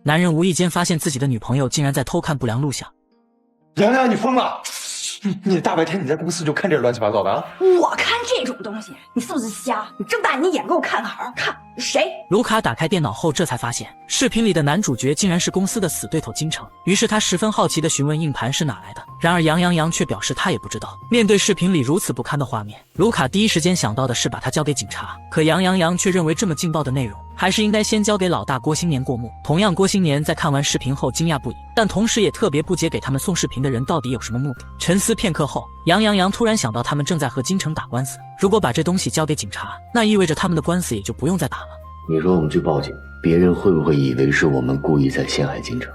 男人无意间发现自己的女朋友竟然在偷看不良录像。洋洋，你疯了！你大白天你在公司就看这乱七八糟的啊？我看这种东西，你是不是瞎？你睁大你的眼给我看看，好好看。谁？卢卡打开电脑后，这才发现视频里的男主角竟然是公司的死对头金城。于是他十分好奇地询问硬盘是哪来的，然而杨洋洋却表示他也不知道。面对视频里如此不堪的画面，卢卡第一时间想到的是把他交给警察，可杨洋洋却认为这么劲爆的内容还是应该先交给老大郭新年过目。同样，郭新年在看完视频后惊讶不已，但同时也特别不解给他们送视频的人到底有什么目的。沉思片刻后，杨洋洋突然想到他们正在和金城打官司，如果把这东西交给警察，那意味着他们的官司也就不用再打了。你说我们去报警，别人会不会以为是我们故意在陷害金城？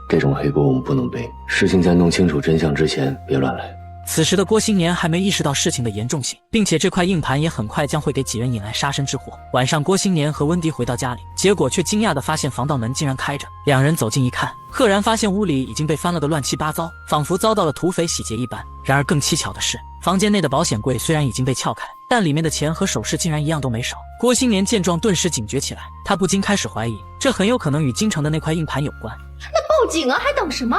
这种黑锅我们不能背。事情在弄清楚真相之前，别乱来。此时的郭新年还没意识到事情的严重性，并且这块硬盘也很快将会给几人引来杀身之祸。晚上，郭新年和温迪回到家里，结果却惊讶地发现防盗门竟然开着。两人走近一看，赫然发现屋里已经被翻了个乱七八糟，仿佛遭到了土匪洗劫一般。然而更蹊跷的是，房间内的保险柜虽然已经被撬开，但里面的钱和首饰竟然一样都没少。郭新年见状顿时警觉起来，他不禁开始怀疑，这很有可能与金城的那块硬盘有关。那报警啊，还等什么？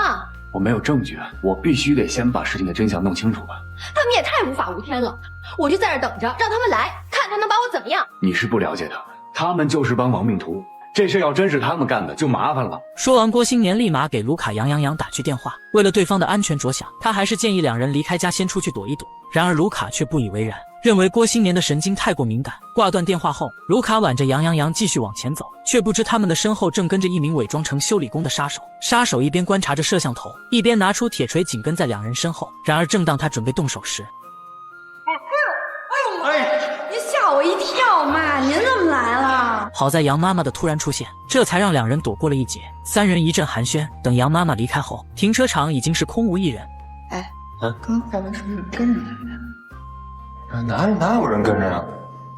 我没有证据，我必须得先把事情的真相弄清楚啊！他们也太无法无天了，我就在这等着，让他们来，看他能把我怎么样。你是不了解他们就是帮亡命徒，这事要真是他们干的就麻烦了。说完，郭新年立马给卢卡杨洋洋打去电话，为了对方的安全着想，他还是建议两人离开家先出去躲一躲。然而卢卡却不以为然，认为郭新年的神经太过敏感。挂断电话后，卢卡挽着杨洋洋继续往前走，却不知他们的身后正跟着一名伪装成修理工的杀手。杀手一边观察着摄像头，一边拿出铁锤紧跟在两人身后。然而正当他准备动手时，您吓我一跳嘛！您怎么来了？好在杨妈妈的突然出现，这才让两人躲过了一劫。三人一阵寒暄，等杨妈妈离开后，停车场已经是空无一人。刚才是不是跟着他呀？哪有人跟着呀？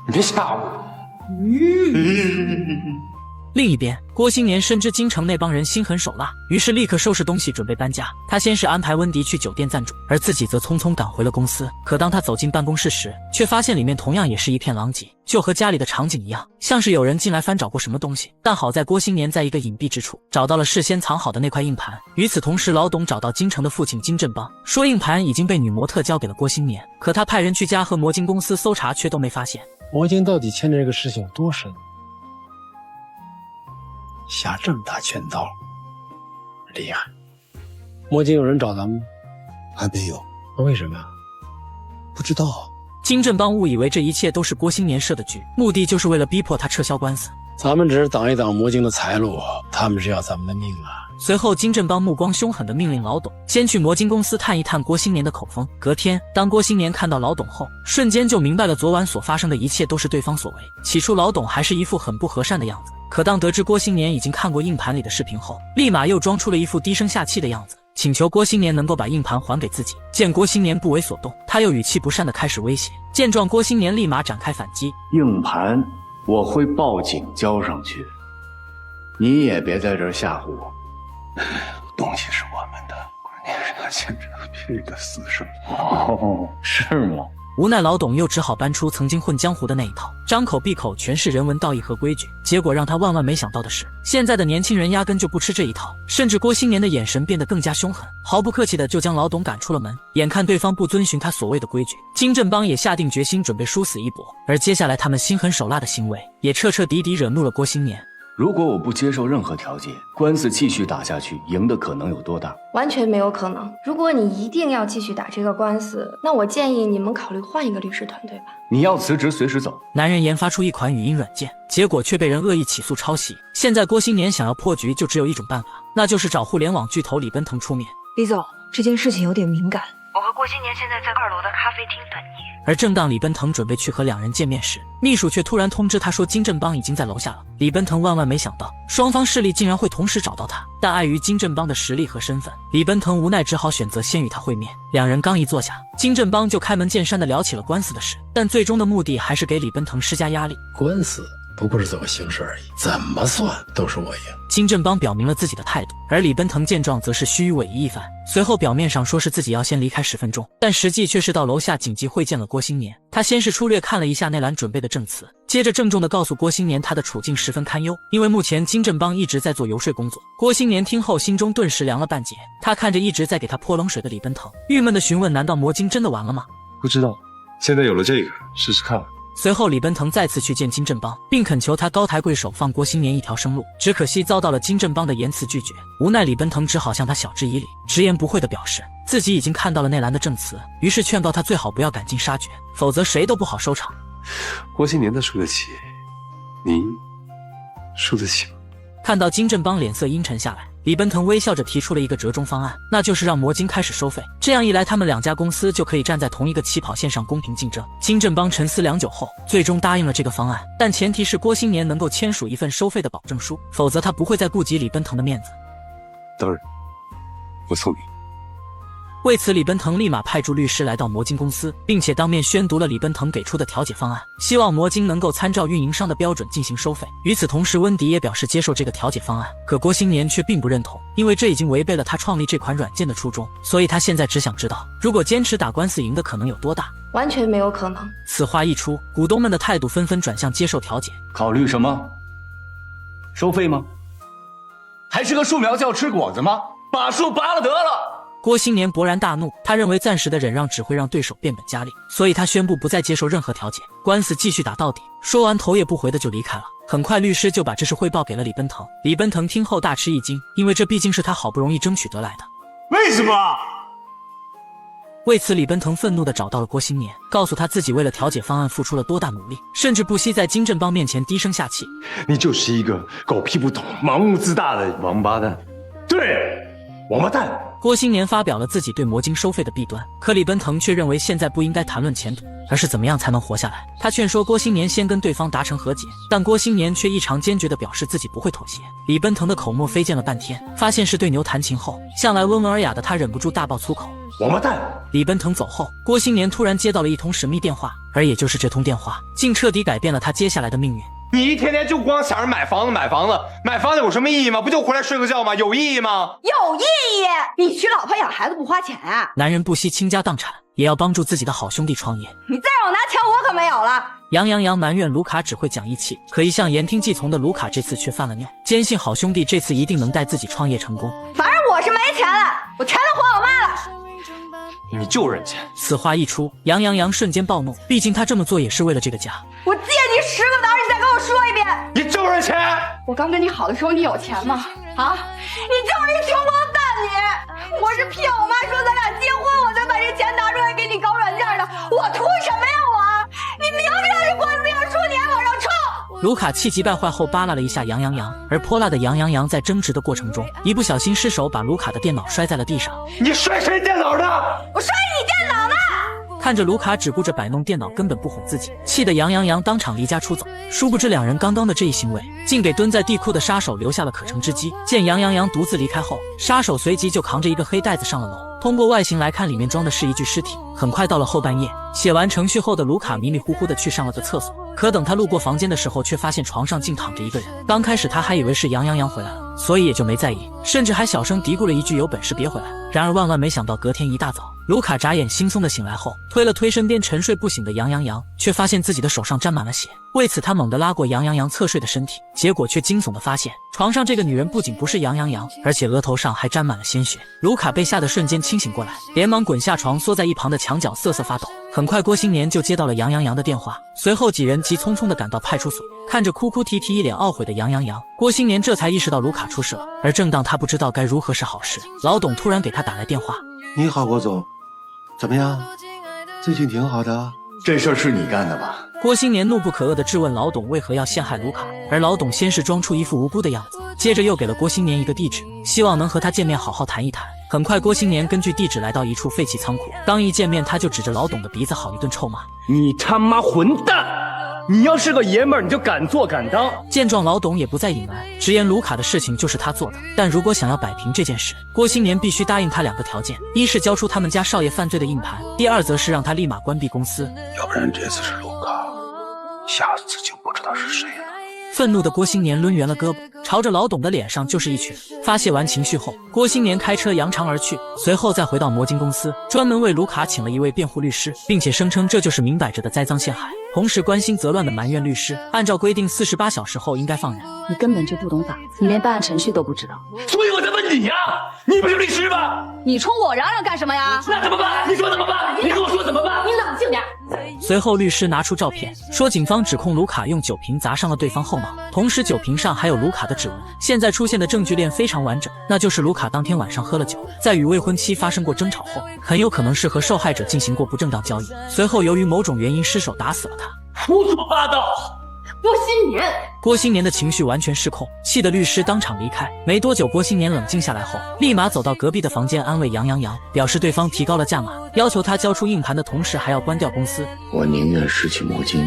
你别吓我！另一边，郭新年深知金城那帮人心狠手辣，于是立刻收拾东西准备搬家。他先是安排温迪去酒店暂住，而自己则匆匆赶回了公司。可当他走进办公室时，却发现里面同样也是一片狼藉，就和家里的场景一样，像是有人进来翻找过什么东西。但好在郭新年在一个隐蔽之处找到了事先藏好的那块硬盘。与此同时，老董找到金城的父亲金振邦，说硬盘已经被女模特交给了郭新年，可他派人去家和魔晶公司搜查，却都没发现。魔晶到底牵着这个事情有多深？下这么大圈套，厉害！魔晶有人找咱们吗？还没有。那为什么呀？不知道。金振邦误以为这一切都是郭新年设的局，目的就是为了逼迫他撤销官司。咱们只是挡一挡魔晶的财路，他们是要咱们的命啊！随后，金振邦目光凶狠地命令老董先去魔晶公司探一探郭新年的口风。隔天，当郭新年看到老董后，瞬间就明白了昨晚所发生的一切都是对方所为。起初，老董还是一副很不和善的样子，可当得知郭新年已经看过硬盘里的视频后，立马又装出了一副低声下气的样子，请求郭新年能够把硬盘还给自己。见郭新年不为所动，他又语气不善地开始威胁。见状，郭新年立马展开反击：硬盘我会报警交上去，你也别在这儿吓唬我。东西是我们的，关键是他现在是一个死生。哦，是吗？无奈老董又只好搬出曾经混江湖的那一套，张口闭口全是人文道义和规矩。结果让他万万没想到的是，现在的年轻人压根就不吃这一套，甚至郭新年的眼神变得更加凶狠，毫不客气的就将老董赶出了门。眼看对方不遵循他所谓的规矩，金振邦也下定决心准备殊死一搏。而接下来他们心狠手辣的行为，也彻彻底底惹怒了郭新年。如果我不接受任何条件，官司继续打下去，赢的可能有多大？完全没有可能。如果你一定要继续打这个官司，那我建议你们考虑换一个律师团队吧。你要辞职随时走。男人研发出一款语音软件，结果却被人恶意起诉抄袭。现在郭新年想要破局，就只有一种办法，那就是找互联网巨头李奔腾出面。李总，这件事情有点敏感，我和郭新年现在在2楼的咖啡厅等你。而正当李奔腾准备去和两人见面时，秘书却突然通知他说金振邦已经在楼下了。李奔腾万万没想到，双方势力竟然会同时找到他，但碍于金振邦的实力和身份，李奔腾无奈只好选择先与他会面。两人刚一坐下，金振邦就开门见山地聊起了官司的事，但最终的目的还是给李奔腾施加压力。官司不过是走个形式而已，怎么算都是我赢。金振邦表明了自己的态度，而李奔腾见状则是虚与委蛇一番，随后表面上说是自己要先离开10分钟，但实际却是到楼下紧急会见了郭新年。他先是粗略看了一下内兰准备的证词，接着郑重地告诉郭新年他的处境十分堪忧，因为目前金振邦一直在做游说工作。郭新年听后心中顿时凉了半截，他看着一直在给他泼冷水的李奔腾，郁闷地询问：难道魔晶真的完了吗？不知道，现在有了这个，试试看。随后李奔腾再次去见金振邦，并恳求他高抬贵手放郭新年一条生路，只可惜遭到了金振邦的严词拒绝。无奈李奔腾只好向他晓之以理，直言不讳地表示自己已经看到了内兰的证词，于是劝告他最好不要赶尽杀绝，否则谁都不好收场。郭新年他输得起，您输得起吗？看到金振邦脸色阴沉下来，李奔腾微笑着提出了一个折中方案，那就是让魔晶开始收费，这样一来他们2家公司就可以站在同一个起跑线上公平竞争。金振邦沉思良久后最终答应了这个方案，但前提是郭新年能够签署一份收费的保证书，否则他不会再顾及李奔腾的面子。当然，我送你。为此李奔腾立马派驻律师来到魔晶公司，并且当面宣读了李奔腾给出的调解方案，希望魔晶能够参照运营商的标准进行收费。与此同时，温迪也表示接受这个调解方案，可郭新年却并不认同，因为这已经违背了他创立这款软件的初衷，所以他现在只想知道，如果坚持打官司赢的可能有多大。完全没有可能。此话一出，股东们的态度纷纷转向接受调解。考虑什么？收费吗？还是个树苗叫吃果子吗？把树拔了得了。郭新年勃然大怒，他认为暂时的忍让只会让对手变本加厉，所以他宣布不再接受任何调解，官司继续打到底。说完头也不回的就离开了。很快律师就把这事汇报给了李奔腾，李奔腾听后大吃一惊，因为这毕竟是他好不容易争取得来的。为什么？为此李奔腾愤怒地找到了郭新年，告诉他自己为了调解方案付出了多大努力，甚至不惜在金振邦面前低声下气。你就是一个狗屁不懂、盲目自大的王八蛋。对，王八蛋。郭新年发表了自己对魔晶收费的弊端，可李奔腾却认为现在不应该谈论前途，而是怎么样才能活下来。他劝说郭新年先跟对方达成和解，但郭新年却异常坚决地表示自己不会妥协。李奔腾的口沫飞溅了半天，发现是对牛弹琴后，向来温文尔雅的他忍不住大爆粗口。王八蛋！李奔腾走后，郭新年突然接到了一通神秘电话，而也就是这通电话，竟彻底改变了他接下来的命运。你一天天就光想着买房子，买房子有什么意义吗？不就回来睡个觉吗？有意义吗？有意义！你娶老婆养孩子不花钱啊？男人不惜倾家荡产，也要帮助自己的好兄弟创业。你再让我拿钱，我可没有了。杨洋洋埋怨卢卡只会讲义气，可一向言听计从的卢卡这次却犯了尿，坚信好兄弟这次一定能带自己创业成功。反正我是没钱了，我全都还我妈了。你就认钱！此话一出，杨洋洋瞬间暴怒，毕竟他这么做也是为了这个家。我借你10个胆，你再跟我说一遍，你就认钱！我刚跟你好的时候，你有钱吗？啊，你就是一穷光蛋！你，我是骗我妈说咱俩结婚，我才把这钱拿出来给你搞软件的。我图什么呀我？你明明是官司要输，你还往上冲！卢卡气急败坏后扒拉了一下杨洋洋，而泼辣的杨洋洋在争执的过程中，一不小心失手把卢卡的电脑摔在了地上。你摔谁电脑呢？我摔你电脑呢！看着卢卡只顾着摆弄电脑，根本不哄自己，气得杨洋洋当场离家出走。殊不知两人刚刚的这一行为，竟给蹲在地库的杀手留下了可乘之机。见杨洋洋独自离开后，杀手随即就扛着一个黑袋子上了楼。通过外形来看，里面装的是一具尸体。很快到了后半夜，写完程序后的卢卡迷迷糊糊的去上了个厕所，可等他路过房间的时候，却发现床上竟躺着一个人。刚开始他还以为是杨洋洋回来了，所以也就没在意，甚至还小声嘀咕了一句有本事别回来。然而万万没想到，隔天一大早，卢卡眨眼惺忪的醒来后，推了推身边沉睡不醒的杨洋洋，却发现自己的手上沾满了血。为此他猛地拉过杨洋洋侧睡的身体，结果却惊悚地发现，床上这个女人不仅不是杨洋洋，而且额头上还沾满了鲜血。卢卡被吓得瞬间清醒过来，连忙滚下床，缩在一旁的墙角瑟瑟发抖。很快郭新年就接到了杨洋洋的电话，随后几人急匆匆地赶到派出所。看着哭哭啼啼一脸懊悔的杨洋洋，郭新年这才意识到卢卡出事了。而正当他不知道该如何是好时，老董突然给他打来电话。你好，郭总，怎么样？最近挺好的。这事儿是你干的吧？郭新年怒不可遏地质问老董为何要陷害卢卡，而老董先是装出一副无辜的样子，接着又给了郭新年一个地址，希望能和他见面好好谈一谈。很快郭新年根据地址来到一处废弃仓库，刚一见面他就指着老董的鼻子好一顿臭骂。你他妈混蛋！你要是个爷们儿，你就敢做敢当。见状老董也不再隐瞒，直言卢卡的事情就是他做的，但如果想要摆平这件事，郭新年必须答应他2个条件，一是交出他们家少爷犯罪的硬盘，第二则是让他立马关闭公司。要不然这次是卢卡，下次就不知道是谁了。愤怒的郭新年抡圆了胳膊，朝着老董的脸上就是一拳。发泄完情绪后，郭新年开车扬长而去，随后再回到魔晶公司，专门为卢卡请了一位辩护律师，并且声称这就是明摆着的栽赃陷害，同时关心则乱的埋怨律师，按照规定48小时后应该放人。你根本就不懂法，你连办案程序都不知道。所以我在问你呀，你不是律师吗？你冲我嚷嚷干什么呀？那怎么办？你说怎么办？你跟我说怎么办？你冷静点。随后律师拿出照片，说警方指控卢卡用酒瓶砸伤了对方后脑，同时酒瓶上还有卢卡的指纹。现在出现的证据链非常完整，那就是卢卡当天晚上喝了酒，在与未婚妻发生过争吵后，很有可能是和受害者进行过不正当交易，随后由于某种原因失手打死了他。胡说八道！郭新年，郭新年的情绪完全失控，气得律师当场离开。没多久，郭新年冷静下来后，立马走到隔壁的房间安慰杨洋洋，表示对方提高了价码，要求他交出硬盘的同时还要关掉公司。我宁愿失去魔晶，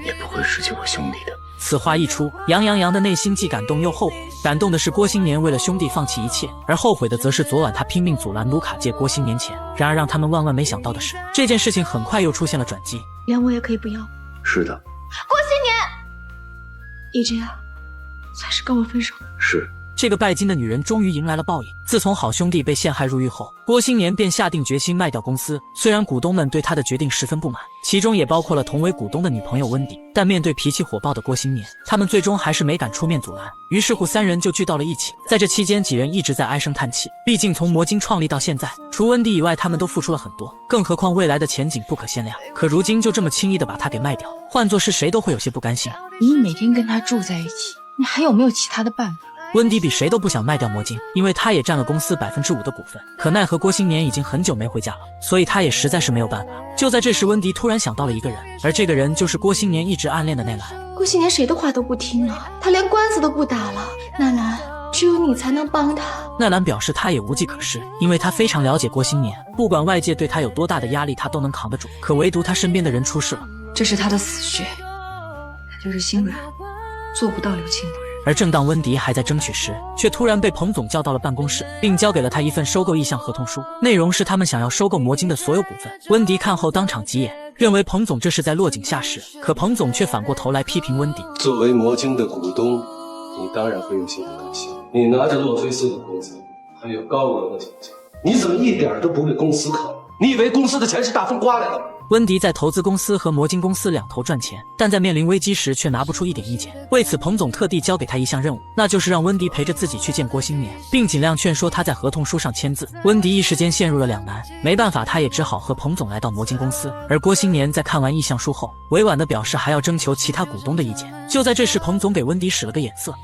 也不会失去我兄弟的。此话一出，杨洋洋的内心既感动又后悔。感动的是郭新年为了兄弟放弃一切，而后悔的则是昨晚他拼命阻拦卢卡借郭新年钱。然而让他们万万没想到的是，这件事情很快又出现了转机。连我也可以不要。是的，郭新年，你这样才是跟我分手。是。这个拜金的女人终于迎来了报应。自从好兄弟被陷害入狱后，郭新年便下定决心卖掉公司。虽然股东们对他的决定十分不满，其中也包括了同为股东的女朋友温迪，但面对脾气火爆的郭新年，他们最终还是没敢出面阻拦。于是乎，三人就聚到了一起。在这期间，几人一直在唉声叹气。毕竟从魔晶创立到现在，除温迪以外，他们都付出了很多，更何况未来的前景不可限量。可如今就这么轻易的把他给卖掉，换作是谁都会有些不甘心。你每天跟他住在一起，你还有没有其他的办法？温迪比谁都不想卖掉魔晶，因为他也占了公司5%的股份。可奈何郭新年已经很久没回家了，所以他也实在是没有办法。就在这时，温迪突然想到了一个人，而这个人就是郭新年一直暗恋的奈兰。郭新年谁的话都不听了，他连官司都不打了。奈兰，只有你才能帮他。奈兰表示他也无计可施，因为他非常了解郭新年，不管外界对他有多大的压力，他都能扛得住。可唯独他身边的人出事了，这是他的死穴，他就是心软，做不到留情不认。而正当温迪还在争取时，却突然被彭总叫到了办公室，并交给了他一份收购意向合同书，内容是他们想要收购魔晶的所有股份。温迪看后当场急眼，认为彭总这是在落井下石，可彭总却反过头来批评温迪。作为魔晶的股东，你当然会有些不甘心。你拿着洛菲斯的公司，还有高额的奖金，你怎么一点都不为公司考虑？你以为公司的钱是大风刮来的吗？温迪在投资公司和魔晶公司两头赚钱，但在面临危机时却拿不出一点意见。为此，彭总特地交给他一项任务，那就是让温迪陪着自己去见郭新年，并尽量劝说他在合同书上签字。温迪一时间陷入了两难，没办法，他也只好和彭总来到魔晶公司。而郭新年在看完意向书后，委婉地表示还要征求其他股东的意见。就在这时，彭总给温迪使了个眼色。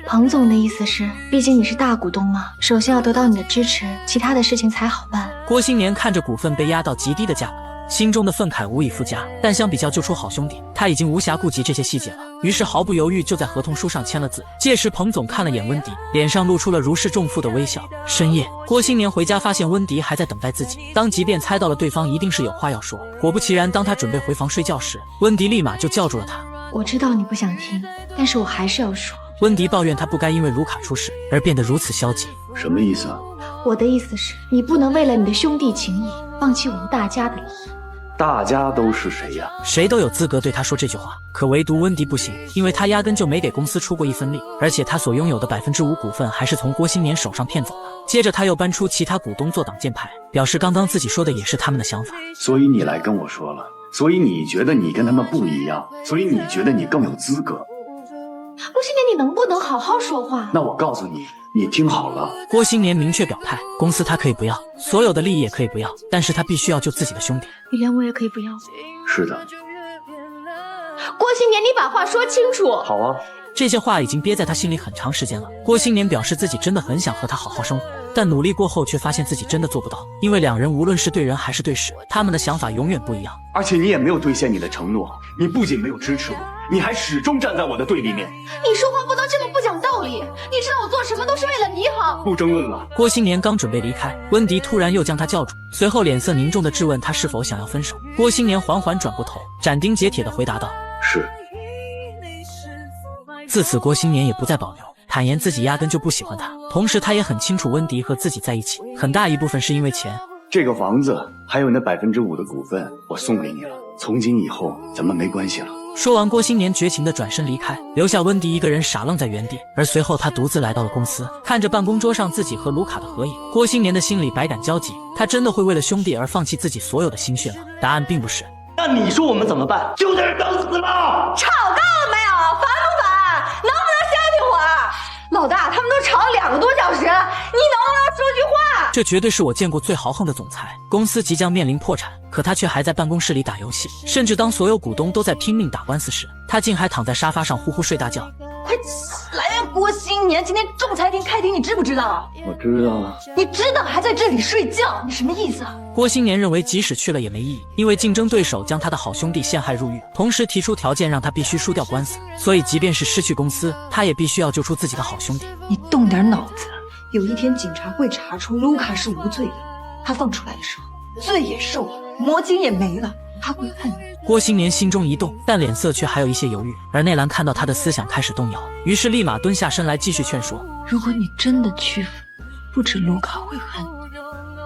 彭总的意思是，毕竟你是大股东嘛，首先要得到你的支持，其他的事情才好办。郭新年看着股份被压到极低的价格，心中的愤慨无以复加，但相比较救出好兄弟，他已经无暇顾及这些细节了。于是毫不犹豫就在合同书上签了字。届时彭总看了眼温迪，脸上露出了如释重负的微笑。深夜，郭新年回家发现温迪还在等待自己，当即便猜到了对方一定是有话要说。果不其然，当他准备回房睡觉时，温迪立马就叫住了他。我知道你不想听，但是我还是要说。温迪抱怨他不该因为卢卡出事而变得如此消极。什么意思啊？我的意思是，你不能为了你的兄弟情谊放弃我们大家的利益。大家都是谁呀？谁都有资格对他说这句话，可唯独温迪不行，因为他压根就没给公司出过一分力，而且他所拥有的5%股份还是从郭新年手上骗走了。接着他又搬出其他股东做挡箭牌，表示刚刚自己说的也是他们的想法。所以你来跟我说了，所以你觉得你跟他们不一样，所以你觉得你更有资格。郭新年，你能不能好好说话？那我告诉你，你听好了。郭新年明确表态，公司他可以不要，所有的利益也可以不要，但是他必须要救自己的兄弟。你连我也可以不要。是的。郭新年，你把话说清楚。好啊。这些话已经憋在他心里很长时间了。郭新年表示自己真的很想和他好好生活，但努力过后却发现自己真的做不到，因为两人无论是对人还是对事，他们的想法永远不一样。而且你也没有兑现你的承诺，你不仅没有支持我，你还始终站在我的对立面。你说话不能这么不讲道理，你知道我做什么都是为了你好。不争论了。郭新年刚准备离开，温迪突然又将他叫住，随后脸色凝重地质问他是否想要分手。郭新年缓缓转过头，斩钉截铁地回答道：是。自此郭新年也不再保留，坦言自己压根就不喜欢他，同时他也很清楚温迪和自己在一起很大一部分是因为钱。这个房子还有那5%的股份我送给你了，从今以后咱们没关系了。说完，郭新年绝情的转身离开，留下温迪一个人傻愣在原地。而随后他独自来到了公司，看着办公桌上自己和卢卡的合影，郭新年的心里百感交集。他真的会为了兄弟而放弃自己所有的心血吗？答案并不是。那你说我们怎么办？就在这等死了！吵够了没有？烦不烦？能不能消停会儿？老大，他们都吵了2个多小时了，你能不能说句话？这绝对是我见过最豪横的总裁。公司即将面临破产，可他却还在办公室里打游戏，甚至当所有股东都在拼命打官司时，他竟还躺在沙发上呼呼睡大觉。快起来呀，郭新年！今天仲裁庭开庭，你知不知道？我知道。你知道还在这里睡觉，你什么意思啊？郭新年认为即使去了也没意义，因为竞争对手将他的好兄弟陷害入狱，同时提出条件让他必须输掉官司，所以即便是失去公司，他也必须要救出自己的好兄弟。你动点脑子，有一天警察会查出卢卡是无罪的，他放出来的时候，罪也受了，魔晶也没了，他会恨你。郭新年心中一动，但脸色却还有一些犹豫。而内兰看到他的思想开始动摇，于是立马蹲下身来继续劝说：如果你真的屈服，不止卢卡会恨你，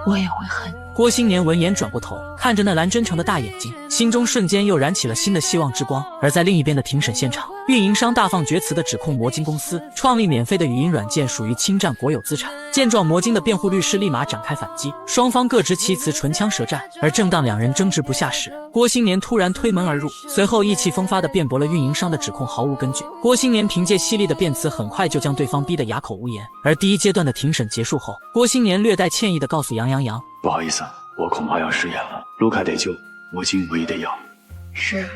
我也会恨你。郭新年闻言转过头，看着那蓝真诚的大眼睛，心中瞬间又燃起了新的希望之光。而在另一边的庭审现场，运营商大放厥词的指控魔晶公司创立免费的语音软件属于侵占国有资产。见状，魔晶的辩护律师立马展开反击，双方各执其词，唇枪舌战。而正当两人争执不下时，郭新年突然推门而入，随后意气风发地辩驳了运营商的指控毫无根据。郭新年凭借犀利的辩词，很快就将对方逼得哑口无言。而第一阶段的庭审结束后，郭新年略带歉意地告诉杨洋洋：不好意思，我恐怕要食言了。卢卡得救，魔晶唯一的药。是。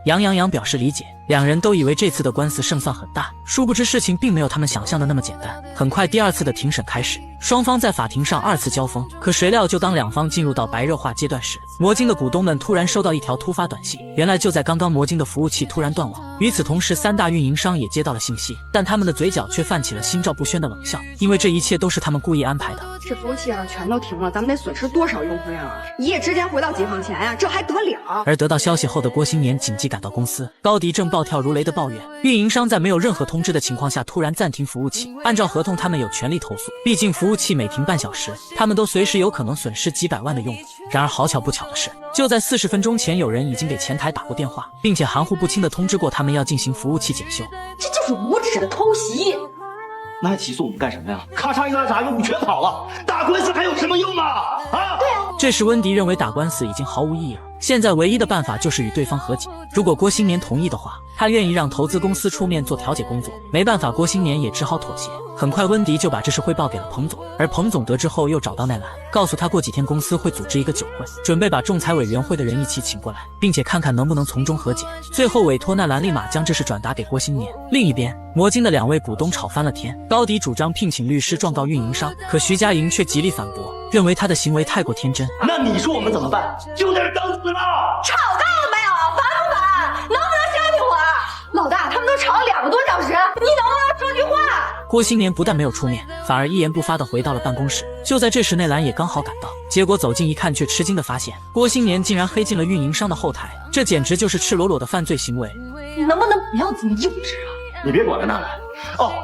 杨洋洋表示理解，两人都以为这次的官司胜算很大，殊不知事情并没有他们想象的那么简单。很快，第2次的庭审开始，双方在法庭上2次交锋。可谁料，就当两方进入到白热化阶段时，魔晶的股东们突然收到一条突发短信，原来就在刚刚，魔晶的服务器突然断网。与此同时，3大运营商也接到了信息，但他们的嘴角却泛起了心照不宣的冷笑，因为这一切都是他们故意安排的。这服务器要是全都停了，咱们得损失多少用户量啊？一夜之间回到解放前呀，这还得了？而得到消息后的郭新年紧急赶到公司，高迪正暴跳如雷的抱怨，运营商在没有任何通知的情况下突然暂停服务器。按照合同，他们有权利投诉，毕竟服务器每停半小时，他们都随时有可能损失几百万的用户。然而好巧不巧的是，就在40分钟前，有人已经给前台打过电话，并且含糊不清地通知过他们要进行服务器检修。这就是无耻的偷袭！那还起诉我们干什么呀？咔嚓一拉闸，用户全跑了，打官司还有什么用啊？对啊。这时温迪认为打官司已经毫无意义了，现在唯一的办法就是与对方和解。如果郭新年同意的话，他愿意让投资公司出面做调解工作。没办法，郭新年也只好妥协。很快，温迪就把这事汇报给了彭总，而彭总得知后又找到奈兰，告诉他过几天公司会组织一个酒会，准备把仲裁委员会的人一起请过来，并且看看能不能从中和解。最后委托奈兰立马将这事转达给郭新年。另一边，魔晶的2位股东吵翻了天，高迪主张聘请律师状告运营商，可徐佳莹却极力反驳，认为他的行为太过天真。那你说我们怎么办？就在这等死了！吵够了没有？烦不烦？能不能消停会儿？老大，他们都吵了2个多小时，你能不能说句话？郭新年不但没有出面，反而一言不发地回到了办公室。就在这时，内兰也刚好赶到，结果走近一看，却吃惊地发现郭新年竟然黑进了运营商的后台，这简直就是赤裸裸的犯罪行为。你能不能不要这么幼稚啊？你别管了，纳兰。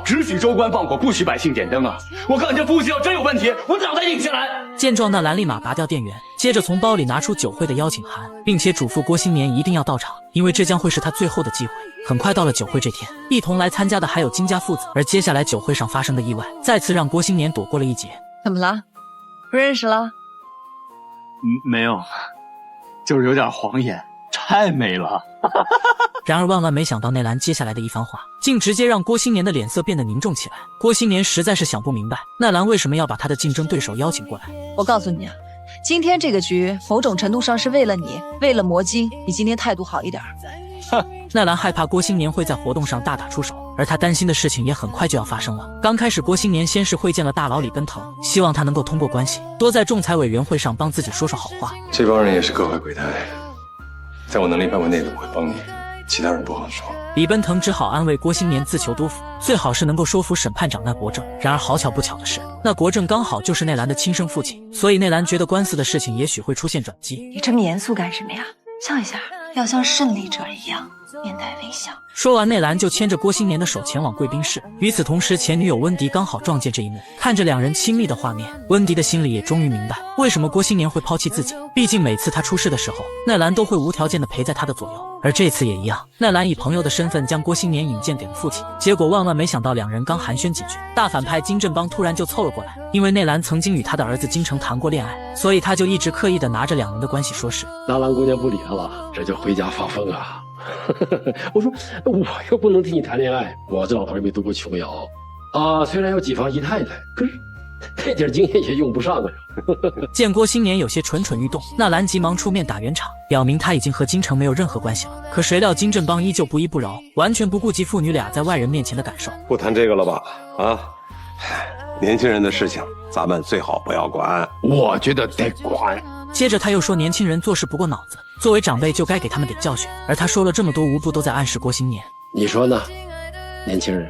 只许州官放火，不许百姓点灯啊！我看这服务器要真有问题，我脑袋拧下来。见状，纳兰立马拔掉电源，接着从包里拿出酒会的邀请函，并且嘱咐郭新年一定要到场，因为这将会是他最后的机会。很快到了酒会这天，一同来参加的还有金家父子，而接下来酒会上发生的意外，再次让郭新年躲过了一劫。怎么了？不认识了？没有，就是有点晃眼，太美了。然而万万没想到，内兰接下来的一番话，竟直接让郭新年的脸色变得凝重起来。郭新年实在是想不明白，奈兰为什么要把他的竞争对手邀请过来。我告诉你啊，今天这个局，某种程度上是为了你，为了魔晶，你今天态度好一点。哼，奈兰害怕郭新年会在活动上大打出手，而他担心的事情也很快就要发生了。刚开始，郭新年先是会见了大佬李奔腾，希望他能够通过关系，多在仲裁委员会上帮自己说说好话。这帮人也是各怀鬼胎，在我能力范围内的我会帮你，其他人不好说。李奔腾只好安慰郭新年自求多福，最好是能够说服审判长那国正。然而好巧不巧的是，那国正刚好就是内兰的亲生父亲，所以内兰觉得官司的事情也许会出现转机。你这么严肃干什么呀？笑一下，要像胜利者一样。面带微笑。说完，内兰就牵着郭新年的手前往贵宾室。与此同时，前女友温迪刚好撞见这一幕，看着两人亲密的画面，温迪的心里也终于明白为什么郭新年会抛弃自己。毕竟每次他出事的时候，奈兰都会无条件的陪在他的左右，而这次也一样。奈兰以朋友的身份将郭新年引荐给了父亲，结果万万没想到，两人刚寒暄几句，大反派金振邦突然就凑了过来。因为内兰曾经与他的儿子金城谈过恋爱，所以他就一直刻意的拿着两人的关系说事。纳兰姑娘不理他了，这就回家发疯啊！我说我又不能替你谈恋爱，我这老头也没读过琼瑶啊，虽然有几房姨太太，可是这点经验也用不上啊。见郭新年有些蠢蠢欲动，纳兰急忙出面打圆场，表明他已经和金城没有任何关系了。可谁料金振邦依旧不依不饶，完全不顾及父女俩在外人面前的感受。不谈这个了吧？啊，年轻人的事情咱们最好不要管。我觉得得管。接着他又说，年轻人做事不过脑子，作为长辈就该给他们点教训。而他说了这么多，无不都在暗示郭新年。你说呢，年轻人？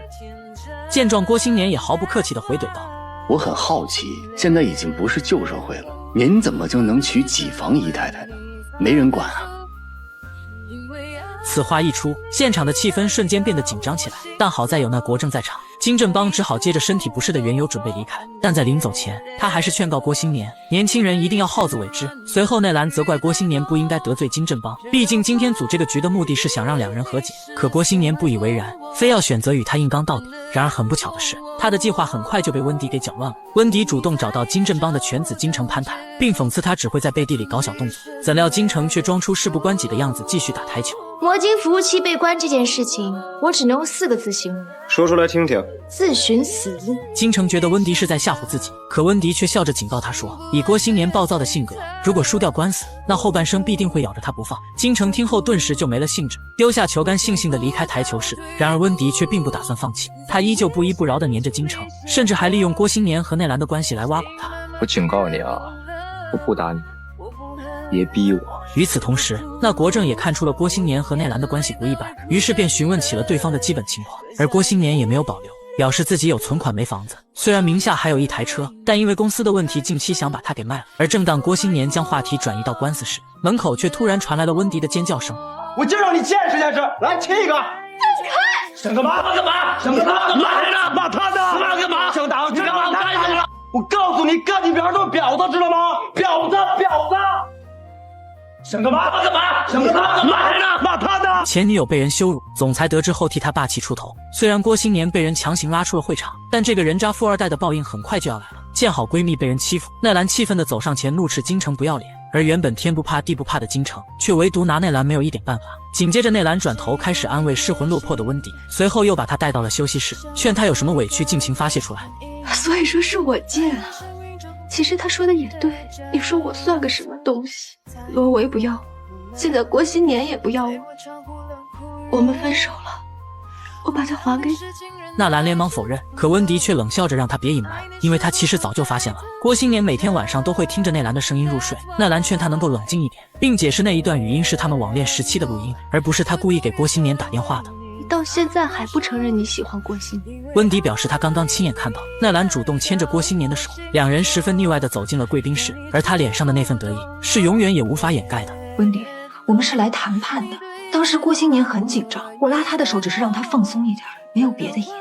见状，郭新年也毫不客气地回怼道：我很好奇，现在已经不是旧社会了，您怎么就能娶几房姨太太呢？没人管啊！此话一出，现场的气氛瞬间变得紧张起来。但好在有那国政在场，金振邦只好接着身体不适的缘由准备离开。但在临走前，他还是劝告郭新年，年轻人一定要好自为之。随后内兰责怪郭新年不应该得罪金振邦，毕竟今天组这个局的目的是想让两人和解。可郭新年不以为然，非要选择与他硬刚到底。然而很不巧的是，他的计划很快就被温迪给搅乱了。温迪主动找到金振邦的犬子金城攀谈，并讽刺他只会在背地里搞小动作。怎料金城却装出事不关己的样子，继续打台球。魔晶服务器被关这件事情，我只能用4个字形容：说出来听听。自寻死路。金城觉得温迪是在吓唬自己，可温迪却笑着警告他说，以郭新年暴躁的性格，如果输掉官司，那后半生必定会咬着他不放。金城听后顿时就没了兴致，丢下球杆悻悻地离开台球室。然而温迪却并不打算放弃，他依旧不依不饶地黏着金城，甚至还利用郭新年和内兰的关系来挖苦他。我警告你啊，我不打你，别逼我。与此同时，那国政也看出了郭新年和内兰的关系不一般，于是便询问起了对方的基本情况。而郭新年也没有保留，表示自己有存款没房子，虽然名下还有一台车，但因为公司的问题，近期想把它给卖了。而正当郭新年将话题转移到官司时，门口却突然传来了温迪的尖叫声。我就让你见识见识，来亲一个！放开！想干嘛？干嘛？想干嘛？骂谁呢？骂他呢？骂干嘛？想打？你干嘛？干什么？我告诉你，干你表上都是婊子，知道吗？婊子，婊子！想干嘛？干嘛？想干嘛？骂谁呢？骂他呢？前女友被人羞辱，总裁得知后替他霸气出头。虽然郭新年被人强行拉出了会场，但这个人渣富二代的报应很快就要来了。见好闺蜜被人欺负，奈兰气愤地走上前，怒斥金城不要脸。而原本天不怕地不怕的金城，却唯独拿内兰没有一点办法。紧接着，内兰转头开始安慰失魂落魄的温迪，随后又把他带到了休息室，劝他有什么委屈尽情发泄出来。所以说是我贱啊。其实他说的也对，你说我算个什么东西？罗维不要，现在郭新年也不要我们分手了，我把它还给你。纳兰连忙否认，可温迪却冷笑着让他别隐瞒，因为他其实早就发现了郭新年每天晚上都会听着内兰的声音入睡。纳兰劝他能够冷静一点，并解释那一段语音是他们网恋时期的录音，而不是他故意给郭新年打电话的。你到现在还不承认你喜欢郭新年？温迪表示他刚刚亲眼看到奈兰主动牵着郭新年的手，两人十分腻歪地走进了贵宾室，而他脸上的那份得意是永远也无法掩盖的。温迪，我们是来谈判的。当时郭新年很紧张，我拉他的手只是让他放松一点，没有别的意思。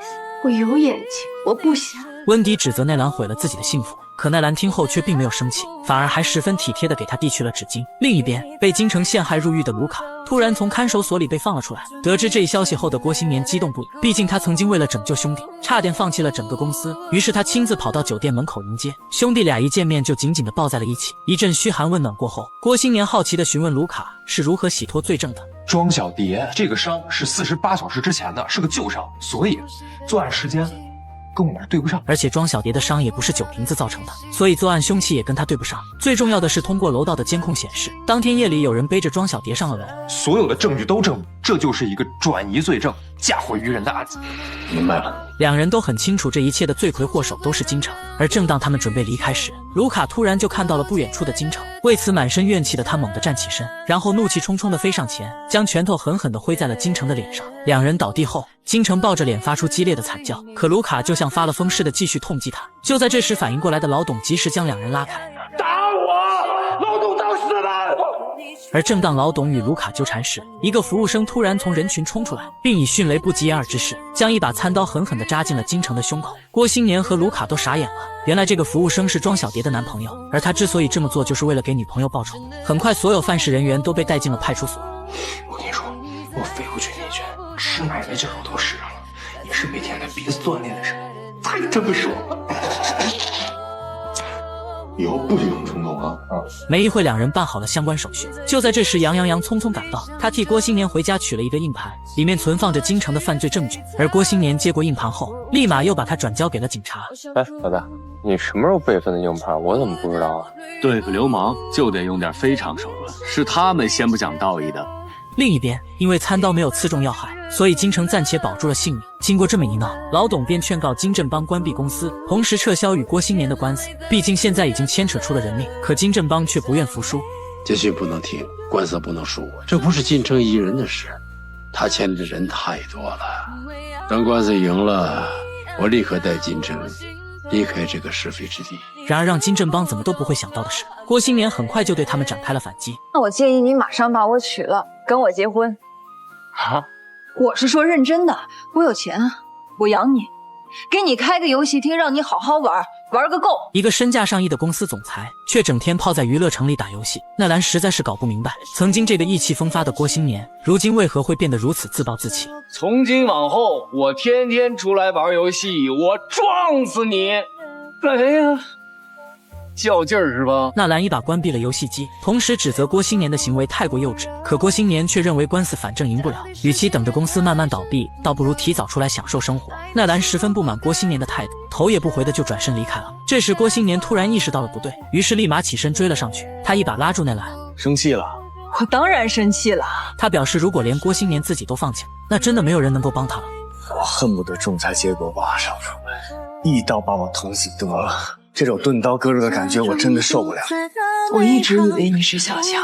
我有眼睛，我不想。温迪指责奈兰毁了自己的幸福，可奈兰听后却并没有生气，反而还十分体贴地给他递去了纸巾。另一边，被金城陷害入狱的卢卡突然从看守所里被放了出来。得知这一消息后的郭新年激动不已，毕竟他曾经为了拯救兄弟，差点放弃了整个公司。于是他亲自跑到酒店门口迎接兄弟俩，一见面就紧紧地抱在了一起。一阵嘘寒问暖过后，郭新年好奇地询问卢卡是如何洗脱罪证的。庄小蝶这个伤是48小时之前的，是个旧伤，所以作案时间跟我们对不上。而且庄小蝶的伤也不是酒瓶子造成的，所以作案凶器也跟他对不上。最重要的是，通过楼道的监控显示，当天夜里有人背着庄小蝶上了楼，所有的证据都证明这就是一个转移罪证、嫁祸于人的案子。明白了。两人都很清楚这一切的罪魁祸首都是金城。而正当他们准备离开时，卢卡突然就看到了不远处的金城，为此满身怨气的他猛地站起身，然后怒气冲冲地飞上前，将拳头狠狠地挥在了金城的脸上。两人倒地后，金城抱着脸发出激烈的惨叫，可卢卡就像发了疯似的继续痛击他。就在这时，反应过来的老董及时将两人拉开。打我！老董找死了！而正当老董与卢卡纠缠时，一个服务生突然从人群冲出来，并以迅雷不及掩耳之势将一把餐刀狠狠地扎进了金城的胸口。郭新年和卢卡都傻眼了，原来这个服务生是庄小蝶的男朋友，而他之所以这么做就是为了给女朋友报仇。很快所有犯事人员都被带进了派出所。我跟你说，我飞过去那拳，吃奶的劲儿我都使上了，也是每天在鼻子锻炼的时候，太他妈爽了。以后不许这么冲动啊！没一会，两人办好了相关手续。就在这时，杨洋洋匆匆赶到，他替郭新年回家取了一个硬盘，里面存放着金城的犯罪证据。而郭新年接过硬盘后，立马又把它转交给了警察。哎，老大，你什么时候备份的硬盘？我怎么不知道啊？对付流氓就得用点非常手段，是他们先不讲道义的。另一边，因为餐刀没有刺中要害，所以金城暂且保住了性命。经过这么一闹，老董便劝告金振邦关闭公司，同时撤销与郭新年的官司。毕竟现在已经牵扯出了人命，可金振邦却不愿服输。结局不能停，官司不能输，这不是金城一人的事，他牵连的人太多了。等官司赢了，我立刻带金城离开这个是非之地。然而让金振邦怎么都不会想到的是，郭新年很快就对他们展开了反击。那我建议你马上把我娶了，跟我结婚。啊？我是说认真的，我有钱啊，我养你，给你开个游戏厅，让你好好玩，玩个够。一个身价上亿的公司总裁，却整天泡在娱乐城里打游戏，纳兰实在是搞不明白，曾经这个意气风发的郭新年，如今为何会变得如此自暴自弃？从今往后，我天天出来玩游戏，我撞死你！哎呀，较劲儿是吧？纳兰一把关闭了游戏机，同时指责郭新年的行为太过幼稚。可郭新年却认为官司反正赢不了，与其等着公司慢慢倒闭，倒不如提早出来享受生活。纳兰十分不满郭新年的态度，头也不回的就转身离开了。这时郭新年突然意识到了不对，于是立马起身追了上去。他一把拉住纳兰，生气了？我当然生气了。他表示，如果连郭新年自己都放弃了，那真的没有人能够帮他了。我恨不得仲裁结果马上出来，一刀把我捅死得了。这种钝刀割肉的感觉我真的受不了。我一直以为你是小强，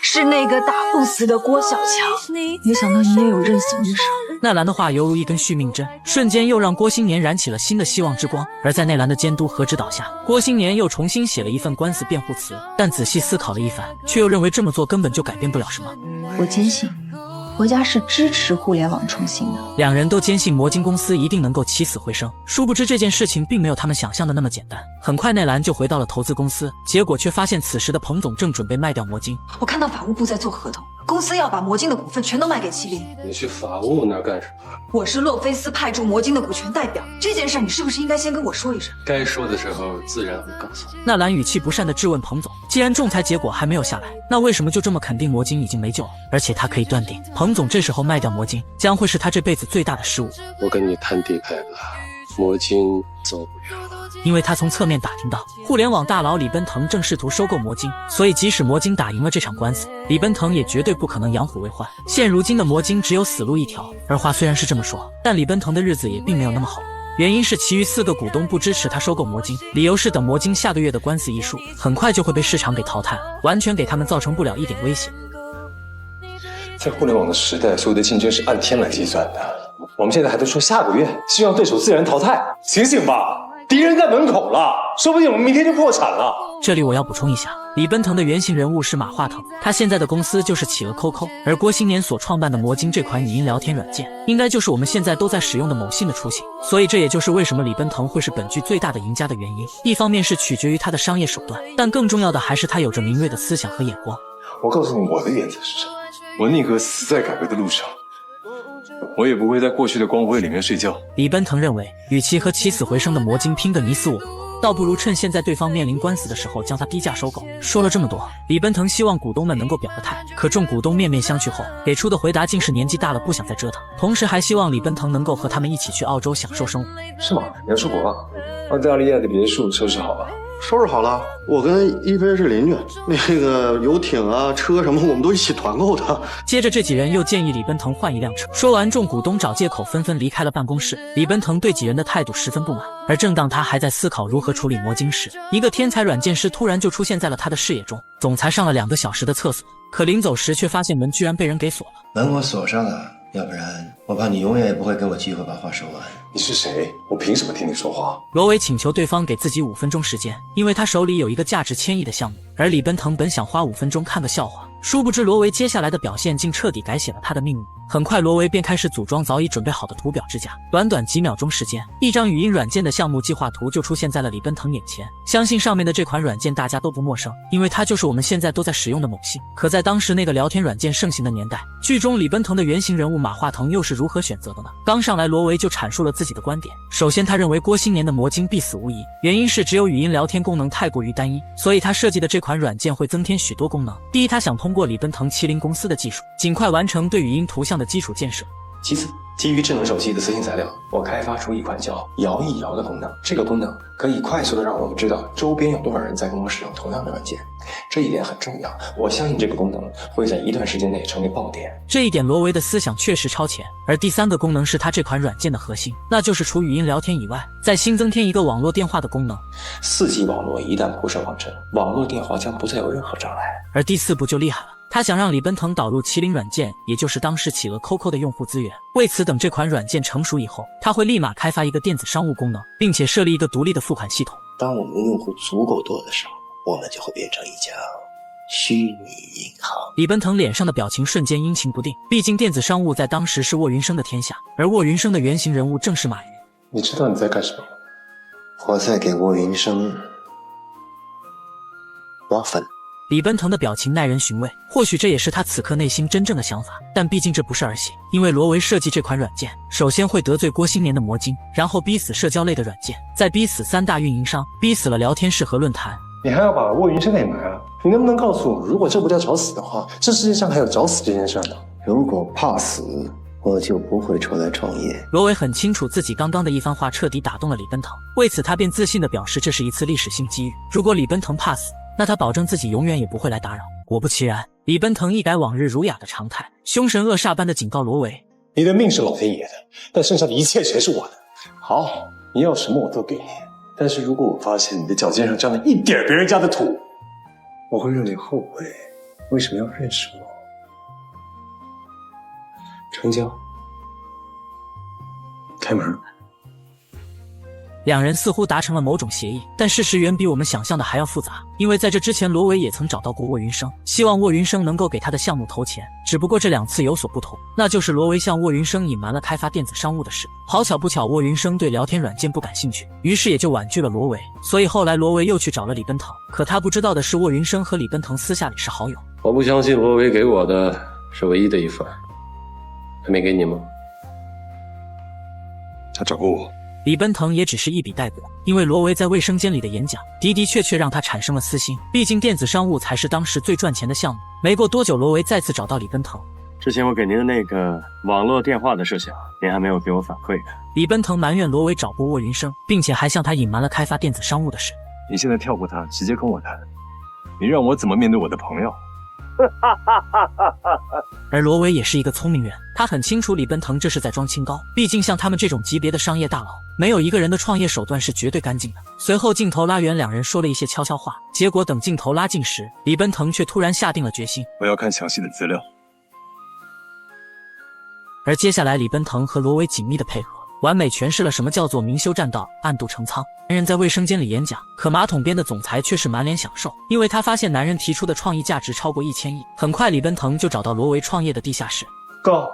是那个打不死的郭小强，没想到你也有认怂的时候。纳兰的话犹如一根续命针，瞬间又让郭新年燃起了新的希望之光。而在内兰的监督和指导下，郭新年又重新写了一份官司辩护词，但仔细思考了一番，却又认为这么做根本就改变不了什么。我坚信国家是支持互联网创新的。两人都坚信魔晶公司一定能够起死回生，殊不知这件事情并没有他们想象的那么简单。很快内兰就回到了投资公司，结果却发现此时的彭总正准备卖掉魔晶。我看到法务部在做合同，公司要把魔晶的股份全都卖给麒麟。你去法务那儿干什么？我是洛菲斯派驻魔晶的股权代表，这件事你是不是应该先跟我说一声？该说的时候自然会告诉你。纳兰语气不善地质问彭总，既然仲裁结果还没有下来，那为什么就这么肯定魔晶已经没救了？而且他可以断定，彭总这时候卖掉魔晶将会是他这辈子最大的失误。我跟你谈底牌了，魔晶走不了。因为他从侧面打听到，互联网大佬李奔腾正试图收购魔晶，所以即使魔晶打赢了这场官司，李奔腾也绝对不可能养虎为患。现如今的魔晶只有死路一条。而话虽然是这么说，但李奔腾的日子也并没有那么好。原因是其余4个股东不支持他收购魔晶，理由是等魔晶下个月的官司一输，很快就会被市场给淘汰，完全给他们造成不了一点威胁。在互联网的时代，所有的竞争是按天来计算的。我们现在还在说下个月，希望对手自然淘汰，醒醒吧！敌人在门口了，说不定我们明天就破产了。这里我要补充一下，李奔腾的原型人物是马化腾，他现在的公司就是企鹅 QQ， 而郭新年所创办的魔晶这款语音聊天软件，应该就是我们现在都在使用的某信的雏形。所以这也就是为什么李奔腾会是本剧最大的赢家的原因。一方面是取决于他的商业手段，但更重要的还是他有着敏锐的思想和眼光。我告诉你我的原则是什么，我宁可死在改革的路上，我也不会在过去的光辉里面睡觉。李奔腾认为，与其和起死回生的魔晶拼个你死我活，倒不如趁现在对方面临官司的时候将他低价收购。说了这么多，李奔腾希望股东们能够表个态，可众股东面面相觑后给出的回答竟是年纪大了不想再折腾，同时还希望李奔腾能够和他们一起去澳洲享受生活。是吗？你要出国啊？澳大利亚的别墅收拾好了？收拾好了，我跟一菲是邻居，那个游艇啊、车什么，我们都一起团购的。接着这几人又建议李奔腾换一辆车。说完，众股东找借口纷纷离开了办公室。李奔腾对几人的态度十分不满，而正当他还在思考如何处理魔晶时，一个天才软件师突然就出现在了他的视野中。总裁上了2个小时的厕所，可临走时却发现门居然被人给锁了。门我锁上了，要不然我怕你永远也不会给我机会把话说完。你是谁？我凭什么听你说话？罗伟请求对方给自己5分钟时间，因为他手里有一个价值1000亿的项目，而李奔腾本想花5分钟看个笑话，殊不知罗维接下来的表现竟彻底改写了他的命运。很快，罗维便开始组装早已准备好的图表支架。短短几秒钟时间，一张语音软件的项目计划图就出现在了李奔腾眼前。相信上面的这款软件大家都不陌生，因为它就是我们现在都在使用的某信。可在当时那个聊天软件盛行的年代，剧中李奔腾的原型人物马化腾又是如何选择的呢？刚上来，罗维就阐述了自己的观点。首先，他认为郭新年的魔晶必死无疑，原因是只有语音聊天功能太过于单一，所以他设计的这款软件会增添许多功能。第一，他想通过李奔腾麒麟公司的技术，尽快完成对语音图像的基础建设。其次，基于智能手机的私信材料，我开发出一款叫摇一摇的功能。这个功能可以快速的让我们知道周边有多少人在跟我使用同样的软件，这一点很重要。我相信这个功能会在一段时间内成为爆点。这一点罗维的思想确实超前。而第三个功能是他这款软件的核心，那就是除语音聊天以外，再新增添一个网络电话的功能。4G 网络一旦铺设完成，网络电话将不再有任何障碍。而第四步就厉害了。他想让李奔腾导入麒麟软件，也就是当时企鹅 QQ 的用户资源。为此，等这款软件成熟以后，他会立马开发一个电子商务功能，并且设立一个独立的付款系统。当我们的用户足够多的时候，我们就会变成一家虚拟银行。李奔腾脸上的表情瞬间阴晴不定，毕竟电子商务在当时是沃云生的天下，而沃云生的原型人物正是马云。你知道你在干什么吗？我在给沃云生挖坟。李奔腾的表情耐人寻味，或许这也是他此刻内心真正的想法，但毕竟这不是儿戏。因为罗维设计这款软件，首先会得罪郭新年的魔晶，然后逼死社交类的软件，再逼死3大运营商，逼死了聊天室和论坛。你还要把沃云生给埋了？你能不能告诉我，如果这不叫找死的话，这世界上还有找死这件事呢？如果怕死，我就不会出来创业。罗维很清楚自己刚刚的一番话彻底打动了李奔腾，为此他便自信地表示这是一次历史性机遇。如果李奔腾怕死，那他保证自己永远也不会来打扰。果不其然，李奔腾一改往日儒雅的常态，凶神恶煞般的警告罗维：你的命是老天爷的，但剩下的一切全是我的。好，你要什么我都给你，但是如果我发现你的脚尖上沾了一点别人家的土，我会让你后悔为什么要认识我。成交，开门。两人似乎达成了某种协议，但事实远比我们想象的还要复杂。因为在这之前，罗维也曾找到过沃云生，希望沃云生能够给他的项目投钱。只不过这2次有所不同，那就是罗维向沃云生隐瞒了开发电子商务的事。好巧不巧，沃云生对聊天软件不感兴趣，于是也就婉拒了罗维。所以后来罗维又去找了李奔腾，可他不知道的是，沃云生和李奔腾私下里是好友。我不相信罗维给我的是唯一的一份，还没给你吗？他找过我。李奔腾也只是一笔带过，因为罗维在卫生间里的演讲的确让他产生了私心，毕竟电子商务才是当时最赚钱的项目。没过多久，罗维再次找到李奔腾。之前我给您的那个网络电话的事情，您还没有给我反馈的。李奔腾埋怨罗维找过沃云生，并且还向他隐瞒了开发电子商务的事。你现在跳过他，直接跟我谈，你让我怎么面对我的朋友？而罗维也是一个聪明人，他很清楚李奔腾这是在装清高，毕竟像他们这种级别的商业大佬，没有一个人的创业手段是绝对干净的。随后镜头拉远，两人说了一些悄悄话，结果等镜头拉近时，李奔腾却突然下定了决心，我要看详细的资料。而接下来李奔腾和罗维紧密的配合，完美诠释了什么叫做明修栈道，暗度陈仓。男人在卫生间里演讲，可马桶边的总裁却是满脸享受，因为他发现男人提出的创意价值超过1000亿。很快，李奔腾就找到罗维创业的地下室。告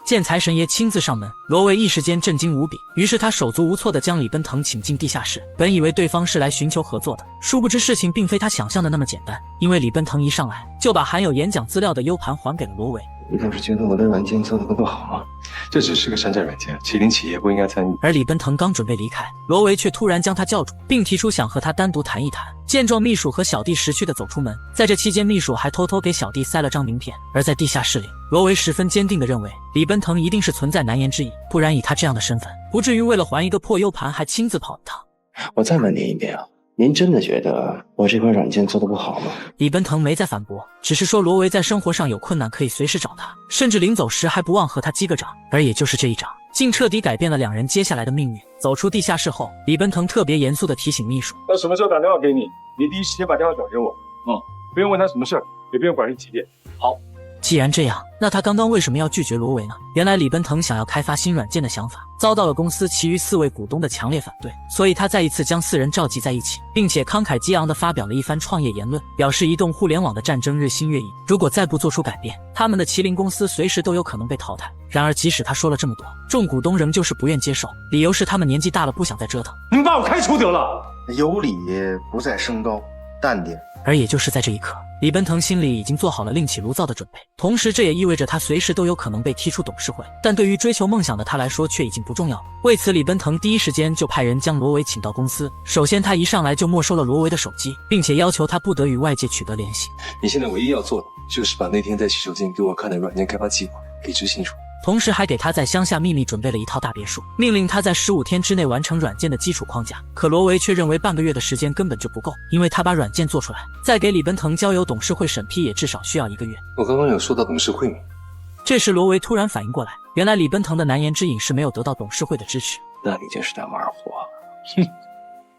见财神爷亲自上门，罗维一时间震惊无比，于是他手足无措地将李奔腾请进地下室。本以为对方是来寻求合作的，殊不知事情并非他想象的那么简单，因为李奔腾一上来就把含有演讲资料的 U 盘还给了罗维。你不是觉得我的软件做得不够好吗？这只是个山寨软件，麒麟企业不应该参与。而李奔腾刚准备离开，罗维却突然将他叫住，并提出想和他单独谈一谈。见状，秘书和小弟识趣地走出门，在这期间，秘书还偷偷给小弟塞了张名片。而在地下室里，罗维十分坚定地认为李奔腾一定是存在难言之隐，不然以他这样的身份，不至于为了还一个破 U 盘还亲自跑一趟。我再问您一遍啊，您真的觉得我这款软件做得不好吗？李奔腾没再反驳，只是说罗维在生活上有困难可以随时找他，甚至临走时还不忘和他击个掌。而也就是这一掌，竟彻底改变了两人接下来的命运。走出地下室后，李奔腾特别严肃地提醒秘书，他什么时候打电话给你，你第一时间把电话转给我。不用问他什么事儿，也不用管是几点。好，既然这样，那他刚刚为什么要拒绝罗维呢？原来李奔腾想要开发新软件的想法遭到了公司其余4位股东的强烈反对，所以他再一次将4人召集在一起，并且慷慨激昂地发表了一番创业言论，表示移动互联网的战争日新月异，如果再不做出改变，他们的麒麟公司随时都有可能被淘汰。然而即使他说了这么多，众股东仍旧是不愿接受，理由是他们年纪大了，不想再折腾。你们把我开除得了。有理不在声高，淡定。而也就是在这一刻，李奔腾心里已经做好了另起炉灶的准备，同时这也意味着他随时都有可能被踢出董事会。但对于追求梦想的他来说却已经不重要了。为此，李奔腾第一时间就派人将罗维请到公司。首先他一上来就没收了罗维的手机，并且要求他不得与外界取得联系。你现在唯一要做的就是把那天在洗手间给我看的软件开发计划给执行出来。同时还给他在乡下秘密准备了一套大别墅，命令他在15天之内完成软件的基础框架。可罗维却认为半个月的时间根本就不够，因为他把软件做出来，再给李奔腾交由董事会审批也至少需要1个月。我刚刚有说到董事会吗？这时罗维突然反应过来，原来李奔腾的难言之隐是没有得到董事会的支持。那你就是在玩火。哼，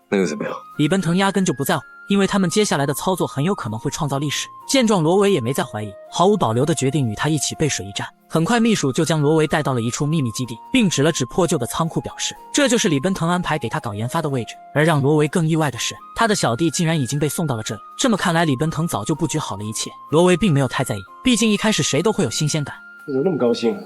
那又怎么样？李奔腾压根就不在乎，因为他们接下来的操作很有可能会创造历史。见状，罗维也没再怀疑，毫无保留地决定与他一起背水一战。很快，秘书就将罗维带到了一处秘密基地，并指了指破旧的仓库，表示这就是李奔腾安排给他搞研发的位置。而让罗维更意外的是，他的小弟竟然已经被送到了这里。这么看来，李奔腾早就布局好了一切。罗维并没有太在意，毕竟一开始谁都会有新鲜感。你怎么那么高兴？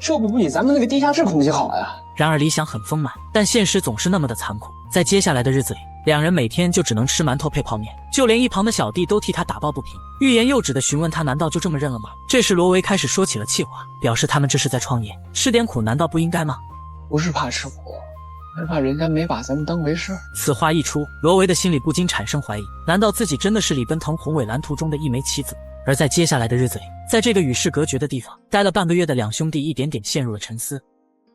这不比咱们那个地下室空气好呀？然而理想很丰满，但现实总是那么的残酷。在接下来的日子里，两人每天就只能吃馒头配泡面，就连一旁的小弟都替他打抱不平，欲言又止地询问他难道就这么认了吗？这时罗维开始说起了气话，表示他们这是在创业，吃点苦难道不应该吗？不是怕吃苦，而是怕人家没把咱们当回事。此话一出，罗维的心里不禁产生怀疑，难道自己真的是李奔腾宏伟蓝图中的一枚棋子？而在接下来的日子里，在这个与世隔绝的地方待了半个月的两兄弟一点点陷入了沉思。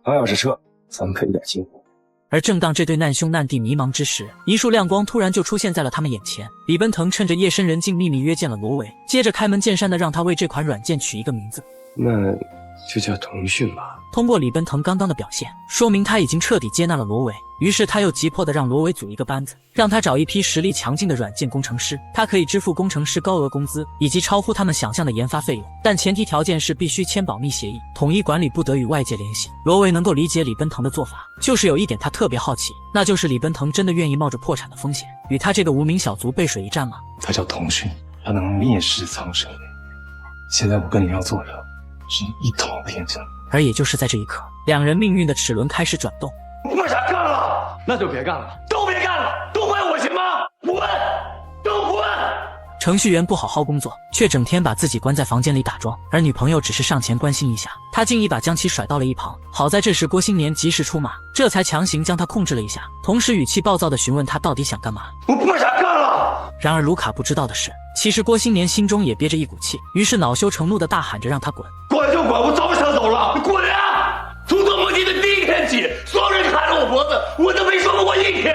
他要是撤，咱们可以点进步。而正当这对难兄难弟迷茫之时，一束亮光突然就出现在了他们眼前。李奔腾趁着夜深人静秘密约见了罗维，接着开门见山的让他为这款软件取一个名字，那就叫腾讯吧。通过李奔腾刚刚的表现，说明他已经彻底接纳了罗维。于是他又急迫地让罗维组一个班子，让他找一批实力强劲的软件工程师，他可以支付工程师高额工资以及超乎他们想象的研发费用，但前提条件是必须签保密协议，统一管理，不得与外界联系。罗维能够理解李奔腾的做法，就是有一点他特别好奇，那就是李奔腾真的愿意冒着破产的风险与他这个无名小卒背水一战吗？他叫腾讯，他能灭世苍生。现在我跟你要做的是一统天下。而也就是在这一刻，两人命运的齿轮开始转动。为啥干了？那就别干了，都别干了，都怪我行吗？滚，都滚！程序员不好好工作，却整天把自己关在房间里打桩，而女朋友只是上前关心一下，他竟一把将其甩到了一旁。好在这时郭新年及时出马，这才强行将他控制了一下，同时语气暴躁地询问他到底想干嘛。我为啥干了？然而卢卡不知道的是，其实郭新年心中也憋着一股气，于是恼羞成怒地大喊着让他滚。滚就滚，我早想走了，你滚啊！从做梦境的第一天起，所有人砍了我脖子，我都没说过我一天。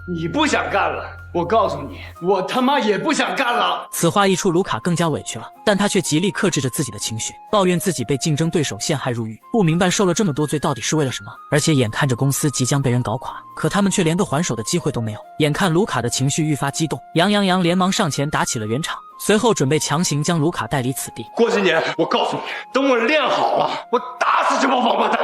你不想干了，我告诉你，我他妈也不想干了。此话一出，卢卡更加委屈了，但他却极力克制着自己的情绪，抱怨自己被竞争对手陷害入狱，不明白受了这么多罪到底是为了什么。而且眼看着公司即将被人搞垮，可他们却连个还手的机会都没有。眼看卢卡的情绪愈发激动，杨连忙上前打起了圆场，随后准备强行将卢卡带离此地。郭新年，我告诉你，等我练好了，我打死这帮王八蛋！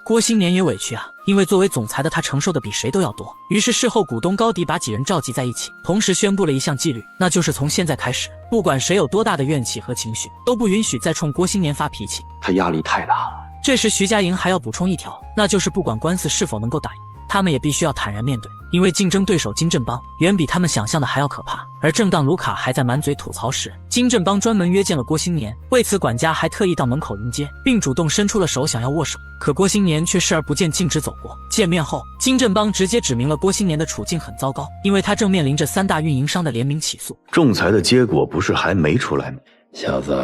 郭新年也委屈啊，因为作为总裁的他承受的比谁都要多。于是事后股东高迪把几人召集在一起，同时宣布了一项纪律，那就是从现在开始，不管谁有多大的怨气和情绪，都不允许再冲郭新年发脾气。他压力太大了。这时徐家营还要补充一条，那就是不管官司是否能够打赢，他们也必须要坦然面对，因为竞争对手金振邦远比他们想象的还要可怕。而正当卢卡还在满嘴吐槽时，金振邦专门约见了郭新年，为此管家还特意到门口迎接，并主动伸出了手想要握手，可郭新年却视而不见，径直走过。见面后，金振邦直接指明了郭新年的处境很糟糕，因为他正面临着3大运营商的联名起诉。仲裁的结果不是还没出来吗？小子，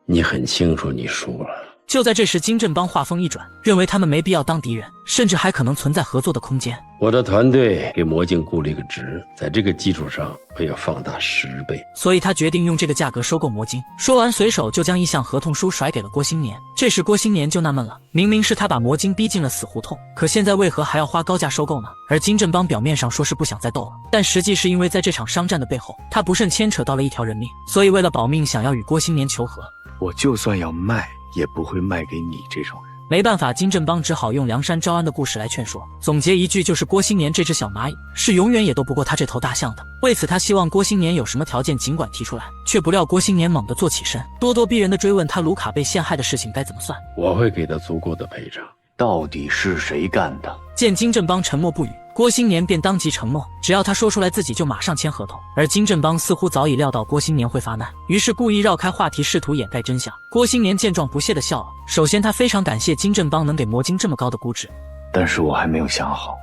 你很清楚你输了。就在这时，金振邦话锋一转，认为他们没必要当敌人，甚至还可能存在合作的空间。我的团队给魔镜雇了一个职，在这个基础上，我要放大10倍。所以他决定用这个价格收购魔晶。说完，随手就将一项合同书甩给了郭新年。这时郭新年就纳闷了，明明是他把魔晶逼进了死胡同，可现在为何还要花高价收购呢？而金振邦表面上说是不想再斗了，但实际是因为在这场商战的背后，他不慎牵扯到了一条人命，所以为了保命，想要与郭新年求和。我就算要卖，也不会卖给你这种人。没办法，金振邦只好用梁山招安的故事来劝说。总结一句，就是郭新年这只小蚂蚁是永远也斗不过他这头大象的。为此，他希望郭新年有什么条件尽管提出来，却不料郭新年猛地坐起身，咄咄逼人地追问他卢卡被陷害的事情该怎么算。我会给他足够的赔偿。到底是谁干的？见金振邦沉默不语，郭新年便当即承诺，只要他说出来，自己就马上签合同。而金振邦似乎早已料到郭新年会发难，于是故意绕开话题，试图掩盖真相。郭新年见状不屑地笑了。首先，他非常感谢金振邦能给魔晶这么高的估值，但是我还没有想好，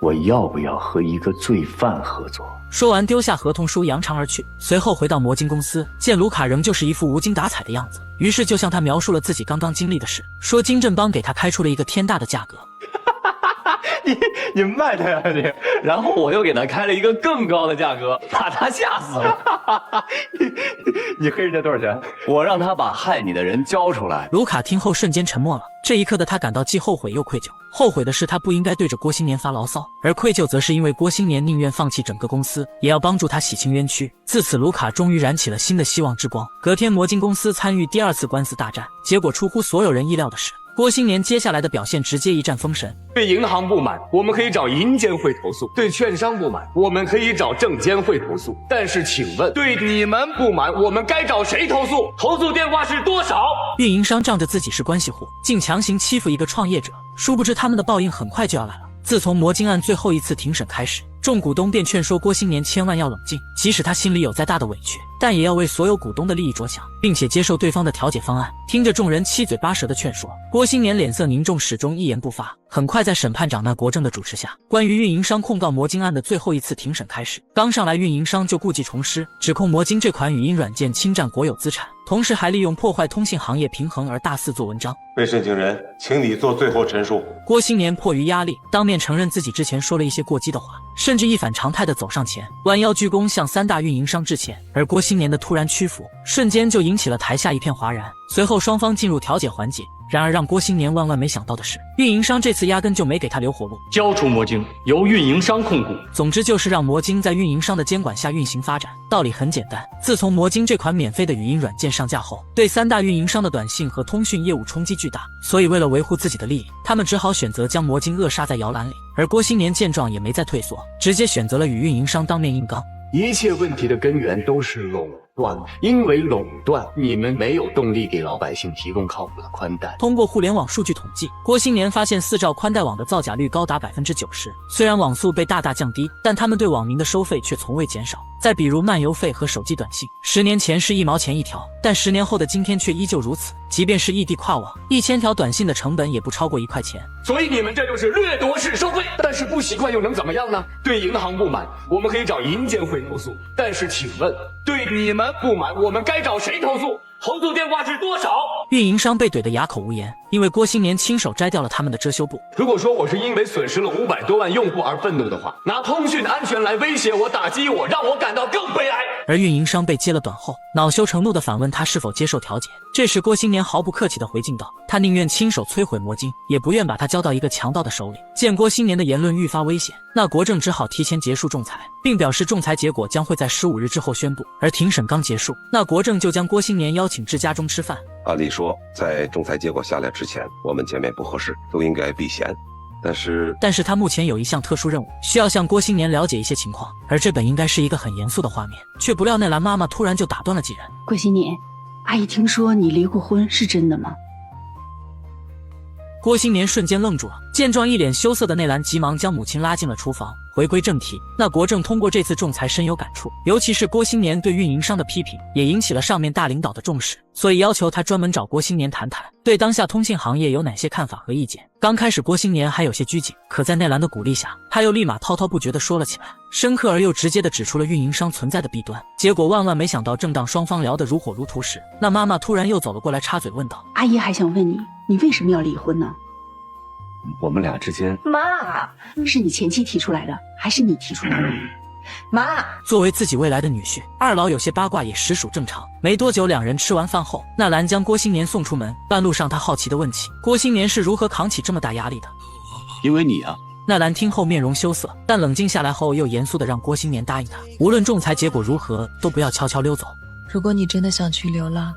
我要不要和一个罪犯合作。说完丢下合同书扬长而去，随后回到魔晶公司，见卢卡仍旧是一副无精打采的样子，于是就向他描述了自己刚刚经历的事，说金振邦给他开出了一个天大的价格。你卖他呀你！然后我又给他开了一个更高的价格，把他吓死了。你黑人家多少钱？我让他把害你的人交出来。卢卡听后瞬间沉默了，这一刻的他感到既后悔又愧疚。后悔的是他不应该对着郭新年发牢骚，而愧疚则是因为郭新年宁愿放弃整个公司，也要帮助他洗清冤屈。自此，卢卡终于燃起了新的希望之光。隔天，魔晶公司参与第2次官司大战，结果出乎所有人意料的是，郭新年接下来的表现直接一战封神。对银行不满，我们可以找银监会投诉；对券商不满，我们可以找证监会投诉。但是请问，对你们不满，我们该找谁投诉？投诉电话是多少？运营商仗着自己是关系户，竟强行欺负一个创业者，殊不知他们的报应很快就要来了。自从魔晶案最后一次庭审开始，众股东便劝说郭新年千万要冷静，即使他心里有再大的委屈，但也要为所有股东的利益着想，并且接受对方的调解方案。听着众人七嘴八舌的劝说，郭新年脸色凝重，始终一言不发。很快，在审判长那国正的主持下，关于运营商控告魔晶案的最后一次庭审开始。刚上来，运营商就故技重施，指控魔晶这款语音软件侵占国有资产，同时还利用破坏通信行业平衡而大肆做文章。被申请人，请你做最后陈述。郭新年迫于压力，当面承认自己之前说了一些过激的话，甚至一反常态地走上前，弯腰鞠躬向3大运营商致歉。而郭新年的突然屈服，瞬间就引起了台下一片哗然。随后双方进入调解环节。然而让郭新年万万没想到的是，运营商这次压根就没给他留活路，交出魔晶，由运营商控股。总之就是让魔晶在运营商的监管下运行发展。道理很简单，自从魔晶这款免费的语音软件上架后，对3大运营商的短信和通讯业务冲击巨大，所以为了维护自己的利益，他们只好选择将魔晶扼杀在摇篮里。而郭新年见状也没再退缩，直接选择了与运营商当面硬刚。一切问题的根源都是垄断，因为垄断，你们没有动力给老百姓提供靠谱的宽带。通过互联网数据统计，郭新年发现4兆宽带网的造假率高达90%。虽然网速被大大降低，但他们对网民的收费却从未减少。再比如漫游费和手机短信，10年前是1毛钱一条，但10年后的今天却依旧如此。即便是异地跨网，1000条短信的成本也不超过1块钱。所以你们这就是掠夺式收费。但是不习惯又能怎么样呢？对银行不满，我们可以找银监会投诉。但是请问，对你们不满，我们该找谁投诉？投诉电话是多少？运营商被怼得哑口无言，因为郭新年亲手摘掉了他们的遮羞布。如果说我是因为损失了500多万用户而愤怒的话，拿通讯安全来威胁我、打击我，让我感到更悲哀。而运营商被揭了短后，恼羞成怒地反问他是否接受调解。这时郭新年毫不客气地回敬道，他宁愿亲手摧毁魔晶，也不愿把他交到一个强盗的手里。见郭新年的言论愈发危险，那国正只好提前结束仲裁，并表示仲裁结果将会在15日之后宣布。而庭审刚结束，那国正就将郭新年邀请至家中吃饭。按理说，在仲裁结果下来之前，我们见面不合适，都应该避嫌。但是他目前有一项特殊任务，需要向郭新年了解一些情况，而这本应该是一个很严肃的画面，却不料那兰妈妈突然就打断了几人。郭新年，阿姨听说你离过婚，是真的吗？郭新年瞬间愣住了，见状，一脸羞涩的内兰急忙将母亲拉进了厨房。回归正题，那国政通过这次仲裁深有感触，尤其是郭新年对运营商的批评，也引起了上面大领导的重视，所以要求他专门找郭新年谈谈，对当下通信行业有哪些看法和意见。刚开始郭新年还有些拘谨，可在内兰的鼓励下，他又立马滔滔不绝地说了起来，深刻而又直接地指出了运营商存在的弊端。结果万万没想到，正当双方聊得如火如荼时，那妈妈突然又走了过来，插嘴问道：“阿姨还想问你，你为什么要离婚呢？”我们俩之间，妈，是你前妻提出来的，还是你提出来的？妈，作为自己未来的女婿，二老有些八卦也实属正常。没多久，两人吃完饭后，纳兰将郭新年送出门。半路上，他好奇地问起郭新年是如何扛起这么大压力的。因为你啊。纳兰听后面容羞涩，但冷静下来后又严肃地让郭新年答应他，无论仲裁结果如何，都不要悄悄溜走。如果你真的想去流浪，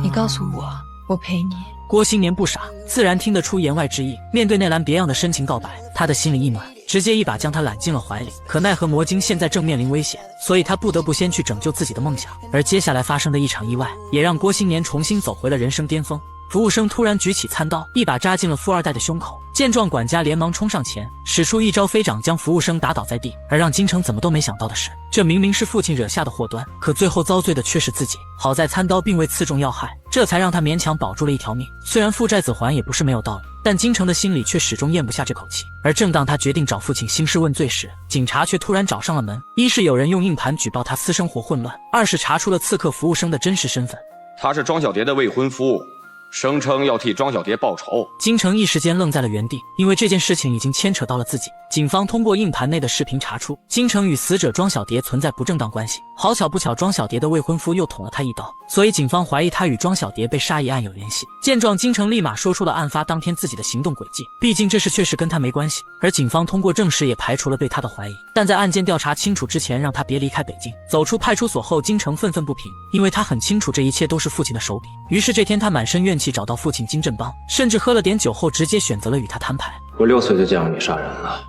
你告诉我，我陪你。郭新年不傻，自然听得出言外之意。面对内兰别样的深情告白，他的心里一暖，直接一把将她揽进了怀里。可奈何魔晶现在正面临危险，所以他不得不先去拯救自己的梦想。而接下来发生的一场意外，也让郭新年重新走回了人生巅峰。服务生突然举起餐刀，一把扎进了富二代的胸口。见状，管家连忙冲上前，使出一招飞掌将服务生打倒在地。而让京城怎么都没想到的是，这明明是父亲惹下的祸端，可最后遭罪的却是自己。好在餐刀并未刺中要害，这才让他勉强保住了一条命。虽然父债子还也不是没有道理，但京城的心里却始终咽不下这口气。而正当他决定找父亲兴师问罪时，警察却突然找上了门。一是有人用硬盘举报他私生活混乱，二是查出了刺客服务生的真实身份，他是庄小蝶的未婚夫，声称要替庄小蝶报仇。京城一时间愣在了原地，因为这件事情已经牵扯到了自己。警方通过硬盘内的视频查出，京城与死者庄小蝶存在不正当关系。好巧不巧，庄小蝶的未婚夫又捅了他一刀，所以警方怀疑他与庄小蝶被杀一案有联系。见状，京城立马说出了案发当天自己的行动轨迹，毕竟这事确实跟他没关系。而警方通过证实也排除了对他的怀疑，但在案件调查清楚之前，让他别离开北京。走出派出所后，京城愤愤不平，因为他很清楚这一切都是父亲的手笔。于是这天他满身怨气找到父亲金振邦，甚至喝了点酒后直接选择了与他摊牌。我6岁就见过你杀人了。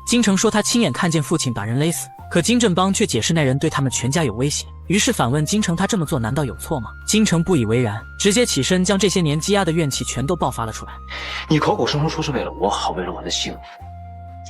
京城说他亲眼看见父亲把人勒死，可金振邦却解释那人对他们全家有威胁，于是反问京城他这么做难道有错吗？京城不以为然，直接起身将这些年积压的怨气全都爆发了出来。你口口声声说是为了我好，为了我的幸福，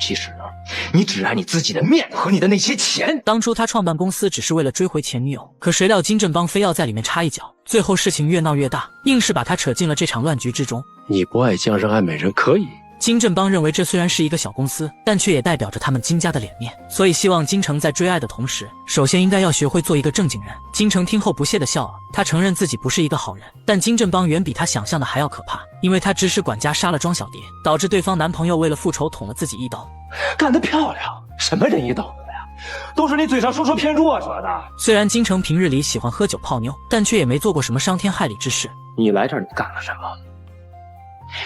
其实呢，你只爱你自己的面和你的那些钱。当初他创办公司只是为了追回前女友，可谁料金振邦非要在里面插一脚，最后事情越闹越大，硬是把他扯进了这场乱局之中。你不爱江山爱美人可以，金振邦认为这虽然是一个小公司，但却也代表着他们金家的脸面，所以希望金城在追爱的同时，首先应该要学会做一个正经人。金城听后不屑地笑了，他承认自己不是一个好人，但金振邦远比他想象的还要可怕，因为他指使管家杀了庄小蝶，导致对方男朋友为了复仇捅了自己一刀。干得漂亮，什么仁义道德呀，都是你嘴上说说骗弱者的。虽然金城平日里喜欢喝酒泡妞，但却也没做过什么伤天害理之事。你来这儿你干了什么？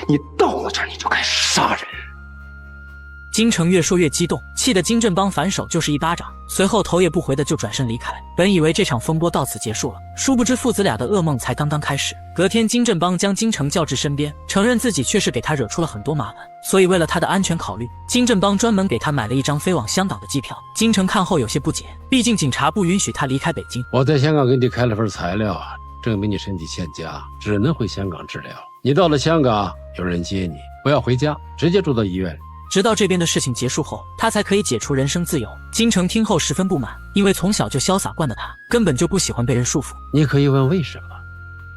你到了这儿你就该杀人。金城越说越激动，气得金振邦反手就是一巴掌，随后头也不回的就转身离开。本以为这场风波到此结束了，殊不知父子俩的噩梦才刚刚开始。隔天，金振邦将金城叫至身边，承认自己确实给他惹出了很多麻烦，所以为了他的安全考虑，金振邦专门给他买了一张飞往香港的机票。金城看后有些不解，毕竟警察不允许他离开北京。我在香港给你开了份材料，证明你身体欠佳，只能回香港治疗。你到了香港，有人接你，不要回家，直接住到医院。直到这边的事情结束后，他才可以解除人身自由。金城听后十分不满，因为从小就潇洒惯的他，根本就不喜欢被人束缚。你可以问为什么？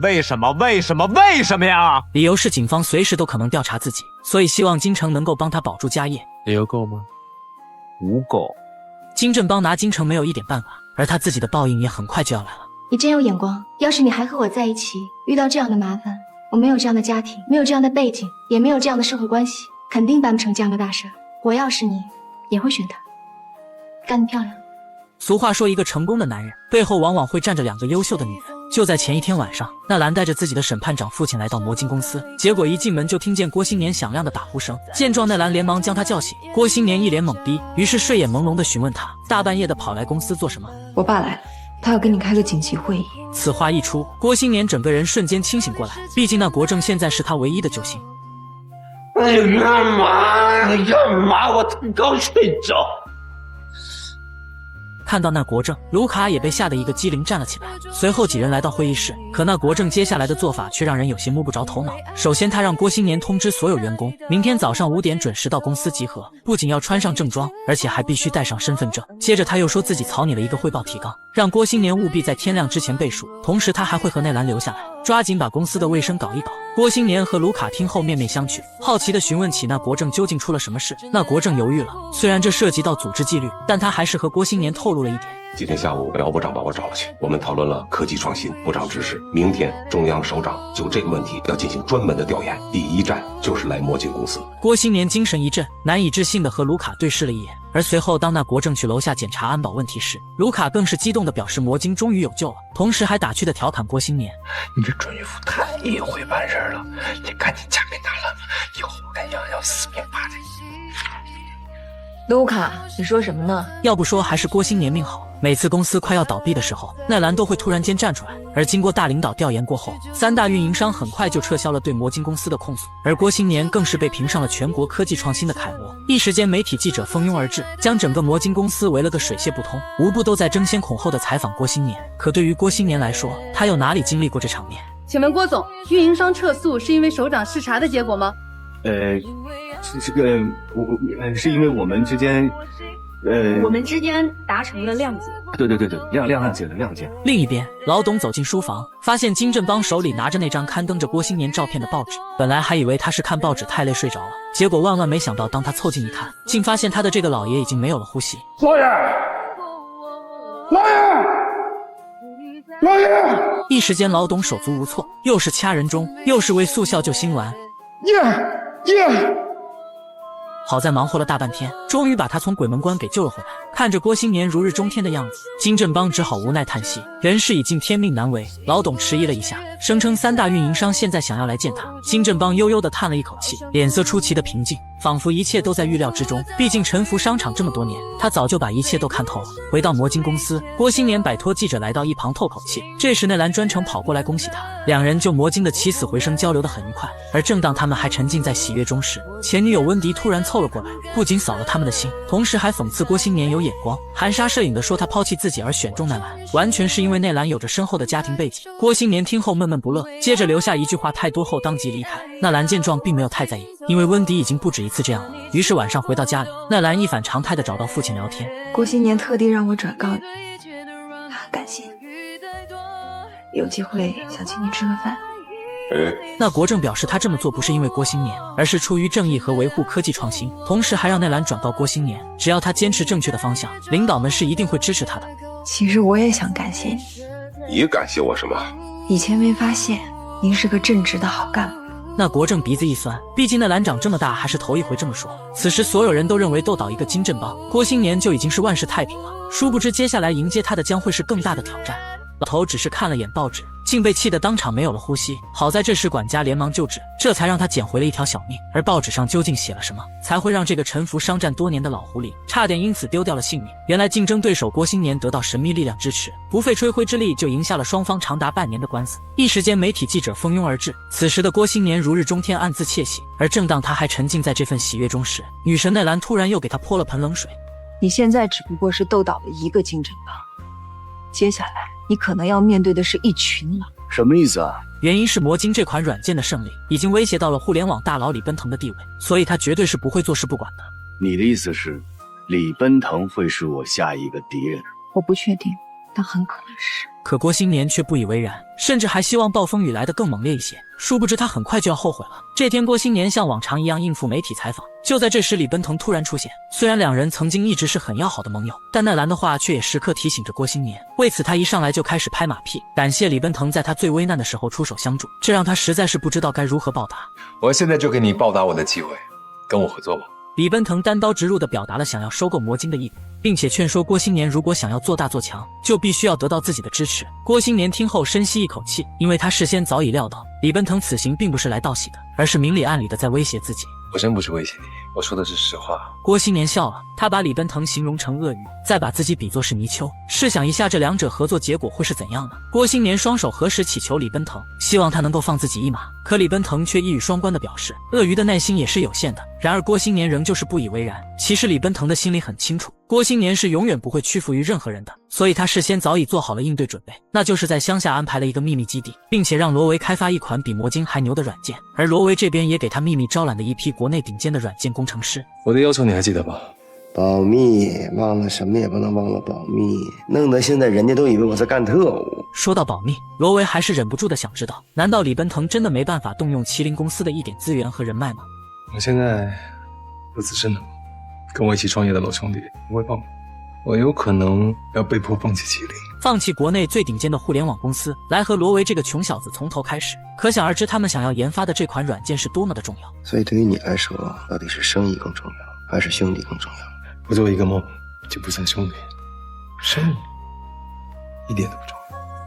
为什么？为什么？为什么呀？理由是警方随时都可能调查自己，所以希望金城能够帮他保住家业。理由够吗？无够。金振邦拿金城没有一点办法，而他自己的报应也很快就要来了。你真有眼光，要是你还和我在一起，遇到这样的麻烦，我没有这样的家庭，没有这样的背景，也没有这样的社会关系，肯定办不成这样的大事。我要是你，也会选他。干得漂亮。俗话说，一个成功的男人背后往往会站着2个优秀的女人。就在前一天晚上，纳兰带着自己的审判长父亲来到魔晶公司，结果一进门就听见郭新年响亮的打呼声。见状，纳兰连忙将他叫醒。郭新年一脸懵逼，于是睡眼朦胧地询问他，大半夜的跑来公司做什么？我爸来了，他要跟你开个紧急会议。此话一出，郭新年整个人瞬间清醒过来，毕竟那国政现在是他唯一的救星。你干嘛？你干嘛？我刚睡着。看到那国正，卢卡也被吓得一个机灵站了起来。随后几人来到会议室，可那国正接下来的做法却让人有些摸不着头脑。首先，他让郭新年通知所有员工，明天早上5点准时到公司集合，不仅要穿上正装，而且还必须带上身份证。接着他又说自己草拟了一个汇报提纲，让郭新年务必在天亮之前背书，同时他还会和内兰留下来，抓紧把公司的卫生搞一搞。郭新年和卢卡听后面面相觑，好奇地询问起那国正究竟出了什么事。那国正犹豫了，虽然这涉及到组织纪律，但他还是和郭新年透露了一点。今天下午苗部长把我找了去，我们讨论了科技创新。部长指示，明天中央首长就这个问题要进行专门的调研，第一站就是来魔晶公司。郭新年精神一振，难以置信地和卢卡对视了一眼。而随后当那国正去楼下检查安保问题时，卢卡更是激动地表示魔晶终于有救了，同时还打趣地调侃郭新年：你这准岳父太会办事了，你赶紧嫁给他了，以后我跟洋洋4命8的。卢卡，你说什么呢？要不说还是郭新年命好，每次公司快要倒闭的时候，奈兰都会突然间站出来。而经过大领导调研过后，3大运营商很快就撤销了对魔晶公司的控诉，而郭新年更是被评上了全国科技创新的楷模。一时间，媒体记者蜂拥而至，将整个魔晶公司围了个水泄不通，无不都在争先恐后的采访郭新年。可对于郭新年来说，他又哪里经历过这场面？请问郭总，运营商撤诉是因为首长视察的结果吗？是因为我们之间，我们之间达成了谅解。对，谅解。另一边，老董走进书房，发现金振邦手里拿着那张刊登着郭新年照片的报纸。本来还以为他是看报纸太累睡着了，结果万万没想到，当他凑近一看，竟发现他的这个老爷已经没有了呼吸。老爷！一时间，老董手足无措，又是掐人中，又是为速效救心丸。好在忙活了大半天，终于把他从鬼门关给救了回来。看着郭新年如日中天的样子，金振邦只好无奈叹息，人事已尽，天命难违。老董迟疑了一下，声称3大运营商现在想要来见他。金振邦悠悠地叹了一口气，脸色出奇的平静，仿佛一切都在预料之中。毕竟沉浮商场这么多年，他早就把一切都看透了。回到魔晶公司，郭新年摆脱记者来到一旁透口气。这时内兰专程跑过来恭喜他，两人就魔晶的起死回生交流得很愉快。而正当他们还沉浸在喜悦中时，前女友温迪突然凑了过来，不仅扫了他们的兴，同时还讽刺郭新年有眼光，含沙射影地说他抛弃自己而选中内兰，完全是因为内兰有着深厚的家庭背景。郭新年听后闷闷不乐，接着留下一句话太多后当即离开。纳兰见状并没有太在意，因为温迪已经不止一次这样了。于是晚上回到家里，纳兰一反常态地找到父亲聊天。郭新年特地让我转告你，他很感谢你，有机会想请你吃个饭。那国正表示他这么做不是因为郭新年，而是出于正义和维护科技创新，同时还让内兰转告郭新年，只要他坚持正确的方向，领导们是一定会支持他的。其实我也想感谢你。你感谢我什么？以前没发现您是个正直的好干部。那国正鼻子一酸，毕竟那兰长这么大还是头一回这么说。此时所有人都认为斗倒一个金振邦，郭新年就已经是万事太平了，殊不知接下来迎接他的将会是更大的挑战。老头只是看了眼报纸，竟被气得当场没有了呼吸。好在这时管家连忙救治，这才让他捡回了一条小命。而报纸上究竟写了什么，才会让这个沉浮商战多年的老狐狸差点因此丢掉了性命？原来竞争对手郭新年得到神秘力量支持，不费吹灰之力就赢下了双方长达半年的官司。一时间媒体记者蜂拥而至，此时的郭新年如日中天，暗自窃喜。而正当他还沉浸在这份喜悦中时，女神奈兰突然又给他泼了盆冷水。你现在只不过是斗倒了一个金振邦，接下来你可能要面对的是一群了。什么意思啊？原因是魔晶这款软件的胜利已经威胁到了互联网大佬李奔腾的地位，所以他绝对是不会坐视不管的。你的意思是，李奔腾会是我下一个敌人？我不确定，但很可能是。可郭新年却不以为然，甚至还希望暴风雨来得更猛烈一些。殊不知他很快就要后悔了。这天郭新年像往常一样应付媒体采访，就在这时李奔腾突然出现。虽然两人曾经一直是很要好的盟友，但奈兰的话却也时刻提醒着郭新年。为此他一上来就开始拍马屁，感谢李奔腾在他最危难的时候出手相助，这让他实在是不知道该如何报答。我现在就给你报答我的机会，跟我合作吧。李奔腾单刀直入地表达了想要收购魔晶的意图，并且劝说郭新年如果想要做大做强，就必须要得到自己的支持。郭新年听后深吸一口气，因为他事先早已料到李奔腾此行并不是来道喜的，而是明里暗里的在威胁自己。我真不是威胁你，我说的是实话。郭新年笑了，他把李奔腾形容成鳄鱼，再把自己比作是泥鳅，试想一下这两者合作结果会是怎样呢？郭新年双手合十祈求李奔腾，希望他能够放自己一马，可李奔腾却一语双关地表示，鳄鱼的耐心也是有限的，然而郭新年仍旧是不以为然。其实李奔腾的心里很清楚，郭新年是永远不会屈服于任何人的，所以他事先早已做好了应对准备，那就是在乡下安排了一个秘密基地，并且让罗维开发一款比魔晶还牛的软件，而罗维这边也给他秘密招揽了一批国内顶尖的软件工程师。我的要求你还记得吧？保密，忘了什么也不能忘了保密，弄得现在人家都以为我在干特务。说到保密，罗维还是忍不住的想知道，难道李奔腾真的没办法动用麒麟公司的一点资源和人脉吗？我现在有自身的路，跟我一起创业的老兄弟不会帮我，我有可能要被迫放弃麒麟，放弃国内最顶尖的互联网公司，来和罗维这个穷小子从头开始。可想而知，他们想要研发的这款软件是多么的重要。所以对于你来说，到底是生意更重要，还是兄弟更重要？不做一个梦就不像兄弟，生意一点都不重要。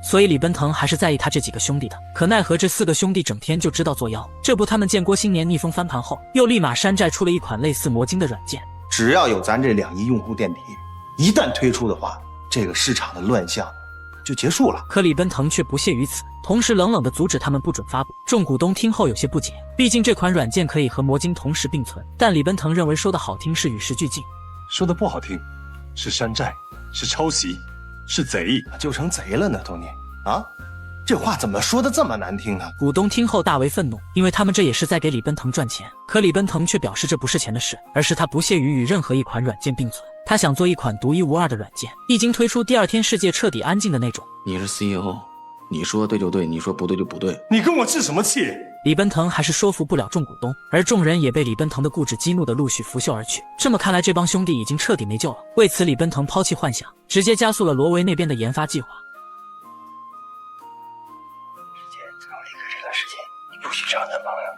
所以李奔腾还是在意他这几个兄弟的，可奈何这4个兄弟整天就知道作妖。这不，他们见郭新年逆风翻盘后，又立马山寨出了一款类似魔晶的软件。只要有咱这2亿用户垫底，一旦推出的话，这个市场的乱象就结束了。可李奔腾却不屑于此，同时冷冷地阻止他们不准发布。众股东听后有些不解，毕竟这款软件可以和魔晶同时并存，但李奔腾认为说的好听是与时俱进，说的不好听是山寨，是抄袭，是贼，就成贼了呢，托尼啊！这话怎么说的这么难听呢？股东听后大为愤怒，因为他们这也是在给李奔腾赚钱。可李奔腾却表示这不是钱的事，而是他不屑于与任何一款软件并存。他想做一款独一无二的软件，一经推出，第2天世界彻底安静的那种。你是 CEO， 你说对就对，你说不对就不对。你跟我置什么气？李奔腾还是说服不了众股东，而众人也被李奔腾的固执激怒的陆续拂袖而去。这么看来，这帮兄弟已经彻底没救了。为此，李奔腾抛弃幻想，直接加速了罗维那边的研发计划。不许找男朋友。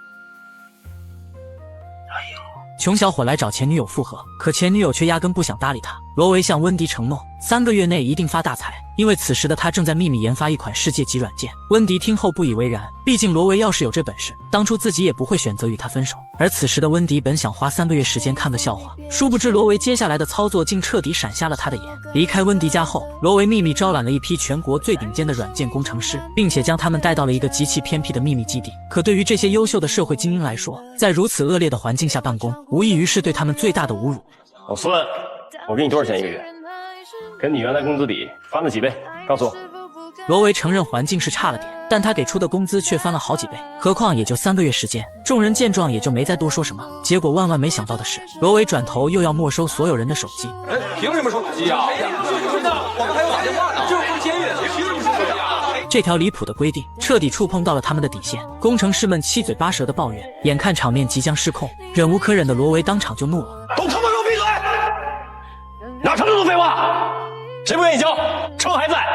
穷小伙来找前女友复合，可前女友却压根不想搭理他。罗维向温迪承诺，3个月内一定发大财，因为此时的他正在秘密研发一款世界级软件。温迪听后不以为然，毕竟罗维要是有这本事，当初自己也不会选择与他分手。而此时的温迪本想花3个月时间看个笑话，殊不知罗维接下来的操作竟彻底闪瞎了他的眼。离开温迪家后，罗维秘密招揽了一批全国最顶尖的软件工程师，并且将他们带到了一个极其偏僻的秘密基地。可对于这些优秀的社会精英来说，在如此恶劣的环境下办公，无异于是对他们最大的侮辱。老孙，我给你多少钱1个月？跟你原来工资比，翻了几倍？告诉我。罗维承认环境是差了点，但他给出的工资却翻了好几倍，何况也就3个月时间。众人见状也就没再多说什么。结果万万没想到的是，罗维转头又要没收所有人的手机。哎，凭什么收手机啊？我们还有打电话呢，这是监狱，凭什么收手机啊？这条离谱的规定彻底触碰到了他们的底线，工程师们七嘴八舌的抱怨，眼看场面即将失控，忍无可忍的罗维当场就怒了：“都他妈给我闭嘴！哪成这么多废话？谁不愿意交？车还在，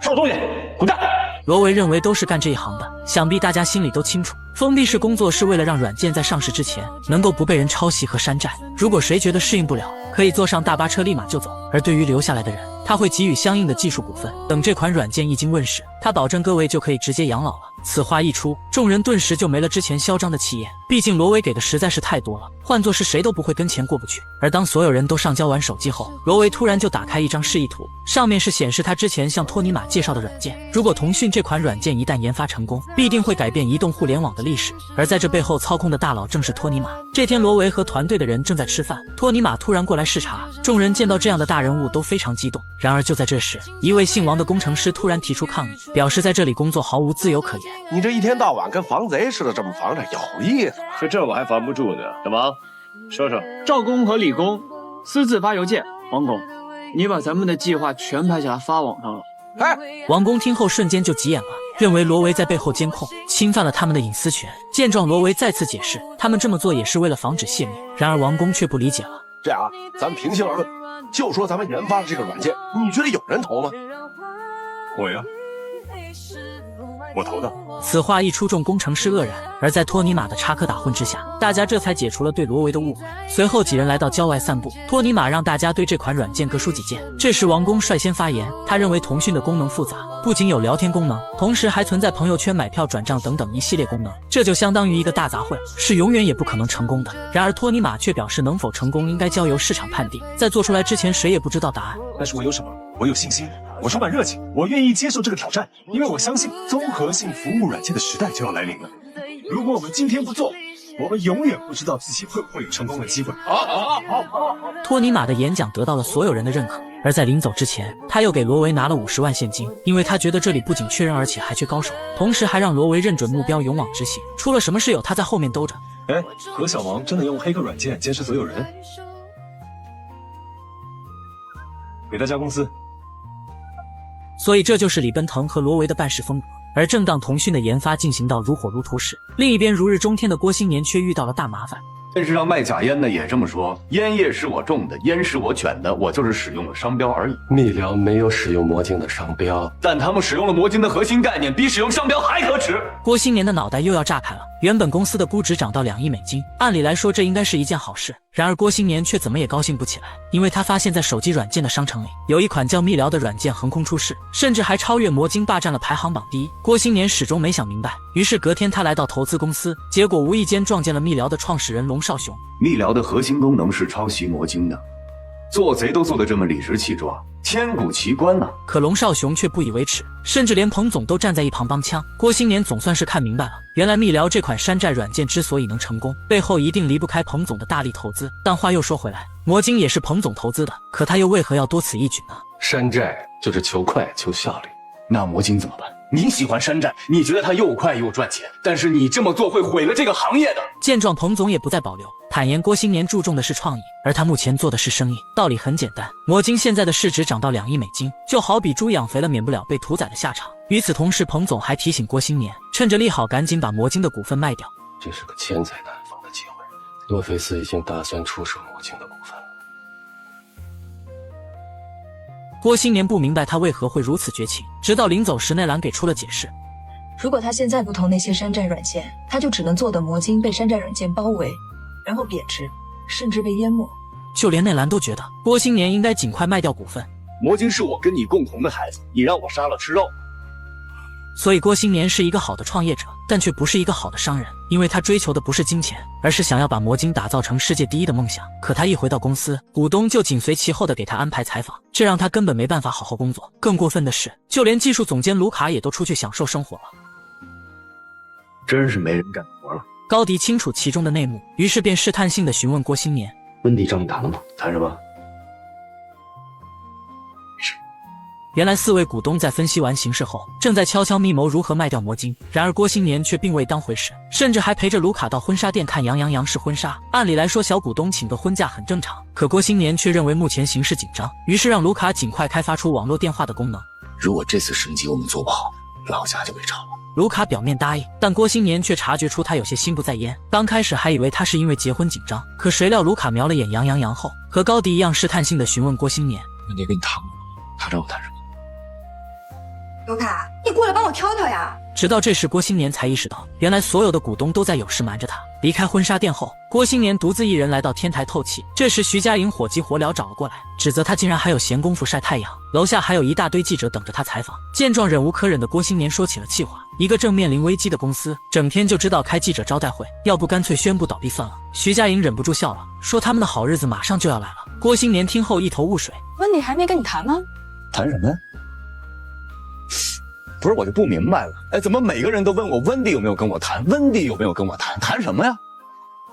收拾东西，滚蛋！”罗维认为都是干这一行的，想必大家心里都清楚，封闭式工作是为了让软件在上市之前能够不被人抄袭和山寨。如果谁觉得适应不了，可以坐上大巴车立马就走。而对于留下来的人，他会给予相应的技术股份，等这款软件一经问世，他保证各位就可以直接养老了。此话一出，众人顿时就没了之前嚣张的气焰，毕竟罗维给的实在是太多了，换作是谁都不会跟钱过不去。而当所有人都上交完手机后，罗维突然就打开一张示意图，上面是显示他之前向托尼玛介绍的软件。如果腾讯这款软件一旦研发成功，必定会改变移动互联网的历史，而在这背后操控的大佬正是托尼玛。这天，罗维和团队的人正在吃饭，托尼玛突然过来视察，众人见到这样的大人物都非常激动。然而就在这时，一位姓王的工程师突然提出抗议，表示在这里工作毫无自由可言。你这一天到晚跟防贼似的这么防着，有意思？可这我还防不住呢。小王，说说，赵工和李工私自发邮件，王工，你把咱们的计划全拍下来发网上了。哎，王工听后瞬间就急眼了，认为罗维在背后监控，侵犯了他们的隐私权。见状，罗维再次解释，他们这么做也是为了防止泄密。然而王工却不理解了。这样啊，咱们平心而论，就说咱们研发的这个软件，你觉得有人投吗？我呀，我投的。此话一出，众工程师愕然。而在托尼玛的插科打诨之下，大家这才解除了对罗维的误会。随后几人来到郊外散步，托尼玛让大家对这款软件各抒己见。这时王工率先发言，他认为腾讯的功能复杂，不仅有聊天功能，同时还存在朋友圈买票转账等等一系列功能，这就相当于一个大杂烩，是永远也不可能成功的。然而托尼玛却表示，能否成功应该交由市场判定，在做出来之前谁也不知道答案。但是我有什么？我有信心，我充满热情，我愿意接受这个挑战，因为我相信综合性服务软件的时代就要来临了。如果我们今天不做，我们永远不知道自己会不会有成功的机会。好。托尼玛的演讲得到了所有人的认可，而在临走之前，他又给罗维拿了50万现金，因为他觉得这里不仅缺人，而且还缺高手，同时还让罗维认准目标，勇往直行。出了什么事有他在后面兜着。哎，何小王真的用黑客软件监视所有人，给他加公司。所以这就是李奔腾和罗维的办事风格。而正当腾讯的研发进行到如火如荼时，另一边如日中天的郭新年却遇到了大麻烦。电视上卖假烟的也这么说，烟叶是我种的，烟是我卷的，我就是使用了商标而已。密聊没有使用魔晶的商标，但他们使用了魔晶的核心概念，比使用商标还可耻。郭新年的脑袋又要炸开了。原本公司的估值涨到2亿美金，按理来说这应该是一件好事。然而郭新年却怎么也高兴不起来，因为他发现在手机软件的商城里，有一款叫密聊的软件横空出世，甚至还超越魔晶，霸占了排行榜第1。郭新年始终没想明白，于是隔天他来到投资公司，结果无意间撞见了密聊的创始人龙少雄。密聊的核心功能是抄袭魔晶的，做贼都做得这么理直气壮，千古奇观呐！可龙少雄却不以为耻，甚至连彭总都站在一旁帮腔。郭新年总算是看明白了，原来密聊这款山寨软件之所以能成功，背后一定离不开彭总的大力投资。但话又说回来，魔晶也是彭总投资的，可他又为何要多此一举呢？山寨就是求快求效率，那魔晶怎么办？你喜欢山寨，你觉得它又快又赚钱，但是你这么做会毁了这个行业的。见状，彭总也不再保留，坦言郭新年注重的是创意，而他目前做的是生意。道理很简单，魔晶现在的市值涨到2亿美金，就好比猪养肥了，免不了被屠宰的下场。与此同时，彭总还提醒郭新年，趁着利好赶紧把魔晶的股份卖掉。这是个千载难逢的机会，洛菲斯已经打算出售魔晶的股份了。郭新年不明白他为何会如此绝情，直到临走时内兰给出了解释。如果他现在不投那些山寨软件，他就只能做的魔晶被山寨软件包围，然后贬值，甚至被淹没。就连内兰都觉得郭新年应该尽快卖掉股份。魔晶是我跟你共同的孩子，你让我杀了吃肉。所以郭新年是一个好的创业者，但却不是一个好的商人，因为他追求的不是金钱，而是想要把魔晶打造成世界第一的梦想。可他一回到公司，股东就紧随其后的给他安排采访，这让他根本没办法好好工作。更过分的是，就连技术总监卢卡也都出去享受生活了。真是没人干活了。高迪清楚其中的内幕，于是便试探性的询问郭新年：“温迪找你谈了吗？谈什么？”原来4位股东在分析完形势后，正在悄悄密谋如何卖掉魔晶。然而郭新年却并未当回事，甚至还陪着卢卡到婚纱店看杨氏婚纱。按理来说，小股东请个婚假很正常，可郭新年却认为目前形势紧张，于是让卢卡尽快开发出网络电话的功能。如果这次升级我们做不好，老家就被炒了。卢卡表面答应，但郭新年却察觉出他有些心不在焉。刚开始还以为他是因为结婚紧张，可谁料卢卡瞄了眼杨后，和高迪一样试探性的询问郭新年：“温迪跟你谈过吗？他让我谈什么？”卢卡，你过来帮我挑挑呀！直到这时，郭新年才意识到，原来所有的股东都在有事瞒着他。离开婚纱店后，郭新年独自一人来到天台透气。这时，徐佳莹火急火燎找了过来，指责他竟然还有闲工夫晒太阳。楼下还有一大堆记者等着他采访。见状，忍无可忍的郭新年说起了气话：一个正面临危机的公司，整天就知道开记者招待会，要不干脆宣布倒闭算了。徐佳莹忍不住笑了，说他们的好日子马上就要来了。郭新年听后一头雾水：温迪还没跟你谈吗？谈什么呀？不是，我就不明白了，哎，怎么每个人都问我温迪有没有跟我谈，温迪有没有跟我谈，谈什么呀？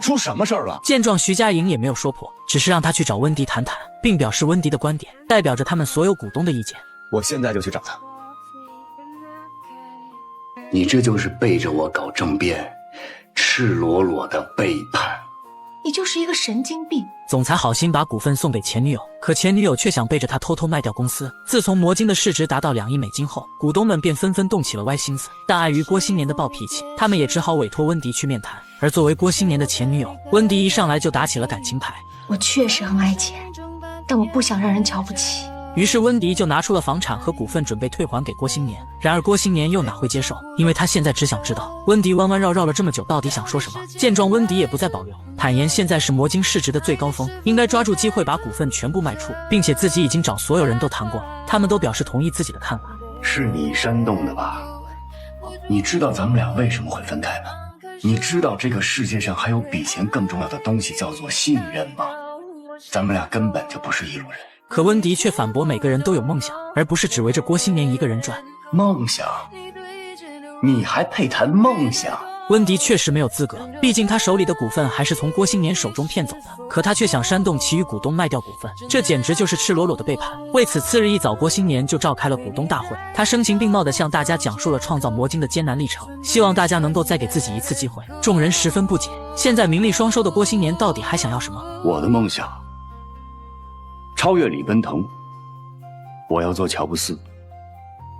出什么事儿了？见状，徐佳莹也没有说破，只是让他去找温迪谈谈，并表示温迪的观点代表着他们所有股东的意见。我现在就去找他。你这就是背着我搞政变，赤裸裸的背叛。你就是一个神经病。总裁好心把股份送给前女友，可前女友却想背着他偷偷卖掉公司。自从魔晶的市值达到2亿美金后，股东们便纷纷动起了歪心思，但碍于郭新年的暴脾气，他们也只好委托温迪去面谈。而作为郭新年的前女友，温迪一上来就打起了感情牌。我确实很爱钱，但我不想让人瞧不起。于是温迪就拿出了房产和股份，准备退还给郭新年。然而郭新年又哪会接受？因为他现在只想知道温迪弯弯绕绕了这么久到底想说什么。见状，温迪也不再保留，坦言现在是魔晶市值的最高峰，应该抓住机会把股份全部卖出，并且自己已经找所有人都谈过了，他们都表示同意自己的看法。是你煽动的吧？你知道咱们俩为什么会分开吗？你知道这个世界上还有比钱更重要的东西叫做信任吗？咱们俩根本就不是一路人。可温迪却反驳每个人都有梦想，而不是只围着郭新年一个人转。梦想？你还配谈梦想？温迪确实没有资格，毕竟他手里的股份还是从郭新年手中骗走的，可他却想煽动其余股东卖掉股份，这简直就是赤裸裸的背叛。为此，次日一早，郭新年就召开了股东大会，他声情并茂地向大家讲述了创造魔晶的艰难历程，希望大家能够再给自己一次机会。众人十分不解，现在名利双收的郭新年到底还想要什么？我的梦想超越李奔腾，我要做乔布斯。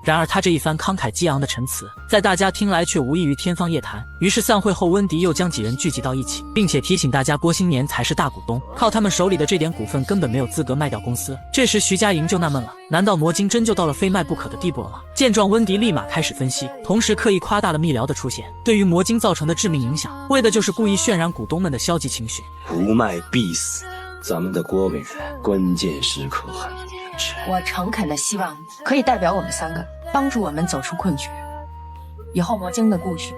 然而他这一番慷慨激昂的陈词，在大家听来却无异于天方夜谭。于是散会后，温迪又将几人聚集到一起，并且提醒大家郭新年才是大股东，靠他们手里的这点股份根本没有资格卖掉公司。这时徐佳莹就纳闷了，难道魔晶真就到了非卖不可的地步了吗？见状，温迪立马开始分析，同时刻意夸大了密聊的出现对于魔晶造成的致命影响，为的就是故意渲染股东们的消极情绪。不卖必死，咱们的郭委员关键时刻很严持。我诚恳的希望你可以代表我们3个，帮助我们走出困局。以后魔晶的故事